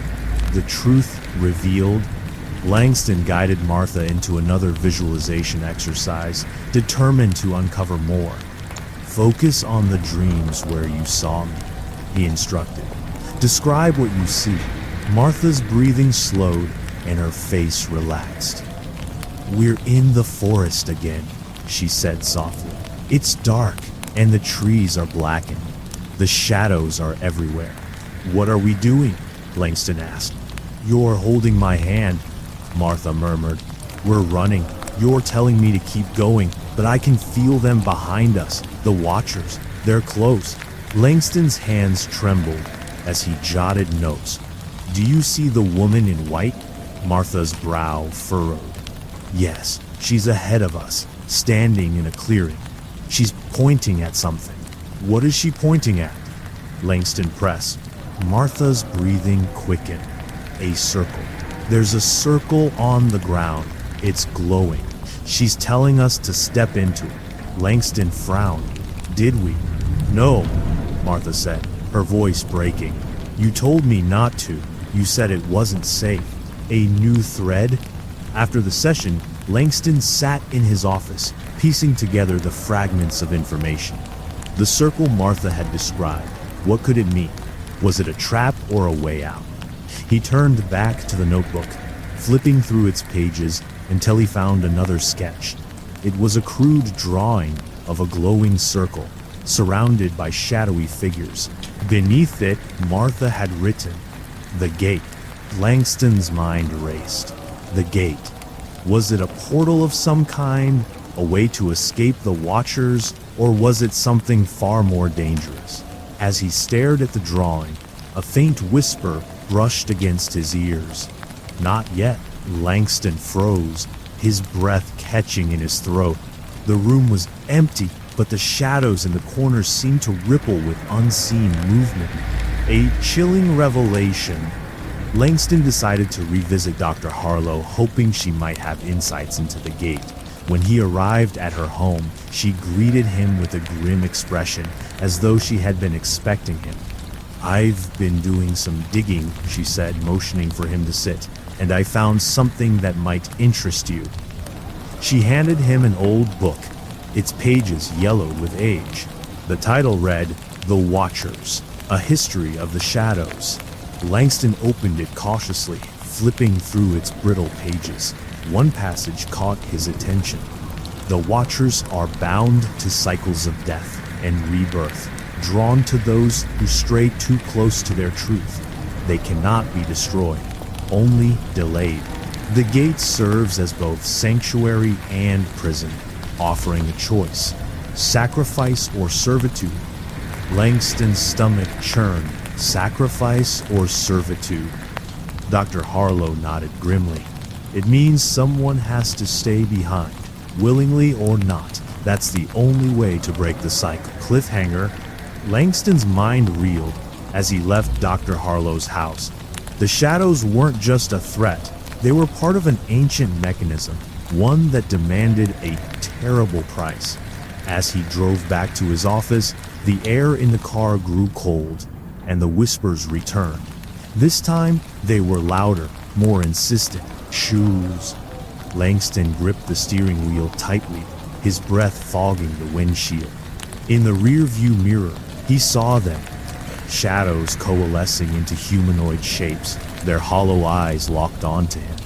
The truth revealed. Langston guided Martha into another visualization exercise, determined to uncover more. "Focus on the dreams where you saw me," he instructed. "Describe what you see." Martha's breathing slowed and her face relaxed. "We're in the forest again," she said softly. "It's dark and the trees are blackened. The shadows are everywhere." "What are we doing?" Langston asked. "You're holding my hand," Martha murmured. "We're running. You're telling me to keep going, but I can feel them behind us, the Watchers. They're close." Langston's hands trembled as he jotted notes. "Do you see the woman in white?" Martha's brow furrowed. "Yes, she's ahead of us, standing in a clearing. She's pointing at something." "What is she pointing at?" Langston pressed. Martha's breathing quickened. "A circle. There's a circle on the ground. It's glowing. She's telling us to step into it." Langston frowned. "Did we?" "No," Martha said, her voice breaking. "You told me not to. You said it wasn't safe." A new thread? After the session, Langston sat in his office, piecing together the fragments of information. The circle Martha had described. What could it mean? Was it a trap or a way out? He turned back to the notebook, flipping through its pages until he found another sketch. It was a crude drawing of a glowing circle, surrounded by shadowy figures. Beneath it, Martha had written, "The Gate." Langston's mind raced. The gate. Was it a portal of some kind, a way to escape the Watchers, or was it something far more dangerous? As he stared at the drawing, a faint whisper brushed against his ears. "Not yet." Langston froze, his breath catching in his throat. The room was empty, but the shadows in the corners seemed to ripple with unseen movement. A chilling revelation. Langston decided to revisit Dr. Harlow, hoping she might have insights into the gate. When he arrived at her home, she greeted him with a grim expression, as though she had been expecting him. "I've been doing some digging," she said, motioning for him to sit, "and I found something that might interest you." She handed him an old book, its pages yellowed with age. The title read, "The Watchers, A History of the Shadows." Langston opened it cautiously, flipping through its brittle pages. One passage caught his attention. "The Watchers are bound to cycles of death and rebirth, drawn to those who stray too close to their truth. They cannot be destroyed, only delayed. The gate serves as both sanctuary and prison, offering a choice, sacrifice or servitude. Langston's stomach churned. Sacrifice or servitude? Dr. Harlow nodded grimly. It means someone has to stay behind, willingly or not. That's the only way to break the cycle. Cliffhanger. Langston's mind reeled as he left Dr. Harlow's house. The shadows weren't just a threat. They were part of an ancient mechanism, one that demanded a terrible price. As he drove back to his office, the air in the car grew cold, and the whispers returned. This time, they were louder, more insistent. Shoes. Langston gripped the steering wheel tightly, his breath fogging the windshield. In the rear-view mirror, he saw them, shadows coalescing into humanoid shapes, their hollow eyes locked onto him.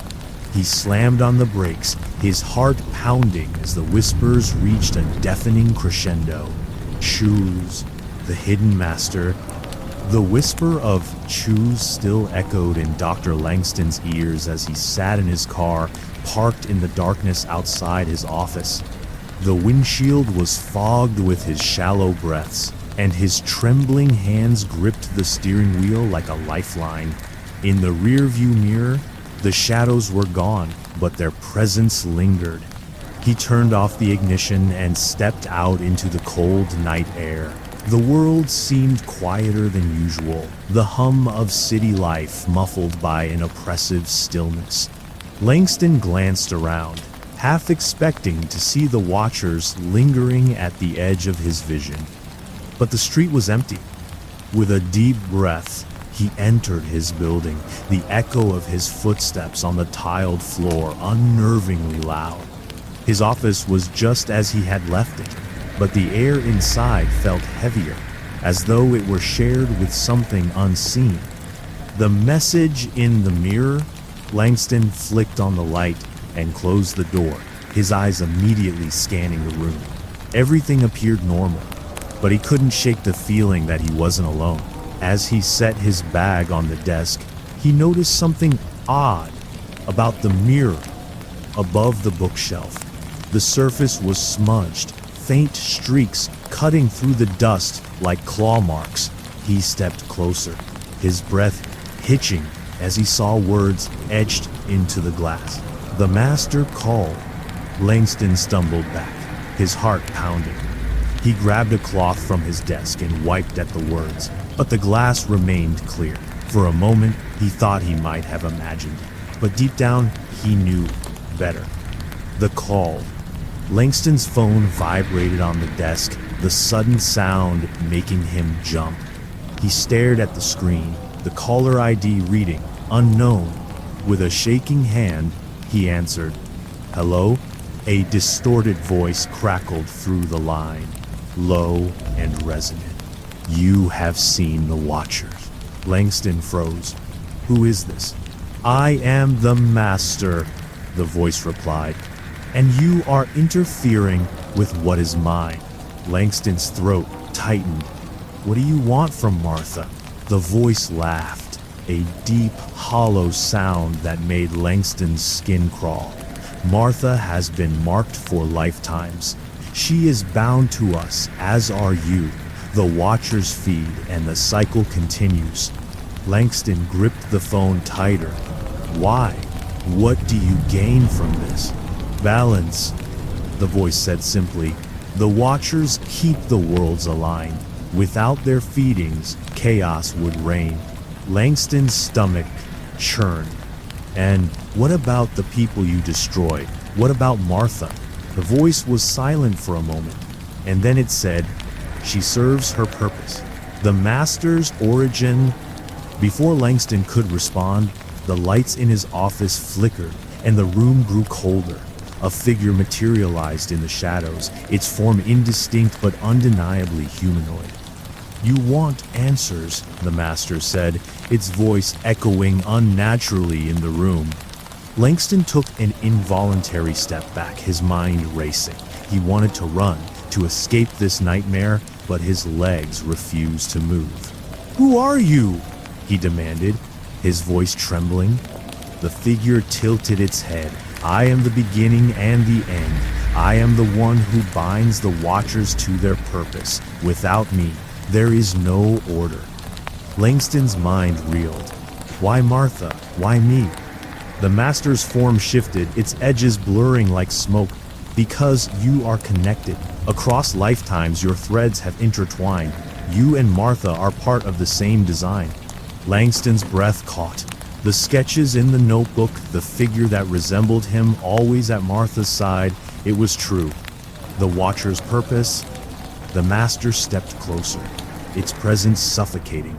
He slammed on the brakes, his heart pounding as the whispers reached a deafening crescendo. Choose, the hidden master. The whisper of choose still echoed in Dr. Langston's ears as he sat in his car, parked in the darkness outside his office. The windshield was fogged with his shallow breaths, and his trembling hands gripped the steering wheel like a lifeline. In the rearview mirror, the shadows were gone, but their presence lingered. He turned off the ignition and stepped out into the cold night air. The world seemed quieter than usual, the hum of city life muffled by an oppressive stillness. Langston glanced around, half expecting to see the watchers lingering at the edge of his vision. But the street was empty. With a deep breath, he entered his building, the echo of his footsteps on the tiled floor unnervingly loud. His office was just as he had left it, but the air inside felt heavier, as though it were shared with something unseen. The message in the mirror? Langston flicked on the light and closed the door, his eyes immediately scanning the room. Everything appeared normal, but he couldn't shake the feeling that he wasn't alone. As he set his bag on the desk, he noticed something odd about the mirror above the bookshelf. The surface was smudged, faint streaks cutting through the dust like claw marks. He stepped closer, his breath hitching as he saw words etched into the glass. The master called. Langston stumbled back, his heart pounding. He grabbed a cloth from his desk and wiped at the words, but the glass remained clear. For a moment, he thought he might have imagined it, but deep down, he knew better. The call. Langston's phone vibrated on the desk, the sudden sound making him jump. He stared at the screen, the caller ID reading, unknown. With a shaking hand, he answered. Hello? A distorted voice crackled through the line, low and resonant. You have seen the Watchers. Langston froze. Who is this? I am the Master, the voice replied. And you are interfering with what is mine. Langston's throat tightened. What do you want from Martha? The voice laughed, a deep, hollow sound that made Langston's skin crawl. Martha has been marked for lifetimes. She is bound to us, as are you. The Watchers feed, and the cycle continues. Langston gripped the phone tighter. Why? What do you gain from this? Balance, the voice said simply. The Watchers keep the worlds aligned. Without their feedings, chaos would reign. Langston's stomach churned. And what about the people you destroyed? What about Martha? The voice was silent for a moment, and then it said, she serves her purpose. The Master's origin. Before Langston could respond, the lights in his office flickered, and the room grew colder. A figure materialized in the shadows, its form indistinct but undeniably humanoid. You want answers, the Master said, its voice echoing unnaturally in the room. Langston took an involuntary step back, his mind racing. He wanted to run, to escape this nightmare, but his legs refused to move. Who are you? He demanded, his voice trembling. The figure tilted its head. I am the beginning and the end. I am the one who binds the Watchers to their purpose. Without me, There is no order. Langston's mind reeled. Why Martha? Why me? The master's form shifted, its edges blurring like smoke. Because you are connected. Across lifetimes, your threads have intertwined. You and Martha are part of the same design. Langston's breath caught. The sketches in the notebook, the figure that resembled him, always at Martha's side, it was true. The Watcher's purpose? The master stepped closer, its presence suffocating.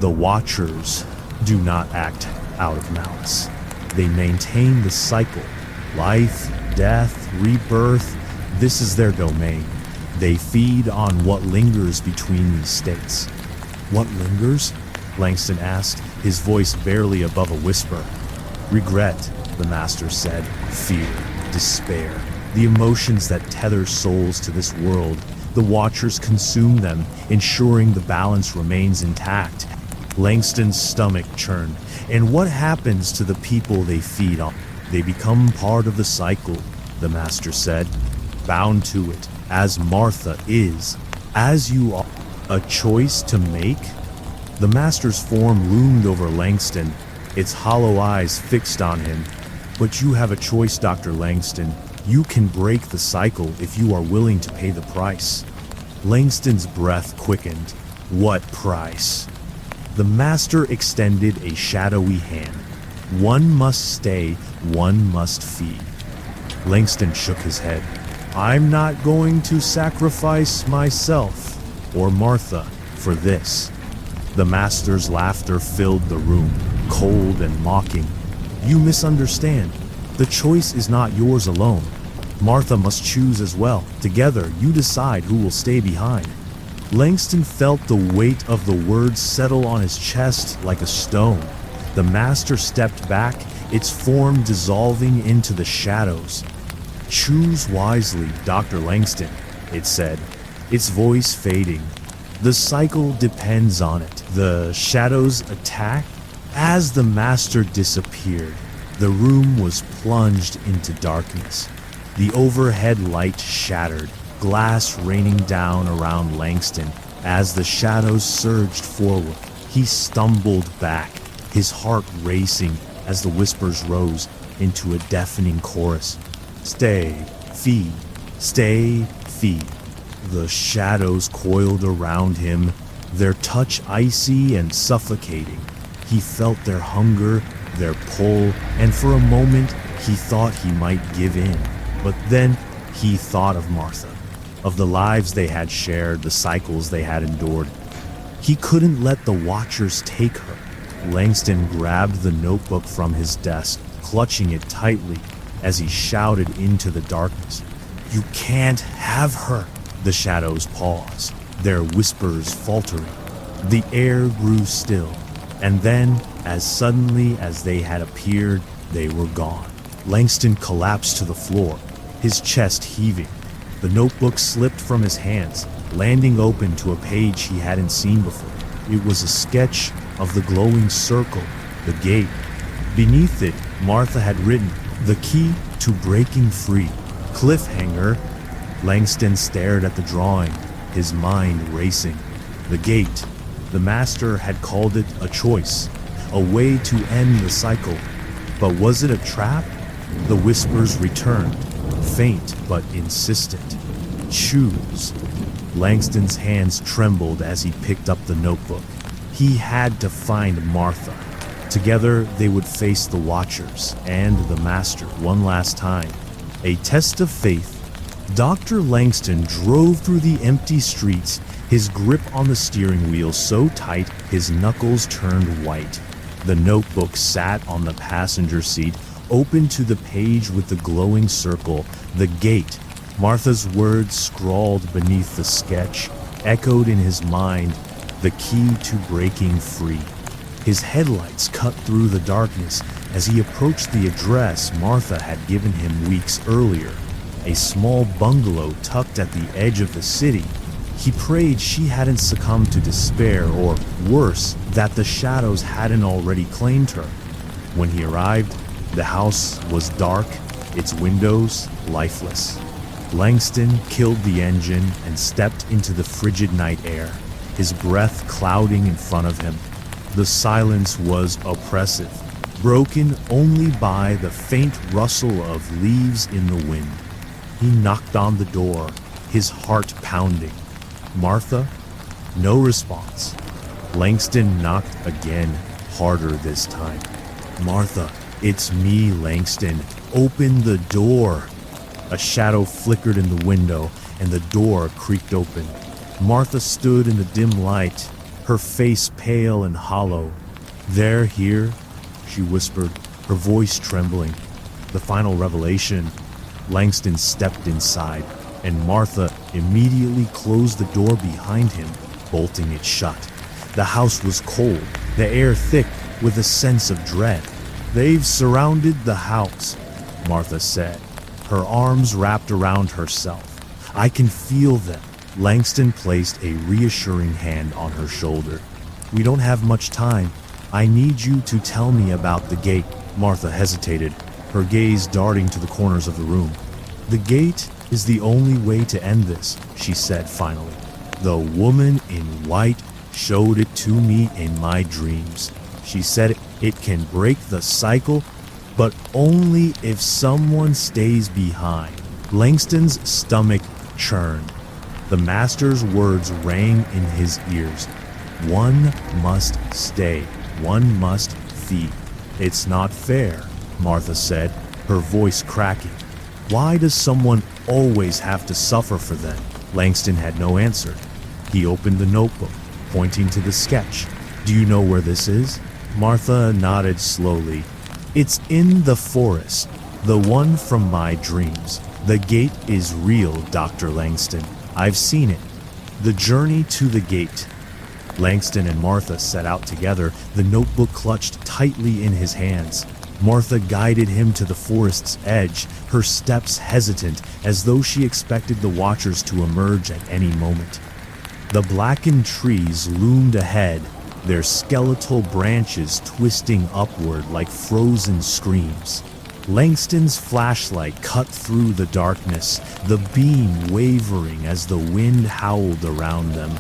The Watchers do not act out of malice. They maintain the cycle. Life, death, rebirth, this is their domain. They feed on what lingers between these states. What lingers? Langston asked, his voice barely above a whisper. Regret, the master said. Fear, despair, the emotions that tether souls to this world. The Watchers consume them, ensuring the balance remains intact. Langston's stomach churned. And what happens to the people they feed on? They become part of the cycle, the master said, bound to it, as Martha is, as you are. A choice to make? The master's form loomed over Langston, its hollow eyes fixed on him. But you have a choice, Dr. Langston. You can break the cycle if you are willing to pay the price. Langston's breath quickened. What price? The master extended a shadowy hand. One must stay, one must feed. Langston shook his head. I'm not going to sacrifice myself or Martha for this. The master's laughter filled the room, cold and mocking. You misunderstand. The choice is not yours alone. Martha must choose as well. Together, you decide who will stay behind. Langston felt the weight of the words settle on his chest like a stone. The master stepped back, its form dissolving into the shadows. Choose wisely, Dr. Langston, it said, its voice fading. The cycle depends on it. The shadows attack. As the master disappeared, the room was plunged into darkness. The overhead light shattered, glass raining down around Langston. As the shadows surged forward, he stumbled back, his heart racing as the whispers rose into a deafening chorus. Stay, feed, stay, feed. The shadows coiled around him, their touch icy and suffocating. He felt their hunger, their pull, and for a moment he thought he might give in. But then he thought of Martha, of the lives they had shared, the cycles they had endured. He couldn't let the Watchers take her. Langston grabbed the notebook from his desk, clutching it tightly as he shouted into the darkness. You can't have her. The shadows paused, their whispers faltering. The air grew still, and then, as suddenly as they had appeared, they were gone. Langston collapsed to the floor, his chest heaving. The notebook slipped from his hands, landing open to a page he hadn't seen before. It was a sketch of the glowing circle, the gate. Beneath it, Martha had written, "The key to breaking free." Cliffhanger. Langston stared at the drawing, his mind racing. The gate. The master had called it a choice, a way to end the cycle. But was it a trap? The whispers returned, faint but insistent. Choose. Langston's hands trembled as he picked up the notebook. He had to find Martha. Together, they would face the Watchers and the Master one last time. A test of faith. Dr. Langston drove through the empty streets, his grip on the steering wheel so tight his knuckles turned white. The notebook sat on the passenger seat, open to the page with the glowing circle, the gate. Martha's words scrawled beneath the sketch, echoed in his mind, the key to breaking free. His headlights cut through the darkness as he approached the address Martha had given him weeks earlier, a small bungalow tucked at the edge of the city. He prayed she hadn't succumbed to despair, or worse, that the shadows hadn't already claimed her. When he arrived, the house was dark, its windows lifeless. Langston killed the engine and stepped into the frigid night air. his breath clouding in front of him. The silence was oppressive, broken only by the faint rustle of leaves in the wind. He knocked on the door, his heart pounding. Martha? No response. Langston knocked again, harder this time. Martha, it's me, Langston. Open the door. A shadow flickered in the window, and the door creaked open. Martha stood in the dim light, her face pale and hollow. "They're here," she whispered, her voice trembling. The final revelation. Langston stepped inside, and Martha immediately closed the door behind him, bolting it shut. The house was cold, the air thick with a sense of dread. "They've surrounded the house," Martha said, her arms wrapped around herself. "I can feel them." Langston placed a reassuring hand on her shoulder. "We don't have much time. I need you to tell me about the gate." Martha hesitated, her gaze darting to the corners of the room. "The gate is the only way to end this," she said finally. "The woman in white showed it to me in my dreams. She said it can break the cycle, but only if someone stays behind." Langston's stomach churned. The master's words rang in his ears. "One must stay. One must feed." "It's not fair," Martha said, her voice cracking. "Why does someone always have to suffer for them?" Langston had no answer. He opened the notebook, pointing to the sketch. "Do you know where this is?" Martha nodded slowly. "It's in the forest, the one from my dreams. The gate is real, Dr. Langston. I've seen it. The journey to the gate." Langston and Martha set out together, the notebook clutched tightly in his hands. Martha guided him to the forest's edge, her steps hesitant, as though she expected the watchers to emerge at any moment. The blackened trees loomed ahead, their skeletal branches twisting upward like frozen screams. Langston's flashlight cut through the darkness, the beam wavering as the wind howled around them.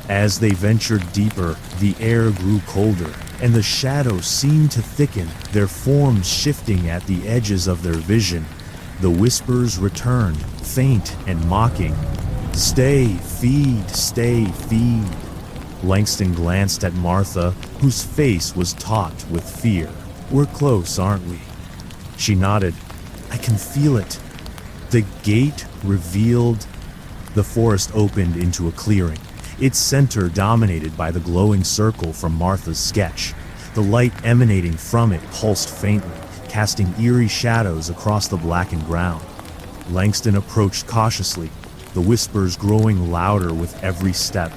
As they ventured deeper, the air grew colder, and the shadows seemed to thicken, their forms shifting at the edges of their vision. The whispers returned, faint and mocking. "Stay, feed, stay, feed." Langston glanced at Martha, whose face was taut with fear. "We're close, aren't we?" She nodded. "I can feel it." The gate revealed. The forest opened into a clearing, its center dominated by the glowing circle from Martha's sketch. The light emanating from it pulsed faintly, casting eerie shadows across the blackened ground. Langston approached cautiously, the whispers growing louder with every step.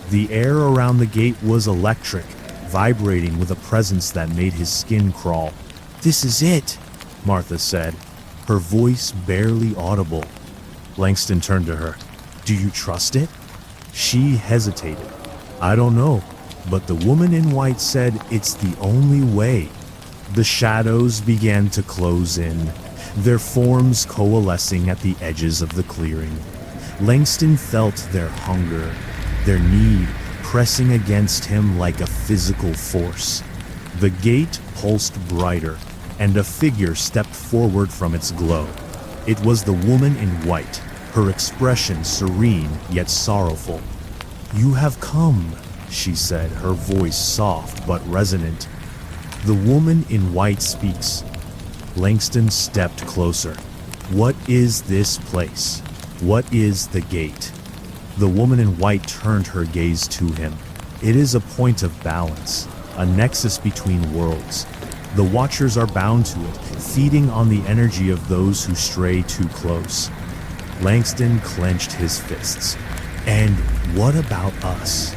The air around the gate was electric, vibrating with a presence that made his skin crawl. "This is it," Martha said, her voice barely audible. Langston turned to her. "Do you trust it?" She hesitated. "I don't know, but the woman in white said it's the only way." The shadows began to close in, their forms coalescing at the edges of the clearing. Langston felt their hunger, their need pressing against him like a physical force. The gate pulsed brighter, and a figure stepped forward from its glow. It was the woman in white, her expression serene yet sorrowful. "You have come," she said, her voice soft but resonant. The woman in white speaks. Langston stepped closer. "What is this place? What is the gate?" The woman in white turned her gaze to him. "It is a point of balance, a nexus between worlds. The Watchers are bound to it, feeding on the energy of those who stray too close." Langston clenched his fists. "And what about us?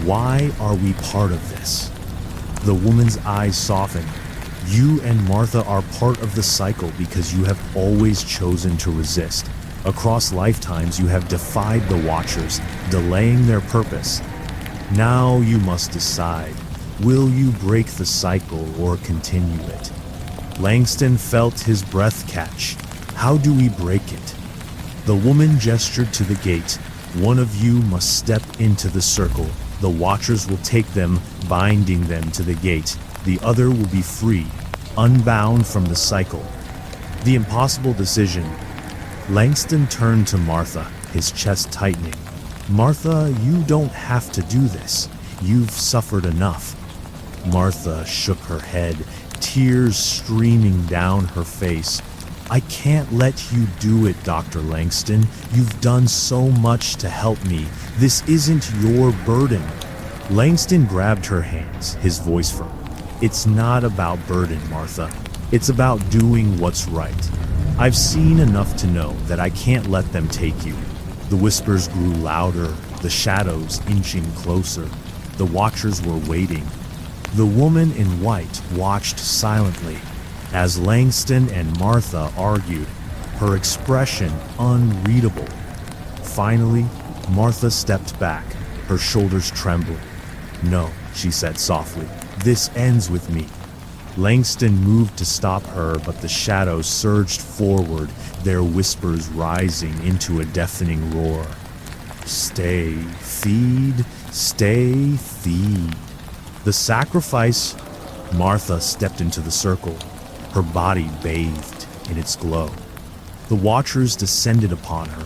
Why are we part of this?" The woman's eyes softened. "You and Martha are part of the cycle because you have always chosen to resist. Across lifetimes you have defied the Watchers, delaying their purpose. Now you must decide. Will you break the cycle or continue it?" Langston felt his breath catch. "How do we break it?" The woman gestured to the gate. "One of you must step into the circle. The Watchers will take them, binding them to the gate. The other will be free, unbound from the cycle. The impossible decision. Langston turned to Martha, his chest tightening. Martha, you don't have to do this. You've suffered enough. Martha shook her head, tears streaming down her face. I can't let you do it, Dr. Langston. You've done so much to help me. This isn't your burden. Langston grabbed her hands, his voice firm. It's not about burden, Martha. It's about doing what's right. I've seen enough to know that I can't let them take you. The whispers grew louder, the shadows inching closer. The Watchers were waiting. The woman in white watched silently as Langston and Martha argued, her expression unreadable. Finally, Martha stepped back, her shoulders trembling. No, she said softly, this ends with me. Langston moved to stop her, but the shadows surged forward, their whispers rising into a deafening roar. Stay, feed, stay, feed. The sacrifice. Martha stepped into the circle, her body bathed in its glow. The Watchers descended upon her,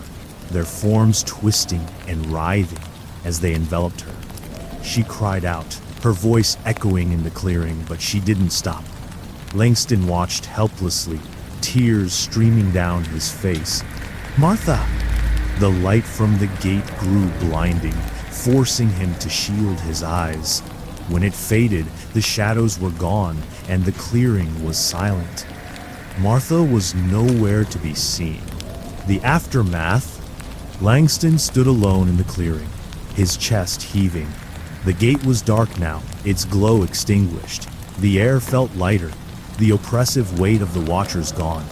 their forms twisting and writhing as they enveloped her. She cried out, her voice echoing in the clearing, but she didn't stop. Langston watched helplessly, tears streaming down his face. Martha! The light from the gate grew blinding, forcing him to shield his eyes. When it faded, the shadows were gone, and the clearing was silent. Martha was nowhere to be seen. The aftermath. Langston stood alone in the clearing, his chest heaving. The gate was dark now, its glow extinguished. The air felt lighter, the oppressive weight of the Watchers gone.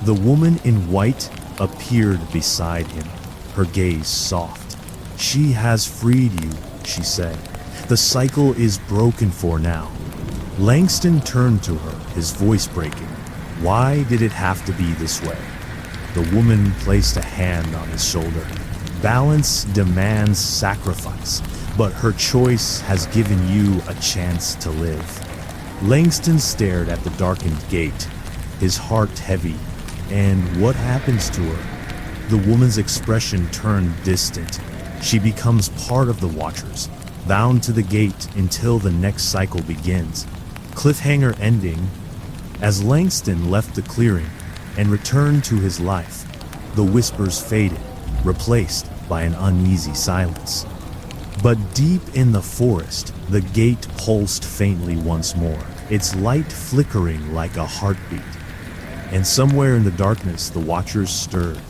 The woman in white appeared beside him, her gaze soft. She has freed you, she said. The cycle is broken for now. Langston turned to her, his voice breaking. Why did it have to be this way? The woman placed a hand on his shoulder. Balance demands sacrifice, but her choice has given you a chance to live. Langston stared at the darkened gate, his heart heavy. And what happens to her? The woman's expression turned distant. She becomes part of the Watchers, bound to the gate until the next cycle begins. Cliffhanger ending. As Langston left the clearing and returned to his life, the whispers faded, replaced by an uneasy silence. But deep in the forest, the gate pulsed faintly once more, its light flickering like a heartbeat. And somewhere in the darkness, the Watchers stirred.